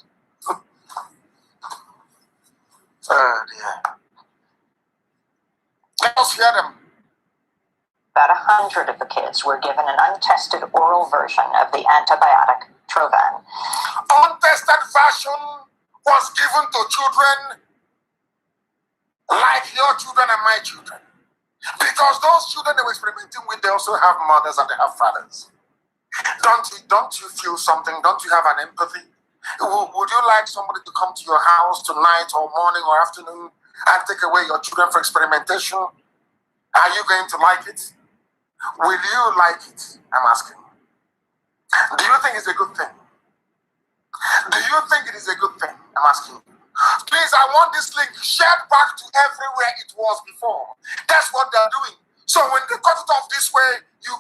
Dear. Let us hear them. About 100 of the kids were given an untested oral version of the antibiotic Trovan. Untested version was given to children like your children and my children. Because those children they were experimenting with, they also have mothers and they have fathers. Don't you feel something? Don't you have an empathy? Would you like somebody to come to your house tonight or morning or afternoon and take away your children for experimentation? Are you going to like it? Will you like it? I'm asking. Do you think it's a good thing? Do you think it is a good thing? I'm asking you. Please, I want this link shared back to everywhere it was before. That's what they're doing. So when they cut it off this way, you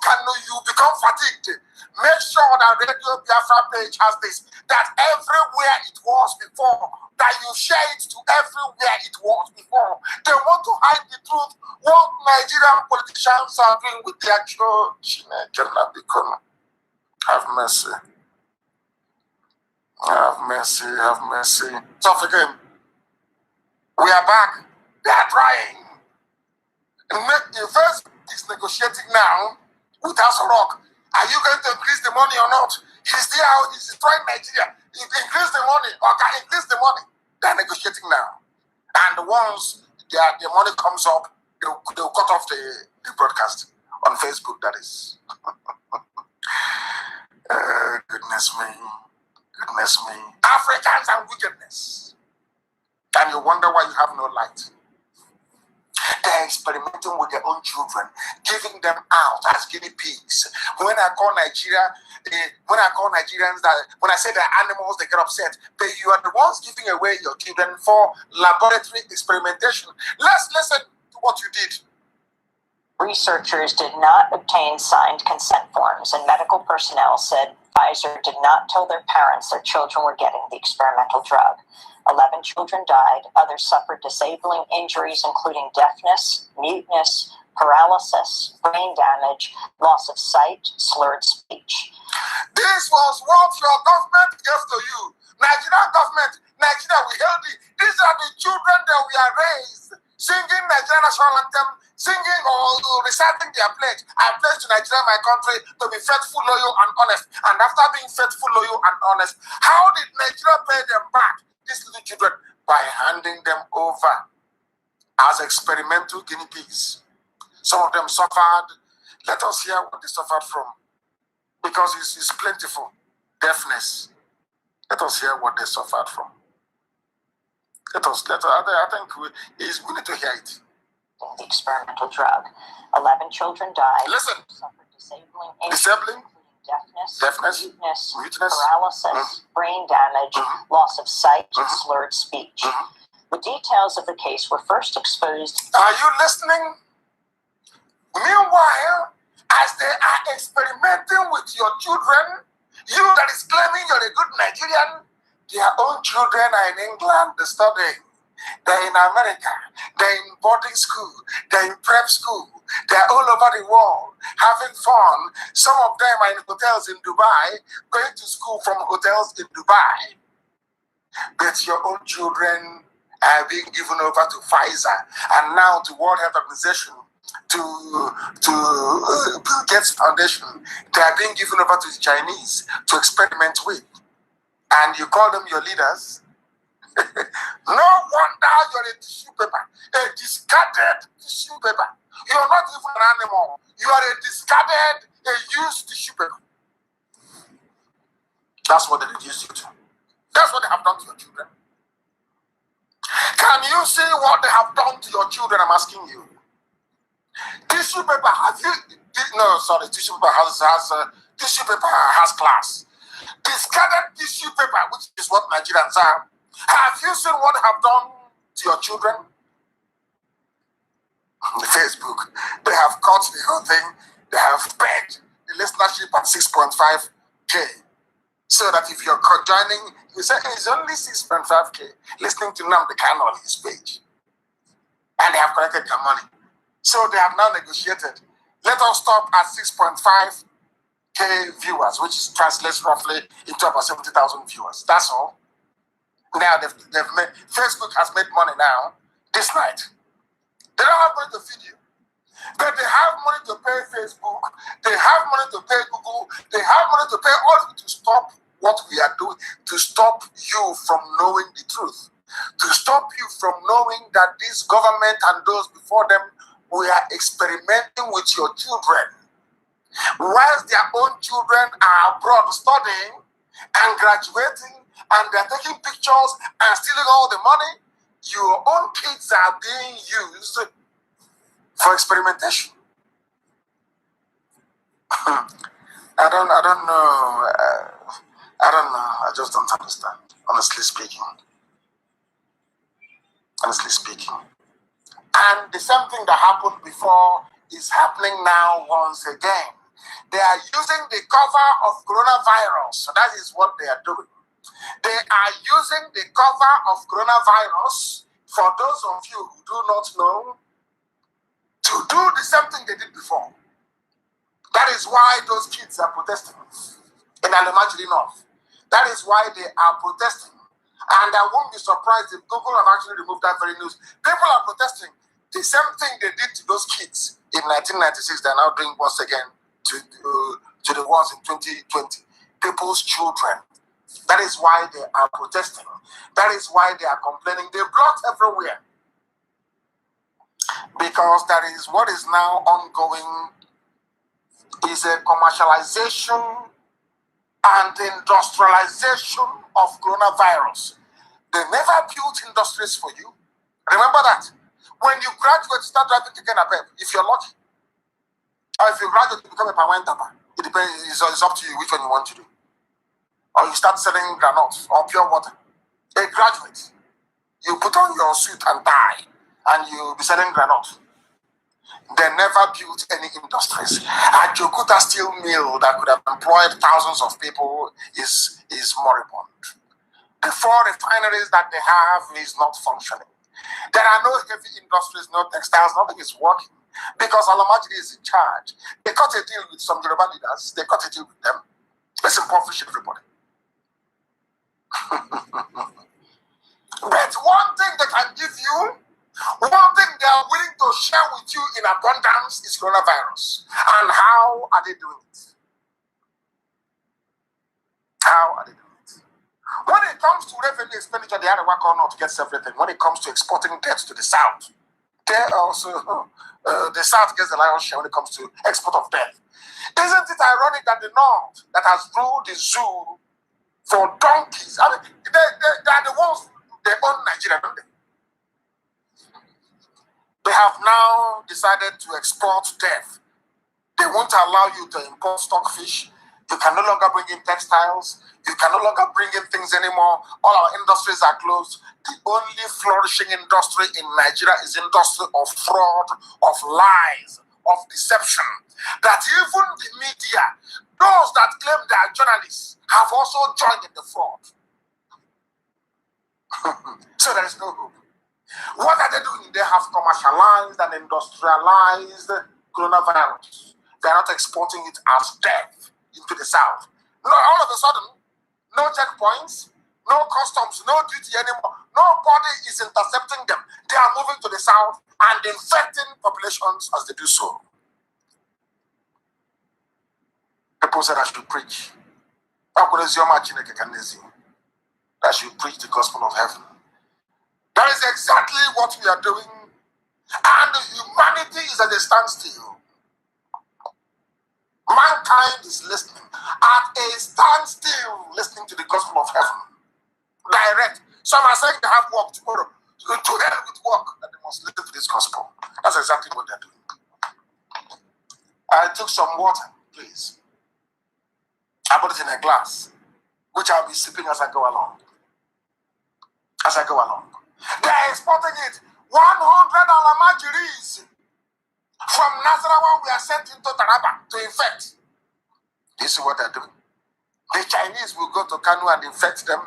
become fatigued. Make sure that Radio Biafra page has this, that everywhere it was before, that you share it to everywhere it was before. They want to hide the truth. What Nigerian politicians are doing with their church. Have mercy. Have mercy, have mercy. So again, we are back. They are trying. The first is negotiating now with us rock. Are you going to increase the money or not? He's there, he's destroying Nigeria. If they increase the money, or can increase the money, they're negotiating now. And once the money comes up, they'll cut off the broadcast on Facebook, that is. Goodness me. Goodness me. Africans and wickedness. And you wonder why you have no light. They're experimenting with their own children, giving them out as guinea pigs. When I call Nigeria, when I say they're animals, they get upset. But you are the ones giving away your children for laboratory experimentation. Let's listen to what you did. Researchers did not obtain signed consent forms, and medical personnel said Pfizer did not tell their parents their children were getting the experimental drug. 11 children died. Others suffered disabling injuries, including deafness, muteness, paralysis, brain damage, loss of sight, slurred speech. This was what your government gave to you. Nigerian government, Nigeria, we held it. These are the children that we are raised, singing Nigerian national anthem, singing or reciting their pledge. I pledge to Nigeria, my country, to be faithful, loyal, and honest. And after being faithful, loyal, and honest, how did Nigeria pay them back? These little children, by handing them over as experimental guinea pigs. Some of them suffered. Let us hear what they suffered from, because it's plentiful. Deafness. Let us hear what they suffered from. I think we need to hear it. The experimental drug. 11 children died. Listen. Suffered disabling. Deafness, muteness, paralysis, brain damage, loss of sight, and slurred speech. The details of the case were first exposed. Are you listening? Meanwhile, as they are experimenting with your children, you that is claiming you're a good Nigerian, their own children are in England studying. They're in America. They're in boarding school. They're in prep school. They're all over the world having fun. Some of them are in hotels in Dubai, going to school from hotels in Dubai. But your own children are being given over to Pfizer and now to World Health Organization, to Bill Gates Foundation. They are being given over to the Chinese to experiment with. And you call them your leaders? No wonder you're a tissue paper, a discarded tissue paper. You're not even an animal. You are a discarded, a used tissue paper. That's what they reduce you to. That's what they have done to your children. Can you see what they have done to your children? I'm asking you. Tissue paper tissue paper has class. Discarded tissue paper, which is what Nigerians are. Have you seen what they have done to your children? On Facebook, they have cut the whole thing. They have pegged the listenership at 6.5K. So that if you're joining, you say it's only 6.5K listening to NNAMDI on his page. And they have collected their money. So they have now negotiated. Let us stop at 6.5K viewers, which translates roughly into about 70,000 viewers. That's all. Now Facebook has made money now this night. They don't have money to feed you, but they have money to pay Facebook. They have money to pay Google. They have money to pay all of you to stop what we are doing to stop you from knowing the truth, to stop you from knowing that this government and those before them we are experimenting with your children. Whilst their own children are abroad studying and graduating, and they're taking pictures and stealing all the money, your own kids are being used for experimentation. I don't know. I don't know. I just don't understand. Honestly speaking. And the same thing that happened before is happening now once again. They are using the cover of coronavirus. So that is what they are doing. They are using the cover of coronavirus, for those of you who do not know, to do the same thing they did before. That is why those kids are protesting in Alemajiri North. That is why they are protesting. And I won't be surprised if Google have actually removed that very news. People are protesting. The same thing they did to those kids in 1996, they're now doing once again to the ones in 2020. People's children. That is why they are protesting. That is why they are complaining. They blocked everywhere. Because that is what is now ongoing, is a commercialization and industrialization of coronavirus. They never built industries for you. Remember that. When you graduate, start driving to Kenapep, if you're lucky. Or if you graduate, you become a Pawan Tapa. It depends, it's up to you which one you want to do. Or you start selling granules or pure water. A graduate, you put on your suit and tie, and you'll be selling granules. They never built any industries. A Jokuta steel mill that could have employed thousands of people is moribund. The 4 refineries that they have is not functioning. There are no heavy industries, no textiles, nothing is working because Alamajiri is in charge. They cut a deal with some Yoruba leaders, they cut a deal with them. Let's impoverish everybody. But one thing they can give you, one thing they are willing to share with you in abundance is coronavirus. And how are they doing it? How are they doing it? When it comes to revenue expenditure, they had to work on not to get everything. When it comes to exporting debt to the South, they also, the South gets the lion's share when it comes to export of debt. Isn't it ironic that the North, that has ruled the zoo for donkeys, I mean, they are the ones, they own Nigeria, don't they? They have now decided to export death. They won't allow you to import stockfish. You can no longer bring in textiles. You can no longer bring in things anymore. All our industries are closed. The only flourishing industry in Nigeria is industry of fraud, of lies, of deception. That even the media, those that claim they are journalists, have also joined in the fraud. So there is no hope. What are they doing? They have commercialized and industrialized coronavirus. They are not exporting it as death into the South. No, all of a sudden, no checkpoints, no customs, no duty anymore. Nobody is intercepting them. They are moving to the South and infecting populations as they do so. People said I should preach. I should preach the gospel of heaven. That is exactly what we are doing. And humanity is at a standstill. Mankind is listening at a standstill, listening to the gospel of heaven. Direct. Some are saying they have work tomorrow. To hell with work, that they must listen to this gospel. That's exactly what they're doing. I took some water, please. I put it in a glass, which I'll be sipping as I go along. As I go along. They are exporting it. 100 alamajiris from Nazarawa we are sent into Taraba to infect. This is what they're doing. The Chinese will go to Kanu and infect them.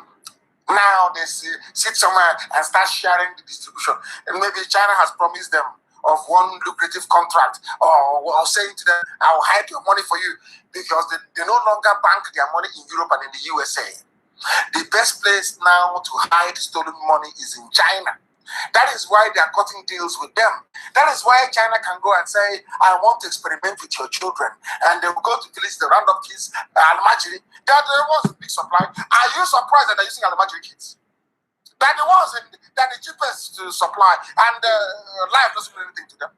Now they sit somewhere and start sharing the distribution. And maybe China has promised them of one lucrative contract or saying to them, I'll hide your money for you because they no longer bank their money in Europe and in the USA. The best place now to hide stolen money is in China. That is why they are cutting deals with them. That is why China can go and say, I want to experiment with your children. And they will go to village, the round up kids, Almajiri. They are the ones with big supply. Are you surprised that they're using Almajiri kids? They're the ones that are the cheapest to supply. And life doesn't mean anything to them.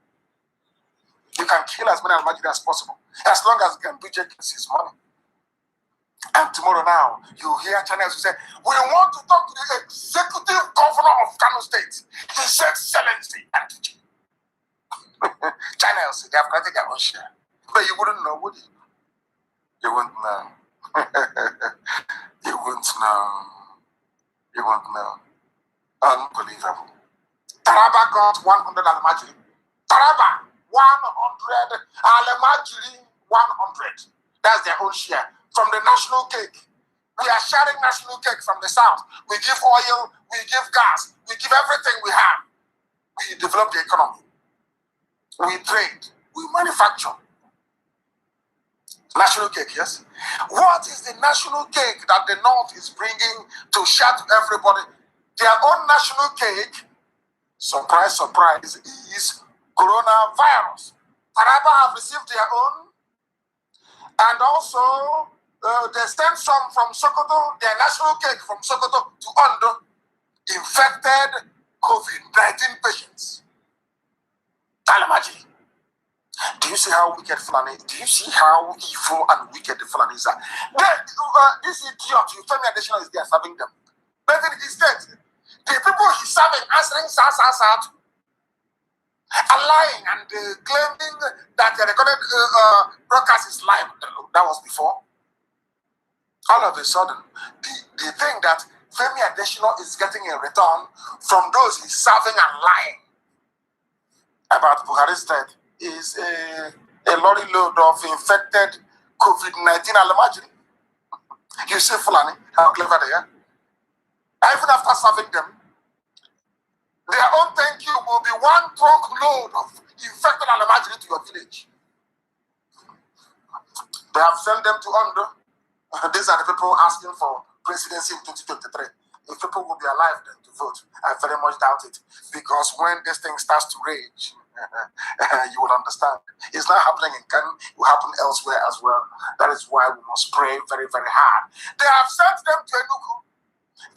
You can kill as many Almajiri as possible, as long as Gambuje gets his money. And tomorrow now, you hear channels who say, we want to talk to the executive governor of Kano State, His Excellency. Channels, they have created their own share. But you wouldn't know, would you? You wouldn't know. You wouldn't know. You wouldn't know. Unbelievable. Taraba got 100 Almajiri. Taraba, 100. Almajiri, 100. That's their own share. From the national cake. We are sharing national cake from the south. We give oil, we give gas, we give everything we have. We develop the economy. We trade, we manufacture. National cake, yes? What is the national cake that the north is bringing to share to everybody? Their own national cake, surprise, surprise, is coronavirus. Taraba have received their own, and also they sent some from Sokoto, their national cake from Sokoto to Ondo, infected COVID-19 patients. Almajiri. Do you see how wicked Fulani? Do you see how evil and wicked the Fulanis are? This idiot, Femi Adesina, is there serving them. But in his state, the people he's serving answering sa, and lying and claiming that the recorded broadcast is live. That was before. All of a sudden, the thing that Femi Adesina is getting in return from those he's serving and lying about Buhari's death is a lorry load of infected COVID-19 Almajiri. You see Fulani, how clever they are. Even after serving them, their own thank you will be one truckload of infected Almajiri to your village. They have sent them to Ondo. These are the people asking for presidency in 2023. If people will be alive then to vote, I very much doubt it. Because when this thing starts to rage, you will understand. It's not happening in Kano, it will happen elsewhere as well. That is why we must pray very, very hard. They have sent them to Enugu.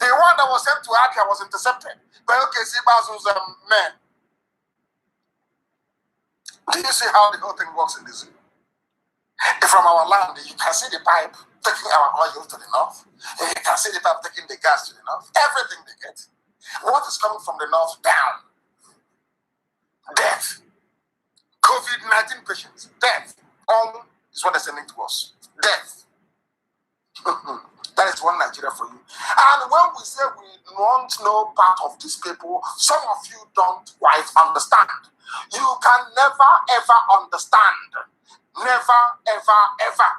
The one that was sent to Abia was intercepted by Bazo's men. Do you see how the whole thing works in the zoo? From our land, you can see the pipe taking our oil to the north. You can see the pipe taking the gas to the north. Everything they get. What is coming from the north down? Death. COVID-19 patients. Death. All is what they're sending to us. Death. That is one Nigeria for you. And when we say we want no part of these people, some of you don't quite understand. You can never ever understand. Never, ever, ever.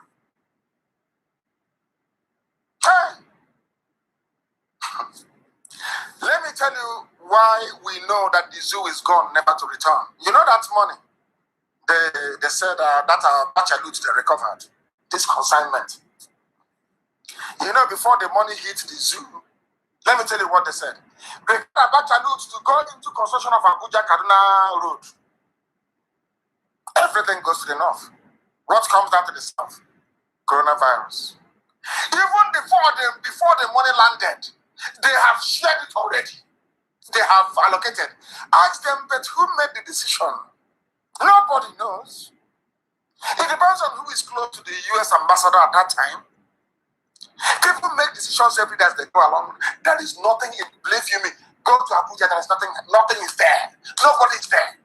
Hey! Let me tell you why we know that the zoo is gone, never to return. You know that money? They said that Abacha loot they recovered. This consignment. You know, before the money hit the zoo, let me tell you what they said. They got Abacha loot to go into construction of Abuja-Kaduna Road. Everything goes to the north. What comes down to the south? Coronavirus. Even before the money landed, they have shared it already. They have allocated. Ask them, but who made the decision? Nobody knows. It depends on who is close to the US ambassador at that time. People make decisions every day as they go along. There is nothing, believe you me, go to Abuja, there is nothing is there. Nobody is there.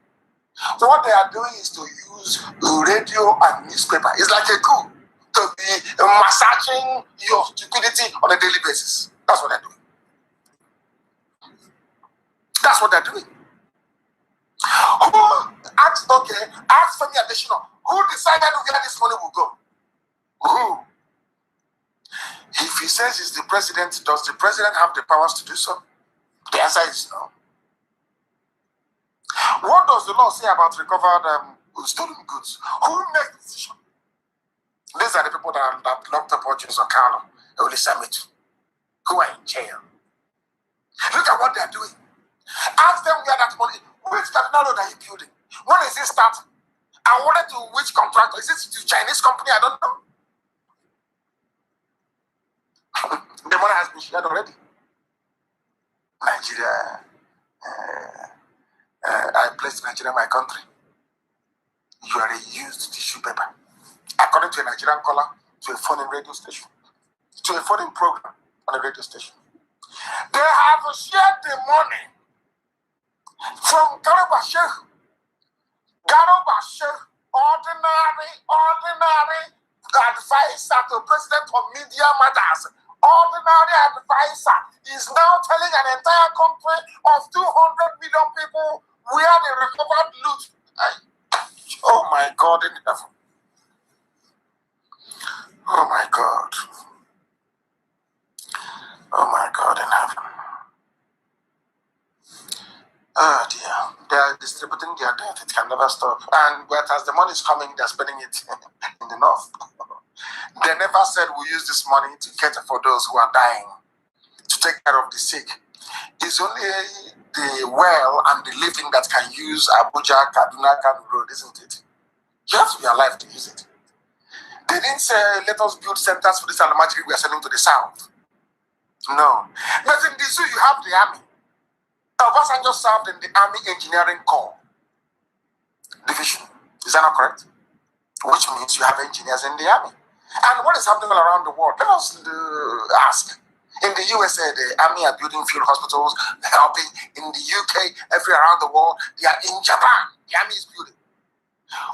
So what they are doing is to use radio and newspaper. It's like a coup to be massaging your stupidity on a daily basis. That's what they're doing. That's what they're doing. Who asked Femi Adesina, who decided where this money will go? Who? If he says he's the president, does the president have the powers to do so? The answer is no. What does the law say about recovered stolen goods? Who makes the decision? These are the people that locked up Orjus Okalo, Oli Summit, who are in jail. Look at what they're doing. Ask them where that money, which terminal road are you building? When is it starting? I wanted to which contractor? Is it to Chinese company? I don't know. The money has been shared already. Nigeria, I placed Nigeria my country. You are a used tissue paper. According to a Nigerian caller, to a foreign radio station, to a foreign program on a radio station. They have shared the money from Garubashe, ordinary advisor to President of Media Matters, ordinary advisor is now telling an entire country of 200 million people where they recovered loot. Oh my God in heaven. Oh my God. Oh my God in heaven. Oh dear. They are distributing their debt. It can never stop. And as the money is coming, they're spending it in the north. They never said we use this money to cater for those who are dying, to take care of the sick. It's only the well and the living that can use Abuja, Kaduna, Kanu Road, isn't it? You have to be alive to use it. They didn't say, let us build centers for this Alamajiri we are sending to the south. No. But in the zoo, you have the army. Obasanjo served in the Army Engineering Corps division. Is that not correct? Which means you have engineers in the army. And what is happening all around the world? Let us ask. In the USA, the army are building field hospitals, helping. In the UK, everywhere around the world, they are in Japan. The army is building.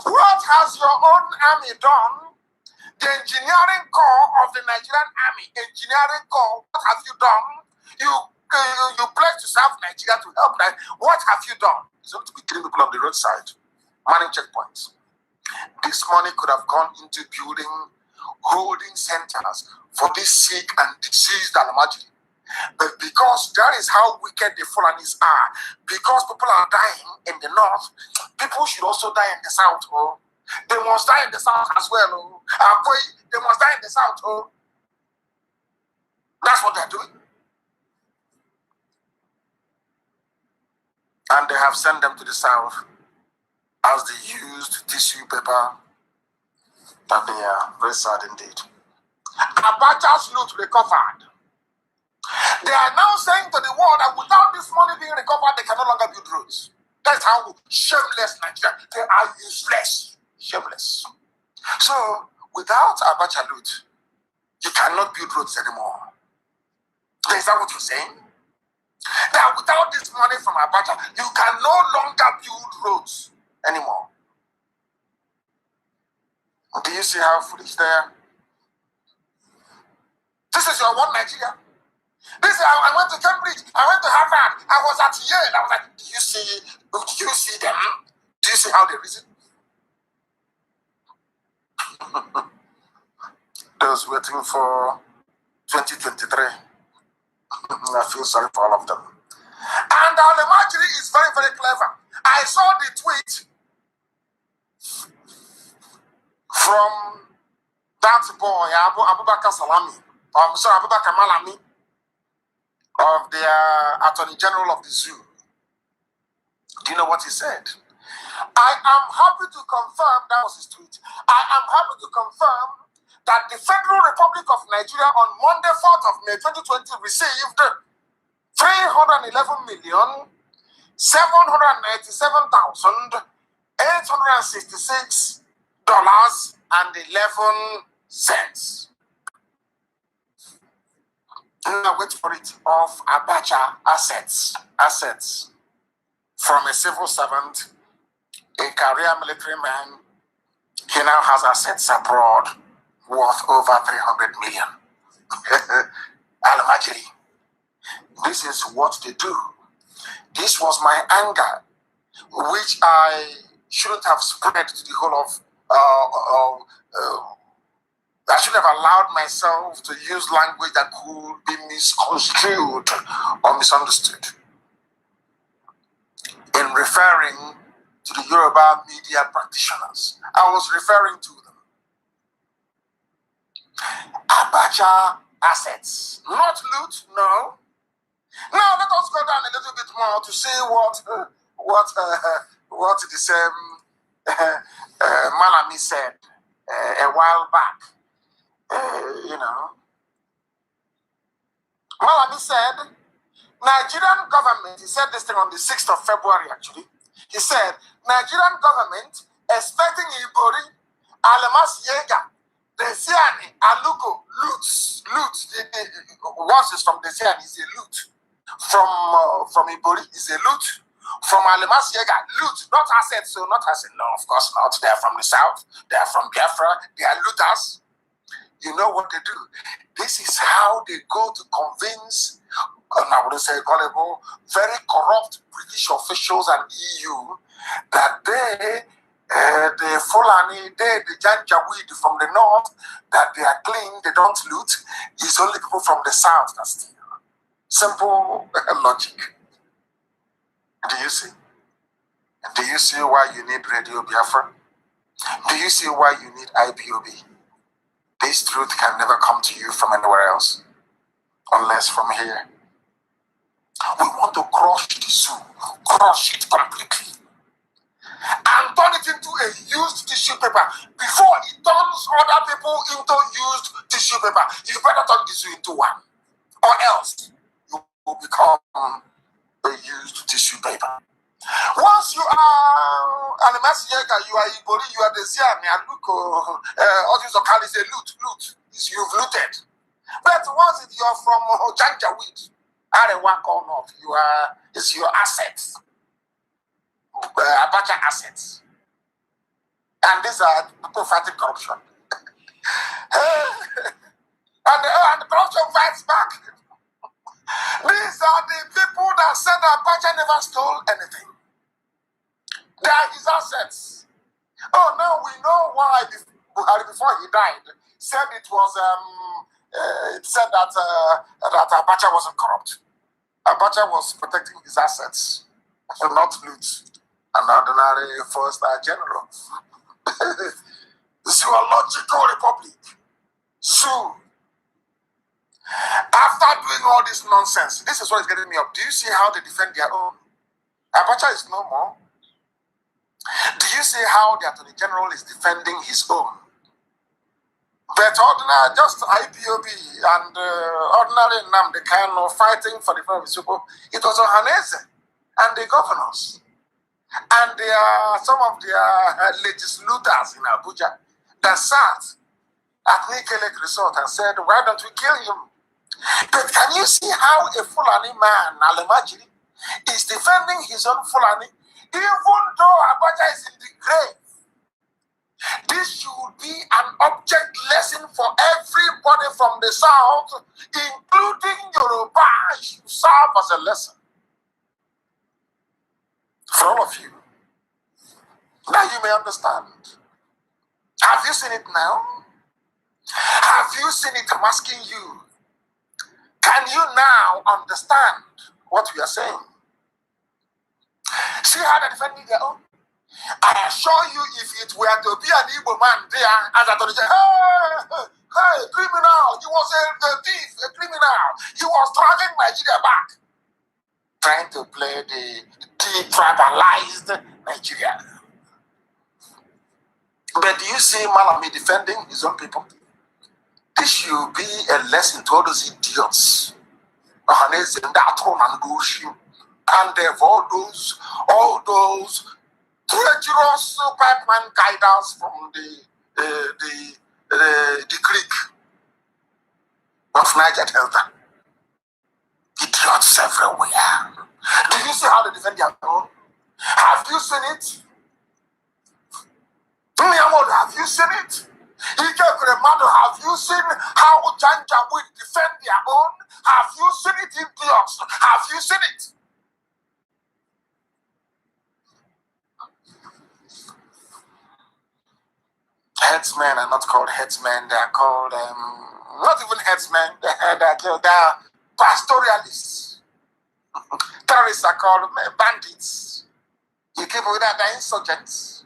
What has your own army done? The engineering corps of the Nigerian army, engineering corps, what have you done? You pledge to serve Nigeria to help them. What have you done? It's going to be killing people on the roadside, manning checkpoints. This money could have gone into building holding centers for the sick and diseased Alamajiri. But because that is how wicked the Fulanis are, because people are dying in the north, people should also die in the south. Oh, they must die in the south as well. Oh, they must die in the south. Oh, that's what they're doing. And they have sent them to the south as the used tissue paper that they are. Very sad indeed. Abacha's loot recovered. They are now saying to the world that without this money being recovered, they can no longer build roads. That's how shameless Nigeria. They are useless. Shameless. So, without Abacha loot, you cannot build roads anymore. Is that what you're saying? That without this money from Abacha, you can no longer build roads anymore. Do you see how foolish they are? This is your one Nigeria. This is how I went to Cambridge. I went to Harvard. I was at Yale. I was like, do you see them? Do you see how they reason? Those waiting for 2023. I feel sorry for all of them. And Alamajiri is very, very clever. I saw the tweet from that boy, Abubakar Salami. I'm sorry, Abubakar Malami, of the Attorney General of the Zoo. Do you know what he said? I am happy to confirm, that was his tweet, I am happy to confirm that the Federal Republic of Nigeria on Monday, 4th of May 2020 received $311,797,866.11. Now wait for it, of Abacha assets from a civil servant, a career military man. He now has assets abroad worth over 300 million. Alamajiri. This is what they do. This was my anger, which I shouldn't have spread to the whole of I should have allowed myself to use language that could be misconstrued or misunderstood in referring to the Yoruba media practitioners. I was referring to them. Abacha assets, not loot, no. Now let us go down a little bit more to see what the same Malami said a while back. Malami said, Nigerian government, he said this thing on the 6th of February actually. He said, Nigerian government expecting Ibori, Alemas Yega, Desiani, Aluko, once is from Desiani is a loot. From Ibori is a loot. From Alemas Yega, loot, not assets, so not assets. No, of course not. They are from the south, they are from Biafra, they are looters. You know what they do? This is how they go to convince, I wouldn't say gullible, very corrupt British officials and EU that the Fulani, the Janjaweed from the north, that they are clean, they don't loot. It's only people from the south that steal. Simple logic. Do you see? Do you see why you need Radio Biafra? Do you see why you need IPOB? This truth can never come to you from anywhere else, unless from here. We want to crush the zoo, crush it completely, and turn it into a used tissue paper. Before it turns other people into used tissue paper, you better turn the zoo into one, or else you will become a used tissue paper. Once you are Alemas Yega, you are Ibori, you are the Ziani, and look, all these Okali say loot. You've looted. But once you are from Janjaweed, Arewa North, it's your assets, Abacha assets. And these are people fighting corruption. and the corruption fights back. These are the people that said that Abacha never stole anything. They are his assets. Oh, now we know why Buhari, before he died, said it was it said that Abacha wasn't corrupt. Abacha was protecting his assets, not loot an ordinary four-star general. Zoological republic. Zoo. After doing all this nonsense, this is what is getting me up. Do you see how they defend their own? Abacha is no more. Do you see how the Attorney General is defending his own? But ordinary, just IPOB and ordinary NNAMDI KANU fighting for the very people, it was Ohaneze and the governors. And some of their legislators in Abuja that sat at Nikelek Resort and said, why don't we kill him? But can you see how a Fulani man, Alemajiri, is defending his own Fulani? Even though Abacha is in the grave, this should be an object lesson for everybody from the south, including Yoruba. It should serve as a lesson for all of you. Now you may understand. Have you seen it now? Have you seen it? I'm asking you. Can you now understand what we are saying? See how they defending their own? I assure you, if it were to be an Igbo man there, as I told you, hey, criminal, he was a thief, a criminal. He was dragging Nigeria back, trying to play the detribalized Nigeria. But do you see Malami defending his own people? This should be a lesson to all those idiots. And all those treacherous pipeline guidance from the Greek of Niger Delta. Idiots everywhere. Do you see how they defend their own? Have you seen it? Have you seen it? Have you seen how Janjaweed defend their own? Have you seen it, idiots? Have you seen it? Headsmen are not called headsmen, they are called, not even headsmen, they are pastoralists. Terrorists are called bandits. You keep with that, they're insurgents.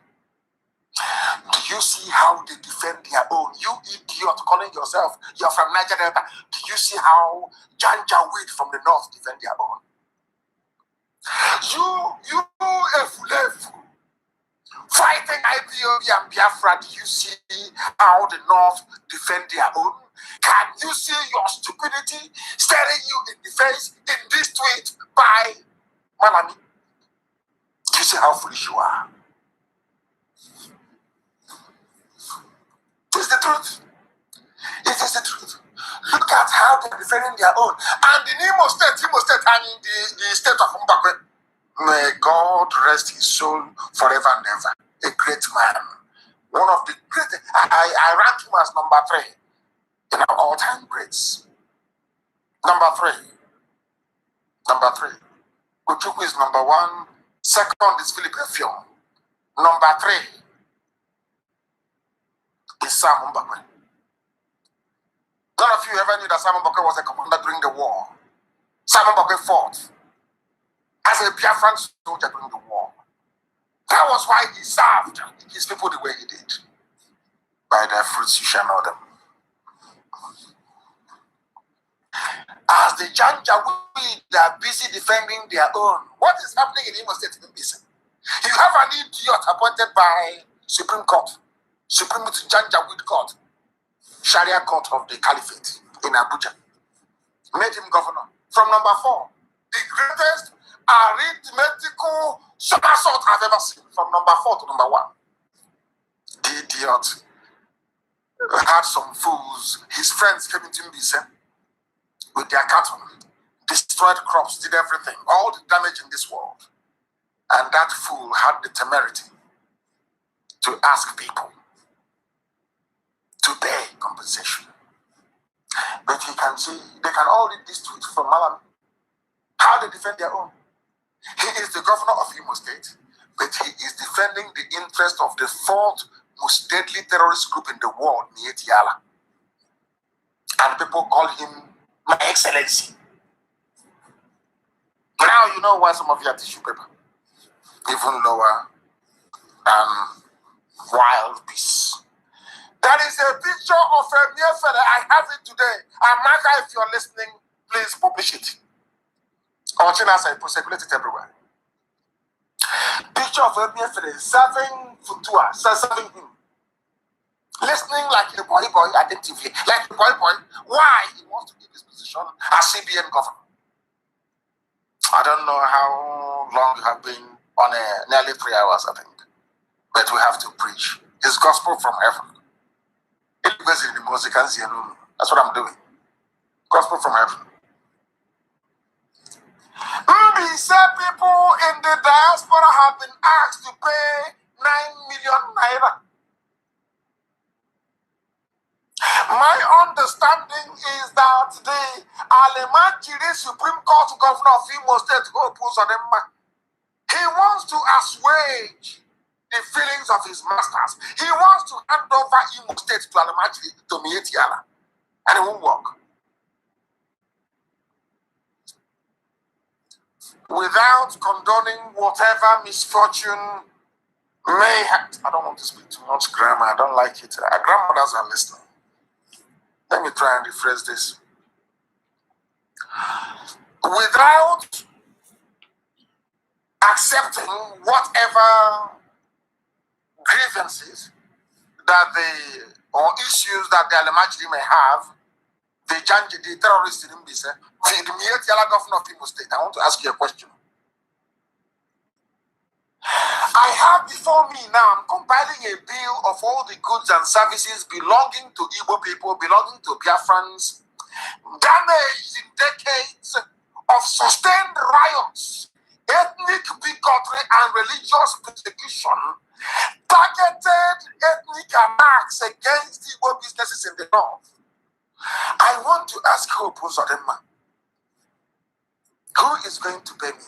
Do you see how they defend their own? You idiot calling yourself, you're from Niger Delta. Do you see how Janjaweed from the north defend their own? You Efulefu, fighting IPOB and Biafra, do you see how the north defend their own? Can you see your stupidity staring you in the face in this tweet by Malami? Do you see how foolish you are? It is the truth. It is the truth. Look at how they're defending their own. And in Imo State, and in the state of Mbakwe, may God rest his soul forever and ever. A great man. One of the great. I rank him as number 3 in our all-time greats. Number 3. Ojukwu is number 1. Second is Philip Effiong. Number 3 is Sam Mbakwe. None of you ever knew that Sam Mbakwe was a commander during the war. Sam Mbakwe fought as a Biafran soldier during the war. That was why he served his people the way he did. By their fruits you shall know them. As the Janjaweed are busy defending their own, what is happening in Imo State? You have an idiot appointed by Supreme Court, Supreme Janjaweed Court, Sharia Court of the Caliphate in Abuja. Made him governor. From number 4, the greatest arithmetical somersault I've ever seen. From number 4 to number 1. The idiot had some fools. His friends came into Mbise with their cattle, destroyed crops, did everything, all the damage in this world. And that fool had the temerity to ask people to pay compensation. But you can see, they can all read this tweet from Malam, how they defend their own. He is the governor of Imo State, but he is defending the interest of the 4th most deadly terrorist group in the world, Mietiala. And people call him My Excellency. Now you know why some of you are tissue paper. Even lower than wild beasts. That is a picture of a mere fella. I have it today. And Martha, if you're listening, please publish it. Or China said, circulate it everywhere. Picture of a mere fella serving Futua, serving him. Listening like a boy attentively, like a boy. Why he wants to keep his position as CBN governor. I don't know how long you have been on nearly 3 hours, I think. But we have to preach. It's gospel from heaven. That's what I'm doing. Gospel from heaven. Said people in the diaspora have been asked to pay 9 million naira. My understanding is that the Alemajiri Supreme Court Governor of Imo State, he wants to assuage the feelings of his masters. He wants to hand over Imo State to Alemajiri, to Mietiala, and it won't work. Without condoning whatever misfortune may have. I don't want to speak too much grammar. I don't like it. Our grandmothers are listening. Let me try and rephrase this. Without accepting whatever grievances that or issues that the Alemajiri may have, the terrorists in Mbise, the Mietiala governor of Imo State, I want to ask you a question. I have before me now, I'm compiling a bill of all the goods and services belonging to Igbo people, belonging to Biafrans, damaged in decades of sustained riots, ethnic bigotry and religious persecution, targeted ethnic attacks against Igbo businesses in the north. I want to ask Hope Uzodinma, who is going to pay me?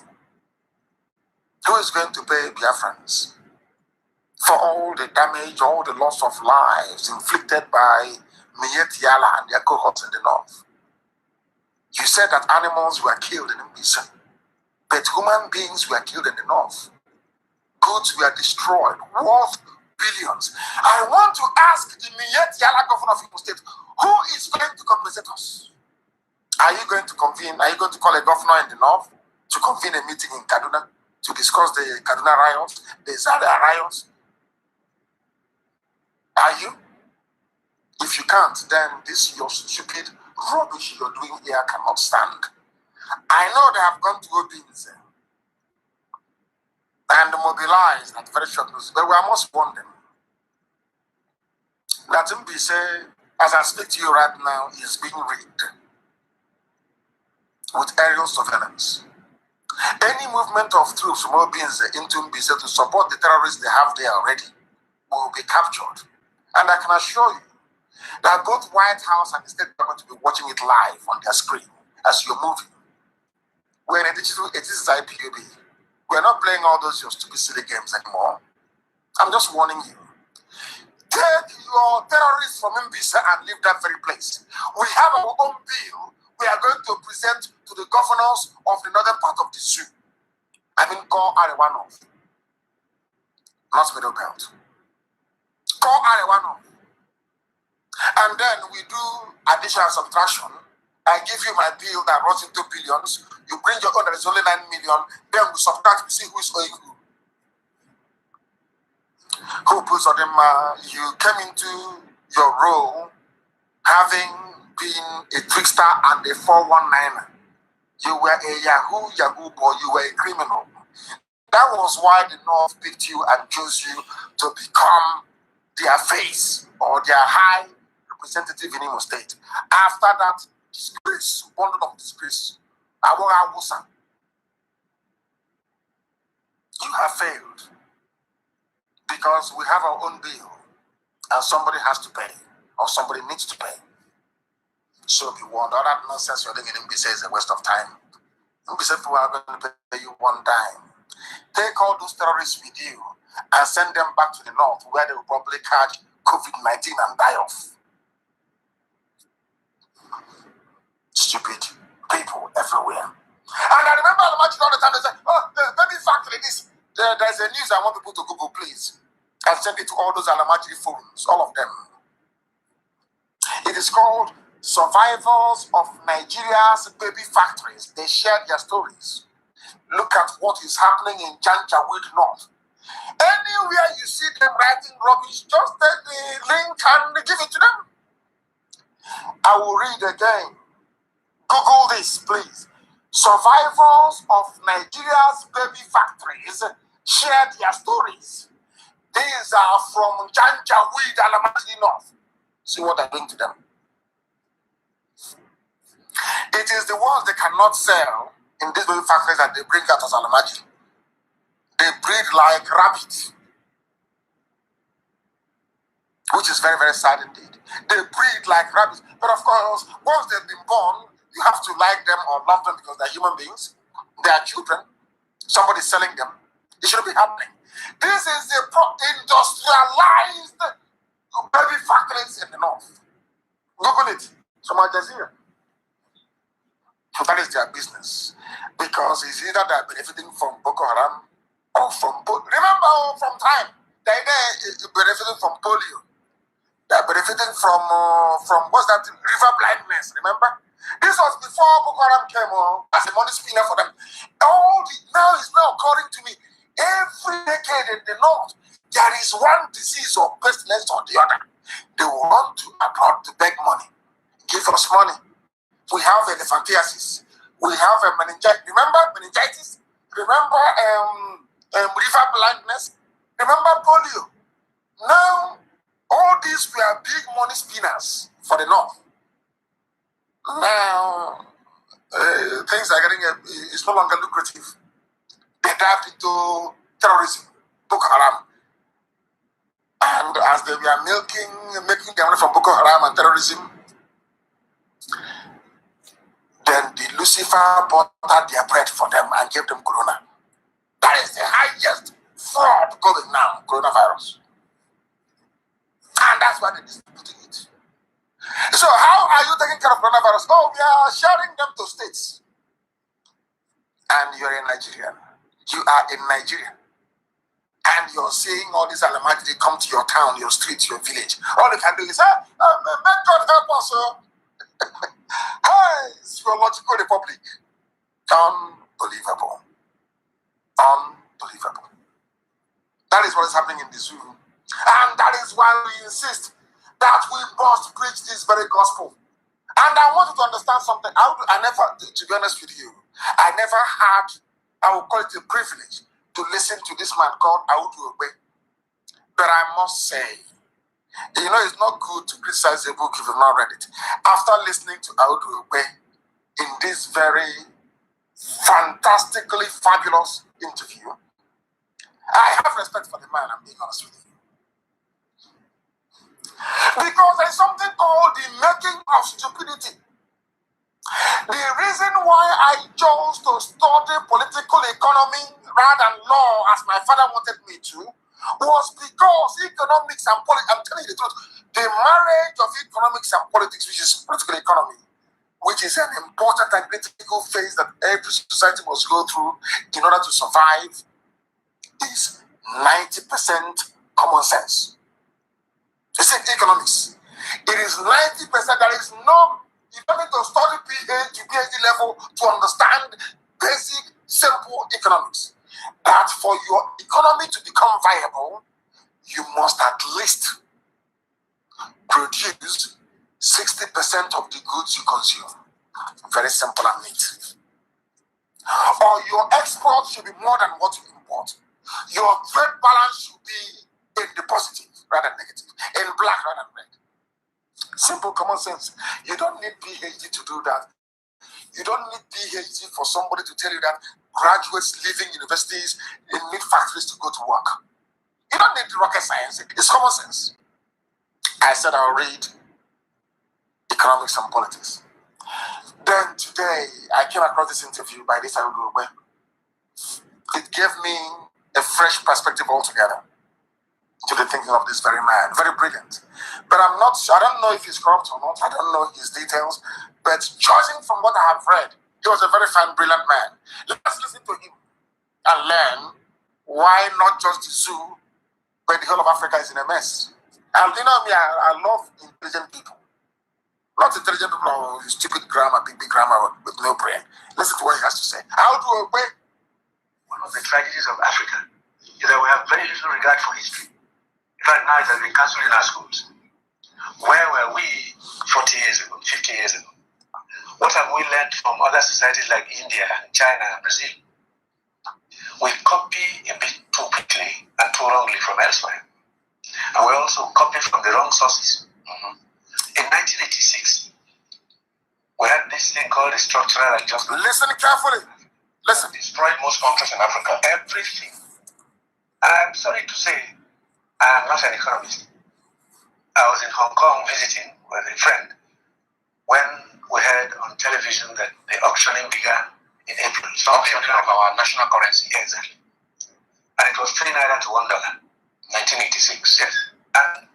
Who is going to pay Biafrans for all the damage, all the loss of lives inflicted by Mietiala and their cohorts in the north? You said that animals were killed in Mbisa, but human beings were killed in the north. Goods were destroyed, worth billions. I want to ask the Miyetti-Ala governor of Imo State, who is going to compensate us? Are you going to convene? Are you going to call a governor in the north to convene a meeting in Kaduna to discuss the Kaduna riots, the Zaria riots? Are you? If you can't, then this your stupid rubbish you're doing here cannot stand. I know they have gone to Obins and mobilized at very short notice, but I must warn them that Mbise, as I speak to you right now, is being rigged with aerial surveillance. Any movement of troops from Obins into Mbise to support the terrorists they have there already will be captured. And I can assure you that both White House and the state government will be watching it live on their screen as you're moving. We're in a digital, it is IPOB. We're not playing all those your stupid silly games anymore. I'm just warning you. Take your terrorists from Mbise and leave that very place. We have our own bill we are going to present to the governors of the northern part of the zoo. I mean, call Arewa North, not Middle Belt. Call Arewa North. And then we do addition and subtraction. I give you my bill that runs into billions. You bring your own that is only 9 million. Then we subtract, we see who is owing who. Who puts on them? You came into your role having been a trickster and a 419er. You were a Yahoo boy. You were a criminal. That was why the North picked you and chose you to become their face or their high representative in Imo State. After that disgrace, bundle of disgrace, you have failed because we have our own bill and somebody has to pay or somebody needs to pay. So be warned. All that nonsense you're doing in Mbise is a waste of time. Mbise people are going to pay you one dime. Take all those terrorists with you and send them back to the north where they will probably catch COVID-19 and die off. Stupid people everywhere. And I remember all the time they say, oh, the baby factory, there's a news I want people to Google, please. And send it to all those Alamaji forums, all of them. It is called Survivors of Nigeria's Baby Factories. They share their stories. Look at what is happening in Janjaweed North. Anywhere you see them writing rubbish, just take the link and give it to them. I will read again. Google this, please. Survivors of Nigeria's baby factories share their stories. These are from Janjaweed, Alamaji North. See what they're doing to them. It is the ones they cannot sell in these baby factories that they bring out as Alamaji. They breed like rabbits, which is very, very sad indeed. They breed like rabbits. But of course, once they've been born, you have to like them or love them because they're human beings. They are children. Somebody's selling them. It shouldn't be happening. This is the industrialized baby factories in the north. Google it. From Al Jazeera. That is their business. Because it's either they're benefiting from Boko Haram or from polio. Remember from time, they're benefiting from polio. They're benefiting from what's that? River blindness, remember? This was before Boko Haram came as a money spinner for them. Now it's now occurring to me. Every decade in the north, there is one disease or pestilence or the other. They will run to abroad to beg money. Give us money. We have elephantiasis. We have a meningitis. Remember meningitis? Remember river blindness? Remember polio? Now, all these were big money spinners for the north. Now, things are getting, it's no longer lucrative. They dived into terrorism, Boko Haram. And as they were making their money from Boko Haram and terrorism, then the Lucifer buttered their bread for them and gave them corona. That is the highest fraud going now, coronavirus. And that's why they're distributing it. So how are you taking care of coronavirus? Oh, we are sharing them to states. And you're a Nigerian. You are in Nigeria. and you're seeing all these Alamajiri come to your town, your street, your village, all you can do is, may God help us. Hey, it's your logical republic. Unbelievable. Unbelievable. That is what is happening in the zoo. And that is why we insist that we must preach this very gospel. And I want you to understand something. I never, to be honest with you, I never had, I would call it a privilege to listen to this man called We4We. But I must say, you know, it's not good to criticize a book if you've not read it. After listening to We4We in this very fantastically fabulous interview, I have respect for the man, I'm being honest with you. Because there's something called the making of stupidity. The reason why I chose to study political economy rather than law as my father wanted me to was because economics and politics, I'm telling you the truth, the marriage of economics and politics, which is political economy, which is an important and critical phase that every society must go through in order to survive, is 90% common sense. You see, economics, it is 90%. There is no, you don't need to study PhD level to understand basic, simple economics. That for your economy to become viable, you must at least produce 60% of the goods you consume. Very simple and neat. Or your export should be more than what you import. Your trade balance should be in the positive rather than negative, in black rather than red. Simple common sense. You don't need PhD to do that. You don't need PhD for somebody to tell you that graduates leaving universities need factories to go to work. You don't need rocket science. It's common sense. I said I'll read economics and politics. Then today, I came across this interview by this We4We. It gave me a fresh perspective altogether to the thinking of this very man. Very brilliant. But I don't know if he's corrupt or not. I don't know his details. But judging from what I have read, he was a very fine, brilliant man. Let's listen to him and learn why not just the zoo, but the whole of Africa is in a mess. And you know me, I love intelligent people. Not intelligent people with stupid grammar, big grammar with no brain. Listen to what he has to say. We4We. One of the tragedies of Africa is that we have very little regard for history. In fact, now it has been cancelled in our schools. Where were we 40 years ago, 50 years ago? What have we learned from other societies like India, China, and Brazil? We copy a bit too quickly and too wrongly from elsewhere. And we also copy from the wrong sources. In 1986, we had this thing called the structural adjustment. Listen carefully. Listen. Destroyed most countries in Africa. Everything. And I'm sorry to say, I am not an economist. I was in Hong Kong visiting with a friend when we heard on television that the auctioning began in April. So auctioning of our national currency. Yeah, exactly. And it was 3 naira to $1. 1986, yes. And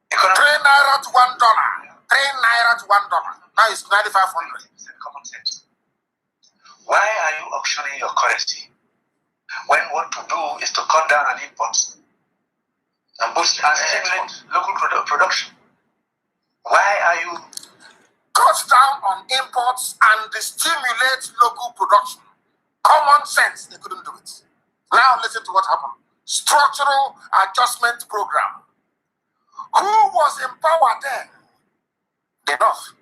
3 naira to $1. 3 naira to $1. Now it's 9,500. Common sense. Why are you auctioning your currency when what to do is to cut down on imports and boost and stimulate local production? Why are you cut down on imports and stimulate local production? Common sense, they couldn't do it. Now listen to what happened. Structural adjustment program. Who was in power then? Enough.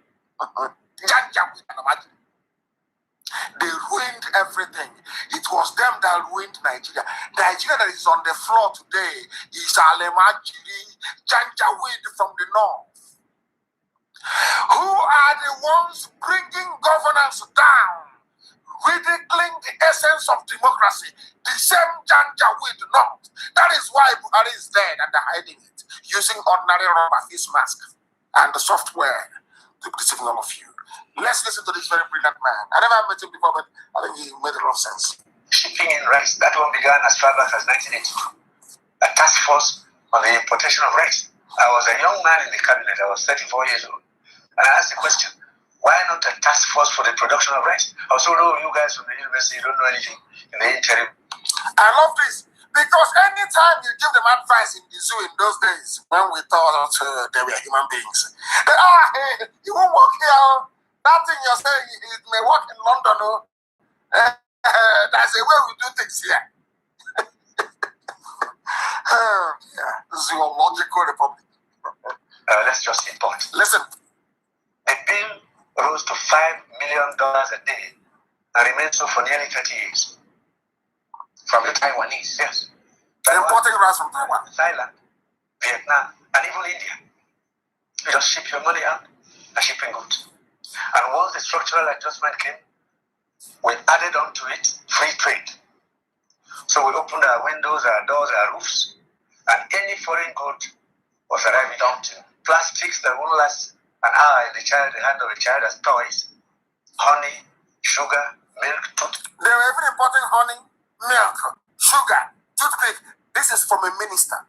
They ruined everything. It was them that ruined Nigeria. Nigeria that is on the floor today is Alemajiri, Janjaweed from the north. Who are the ones bringing governance down, ridiculing the essence of democracy? The same Janjaweed north. That is why Buhari is dead and they're hiding it, using ordinary rubber face mask and the software to deceive all of you. Let's listen to this very brilliant man. I never met him before, but I think he made a lot of sense. Shipping in rice, that one began as far back as 1982. A task force on the importation of rice. I was a young man in the cabinet. I was 34 years old. And I asked the question, why not a task force for the production of rice? I was told, oh, you guys from the university don't know anything in the interim. I love this Because anytime you give them advice in the zoo in those days, when we thought they were human beings, hey, you won't work here. That thing you're saying, it may work in London. That's the way we do things here. Yeah, zoological republic. Let's just import. Listen. The bill rose to $5 million a day and remained so for nearly 30 years. From the Taiwanese, yes. Importing rice from Taiwan. Thailand, Vietnam, and even India. You just ship your money out and shipping goods. And once the structural adjustment came, we added on to it free trade. So we opened our windows, our doors, our roofs, and any foreign good was arriving down to plastics that won't last an hour in the hand of a child as toys, honey, sugar, milk, toothpick. They were even importing honey, milk, sugar, toothpick. This is from a minister.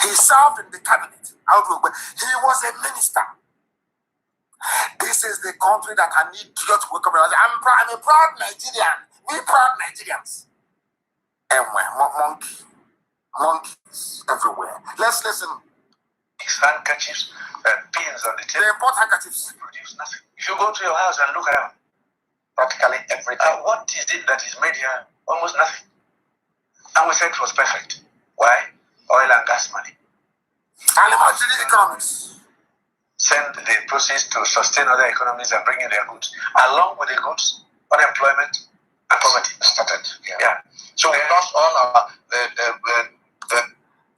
He served in the cabinet. He was a minister. This is the country that I need to get to wake up. I'm a proud Nigerian. We proud Nigerians. And monkeys everywhere. Let's listen. Handkerchiefs, pins on the table. They import handkerchiefs. Produce nothing. If you go to your house and look around, practically everything. What is it that is made here? Almost nothing. And we said it was perfect. Why? Oil and gas money. And emerging economics. Send the proceeds to sustain other economies and bring in their goods. Along with the goods, unemployment and poverty started. Yeah. So we lost all our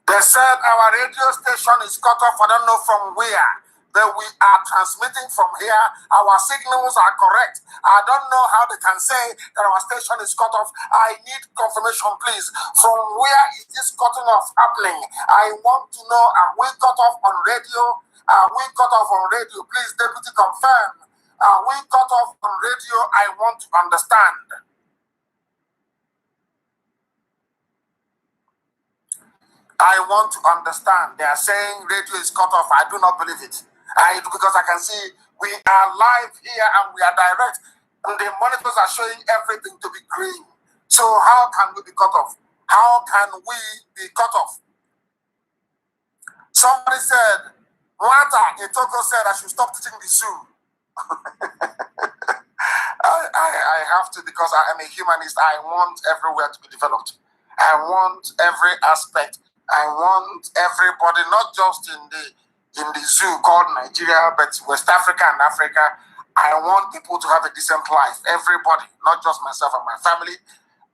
They said our radio station is cut off. I don't know from where. That we are transmitting from here. Our signals are correct. I don't know how they can say that our station is cut off. I need confirmation, please. From where is this cutting off happening? I want to know, are we cut off on radio? Are we cut off on radio? Please, Deputy, confirm. Are we cut off on radio? I want to understand. I want to understand. They are saying radio is cut off. I do not believe it. Because I can see we are live here and we are direct. And the monitors are showing everything to be green. So how can we be cut off? How can we be cut off? Somebody said, Wata Etoko said I should stop teaching the zoo. I have to, because I am a humanist. I want everywhere to be developed. I want every aspect. I want everybody, not just in the zoo called Nigeria, but West Africa and Africa. I want people to have a decent life. Everybody, not just myself and my family.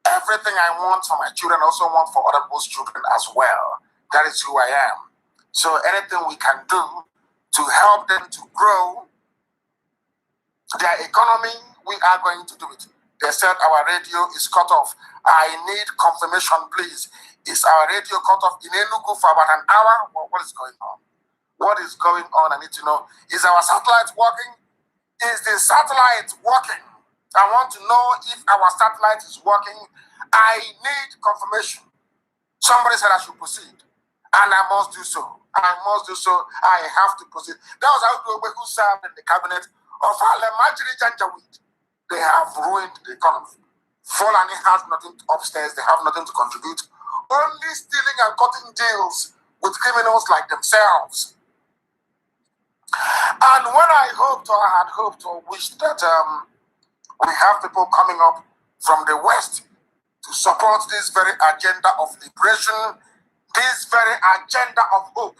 Everything I want for my children, I also want for other people's children as well. That is who I am. So anything we can do to help them to grow their economy, we are going to do it. They said our radio is cut off. I need confirmation, please. Is our radio cut off in Enugu for about an hour? Well, what is going on? What is going on? I need to know. Is our satellite working? Is the satellite working? I want to know if our satellite is working. I need confirmation. Somebody said I should proceed. And I must do so. I must do so. I have to proceed. That was how who served in the cabinet of Alemajiri Janjaweed. They have ruined the economy. Fulani has nothing upstairs. They have nothing to contribute. Only stealing and cutting deals with criminals like themselves. And when I had hoped or wished that we have people coming up from the West to support this very agenda of liberation, this very agenda of hope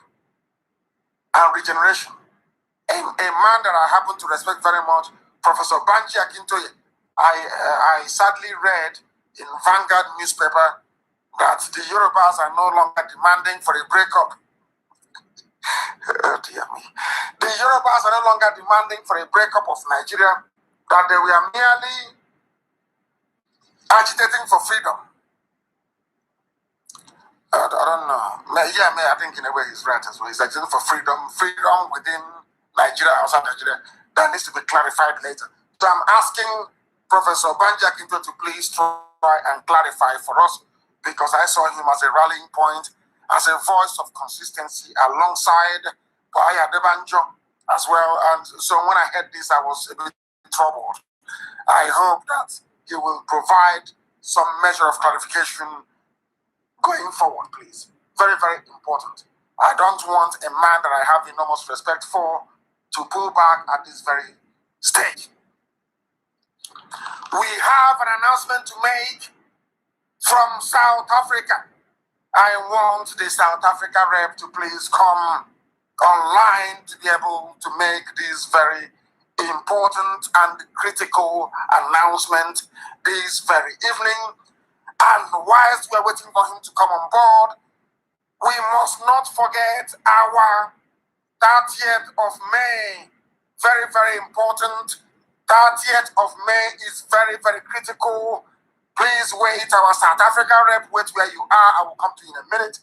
and regeneration. A man that I happen to respect very much, Professor Banji Akintoye, I sadly read in Vanguard newspaper that the Yorubas are no longer demanding for a breakup. Oh, dear me. The Yorubas are no longer demanding for a breakup of Nigeria, that they were merely agitating for freedom. I don't know. Yeah, I think in a way he's right as well. He's agitating for freedom within Nigeria, outside Nigeria. That needs to be clarified later. So I'm asking Professor Banji Akintoye to please try and clarify for us, because I saw him as a rallying point, as a voice of consistency alongside Kwaya Debanjo as well. And so when I heard this, I was a bit troubled. I hope that he will provide some measure of clarification going forward, please. Very, very important. I don't want a man that I have enormous respect for to pull back at this very stage. We have an announcement to make from South Africa. I want the South Africa rep to please come online to be able to make this very important and critical announcement this very evening. And whilst we're waiting for him to come on board, we must not forget our 30th of May. Very, very important. 30th of May is very, very critical. Please wait. Our South Africa rep, wait where you are. I will come to you in a minute.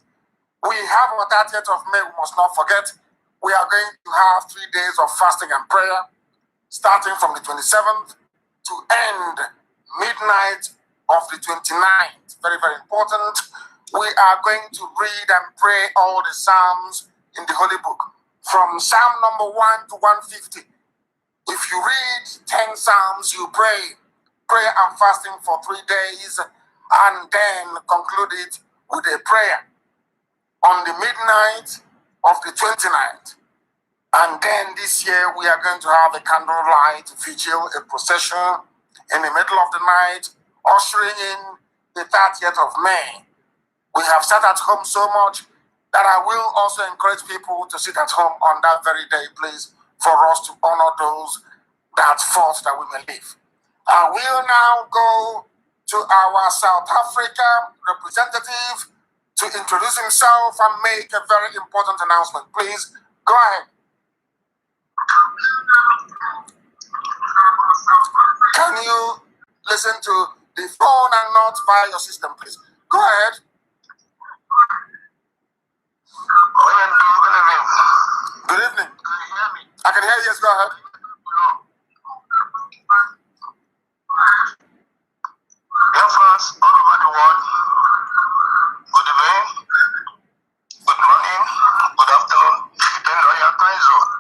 We have our 30th of May. We must not forget. We are going to have 3 days of fasting and prayer, starting from the 27th to end midnight of the 29th. Very, very important. We are going to read and pray all the Psalms in the Holy Book, from Psalm number 1 to 150. If you read 10 Psalms, you pray prayer and fasting for 3 days, and then conclude it with a prayer on the midnight of the 29th. And then this year we are going to have a candlelight vigil, a procession in the middle of the night, ushering in the 30th of May. We have sat at home so much that I will also encourage people to sit at home on that very day, please, for us to honor those that fought that we may live. I will now go to our South Africa representative to introduce himself and make a very important announcement. Please, go ahead. Can you listen to the phone and not via your system, please? Go ahead. Good evening. Can you hear me? I can hear you. Yes, go ahead. Dear friends all over the world, good evening, good morning, good afternoon, depending on your time zone.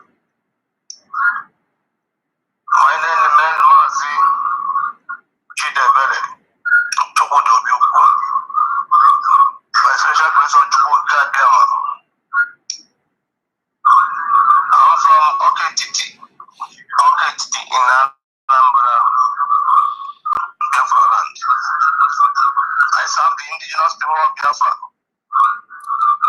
My name is Mazi Chidebele, Chokodo Biuko. By special grace on Chokodo Gama. I'm from Oketiti in Anambra, Biafra land. I serve the indigenous people of Biafra.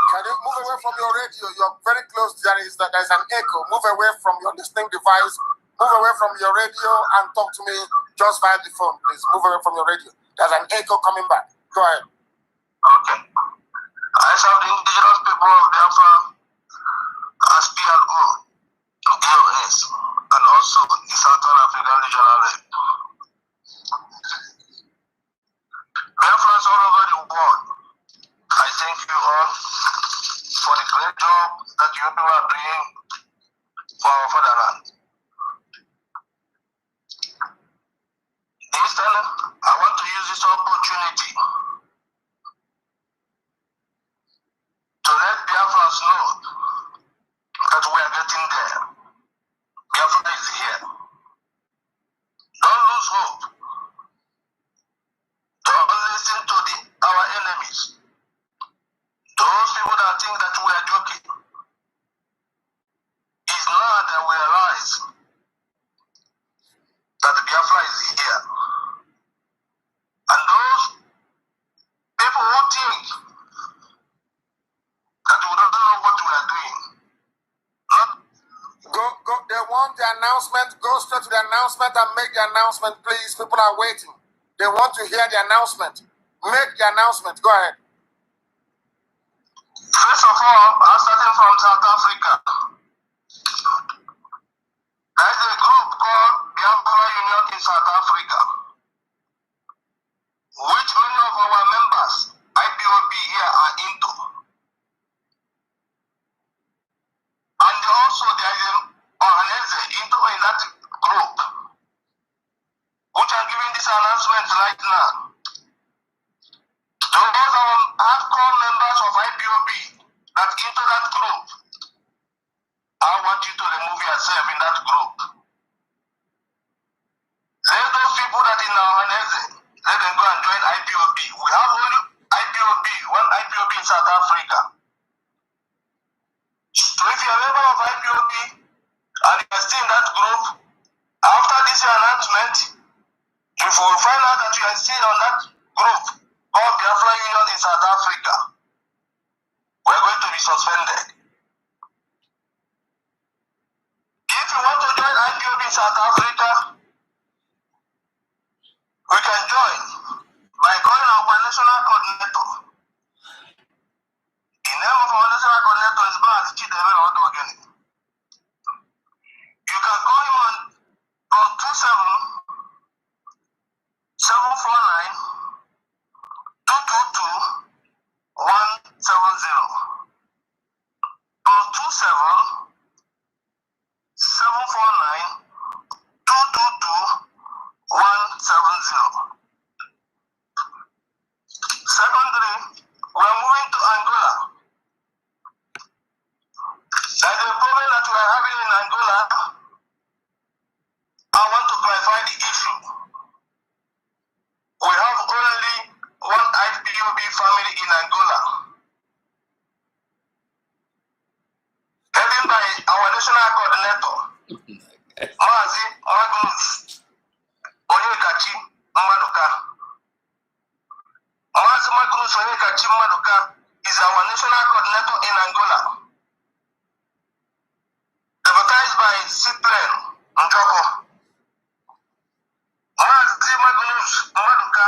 Can you move away from your radio? You're very close. There's an echo. Move away from your listening device. Move away from your radio and talk to me just via the phone, please. Move away from your radio. There's an echo coming back. Go ahead. Okay. I serve the indigenous people of Biafra as PLO, DOS, and also the Southern African Regional Rep. Biafrans all over the world, I thank you all for the great job that you people are doing for our fatherland. This time, I want to use this opportunity to let Biafrans know that we are getting there. Biafra is here. Don't lose hope. Don't listen to our enemies. Those people that think that we are joking. It's now that we realize that Biafra is here. And those people who think that we don't know what we are doing. Go. They want the announcement. Go straight to the announcement and make the announcement, please. People are waiting. They want to hear the announcement. Make the announcement. Go ahead. First of all, I'm starting from South Africa. There is a group called Biafra Union in South Africa, which many of our members, IPOB here, are into. And also there is an Ohanese into in that group, which are giving this announcement right now. Those are hardcore members of IPOB that into that group. I want you to remove yourself in that group. Let those people that in Ohanese, let them go and join IPOB. We have only IPOB, one IPOB. suspended. If you want to join IPOB in South Africa, we can join by calling our national coordinator. The name of our national coordinator is Baz Chidebe Odogeni. You can call him on +27 749 222 170. +27 749 222 170. Secondly, we're moving to Angola. There's a problem that we are having in Angola. I want to clarify the issue. We have only one IPOB family in Angola, headed by our national coordinator, Mazi Magnus Onyekachi Maduka. Mazi Magnus Onyekachi Maduka is our national coordinator in Angola, advertised by Cyprian Njoko. Mazi Magnus Maduka,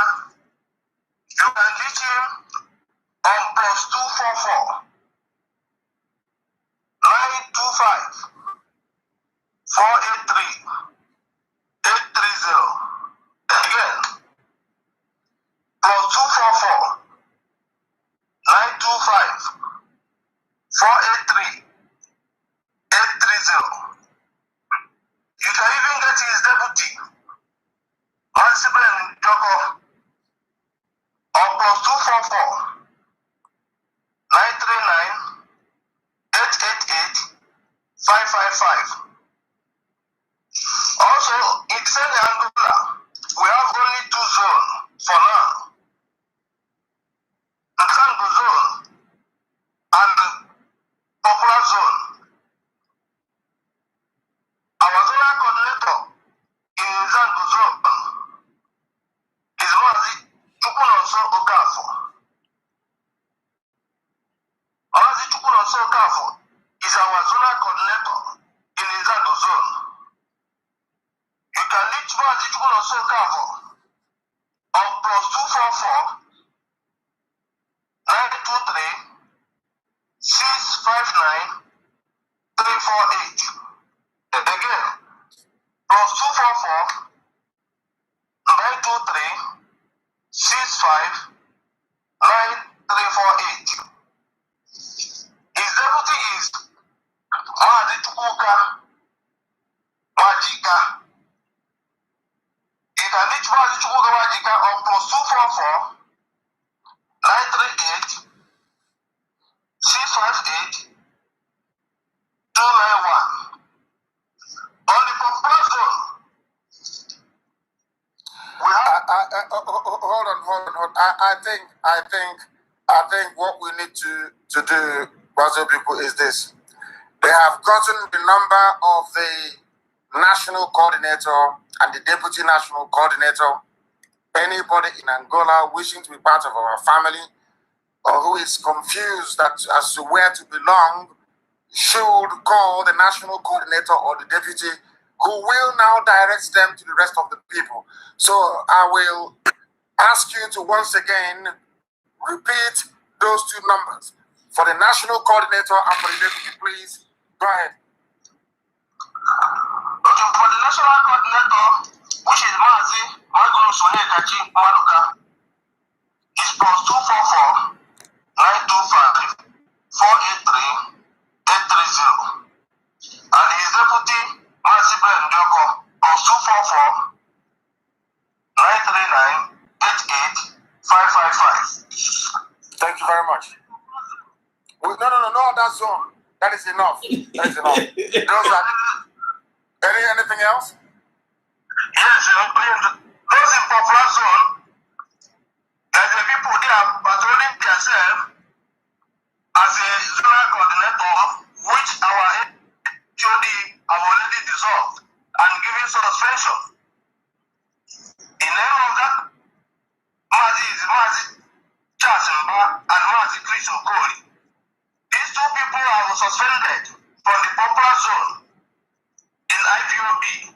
you can reach him on +244 925 483 830. Again, +244 925 483 830. You can even get his deputy, Cyprian Njoko, on +244 939 888 555. Also, in Angola, we have only 2 zones for now. The Zango zone and the Popular zone. Our zonal coordinator in Zango zone is Mazi Chukwunonso Okafor. Mazi Chukwunonso Okafor is our zonal coordinator in the Zango zone. You can reach Mazi Chukwunonso Okafor on +244 923 659 348. Again, +244 923 65 9348. His deputy is Mazi Chukwuka Wajika. You can reach Mazi Chukwuka Wajika on +244 938 658 291. On the Popular zone, we have. Hold on. I think what we need to do, Brazil people, is this. They have gotten the number of the national coordinator and the deputy national coordinator. Anybody in Angola wishing to be part of our family or who is confused as to where to belong should call the national coordinator or the deputy, who will now direct them to the rest of the people. So I will ask you to once again repeat those 2 numbers for the national coordinator and for the deputy, please. Go ahead. Okay, for the national coordinator, which is Mazi Magnus Onyekachi Maduka, is +244 925 483 830. And his deputy, Mazi Njoko, +244 939 88 555. Thank you very much. No, that's all. That is enough. That is enough. Anything else? Yes, those in Popular zone, there's the people they are patrolling themselves as a zonal coordinator, which our HOD have already dissolved and given suspension. The name of that Mazi is Mazi Chasimba and Mazi Chris Okori. These 2 was suspended from the popular zone in IPOB.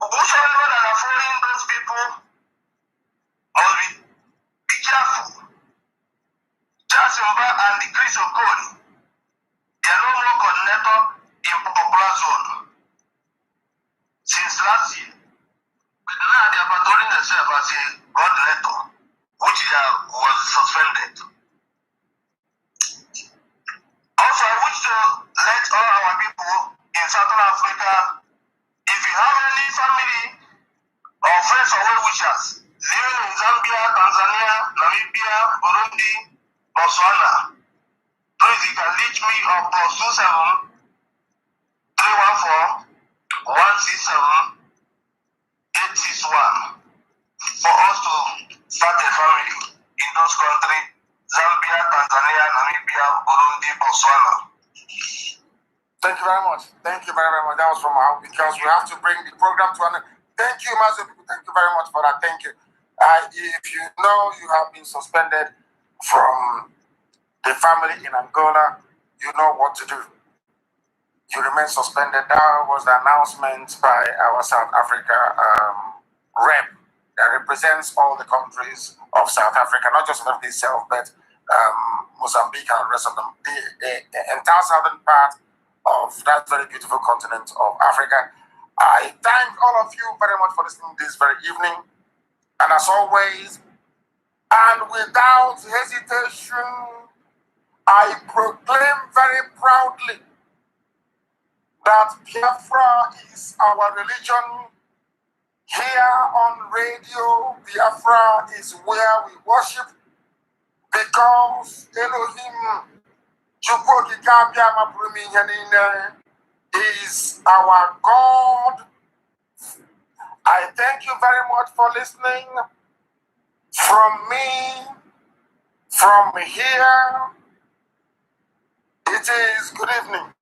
Whosoever that are following those people must be careful. Jasimba and the Chris Okoli, they are no more coordinator in popular zone since last year. Now they are patrolling themselves as a coordinator, which was suspended. Also, I wish to let all our people in Southern Africa, if you have any family or friends or well-wishers living in Zambia, Tanzania, Namibia, Burundi, Botswana, please you can reach me on +27 314 167 861 for us to start a family in those countries, Zambia, Tanzania, Namibia, Burundi, Botswana. Thank you very much. Thank you very, very much. That was from our, because we have to bring the program to an end. Thank you, Master people. Thank you very much for that. Thank you. If you know you have been suspended from the family in Angola, you know what to do. You remain suspended. That was the announcement by our South Africa rep that represents all the countries of South Africa, not just South Africa itself, but Mozambique and the rest of them. The entire southern part of that very beautiful continent of Africa. I thank all of you very much for listening this very evening. And as always, and without hesitation, I proclaim very proudly that Biafra is our religion. Here on radio, Biafra is where we worship, because Elohim is our God. I thank you very much for listening. From me, from here, it is good evening.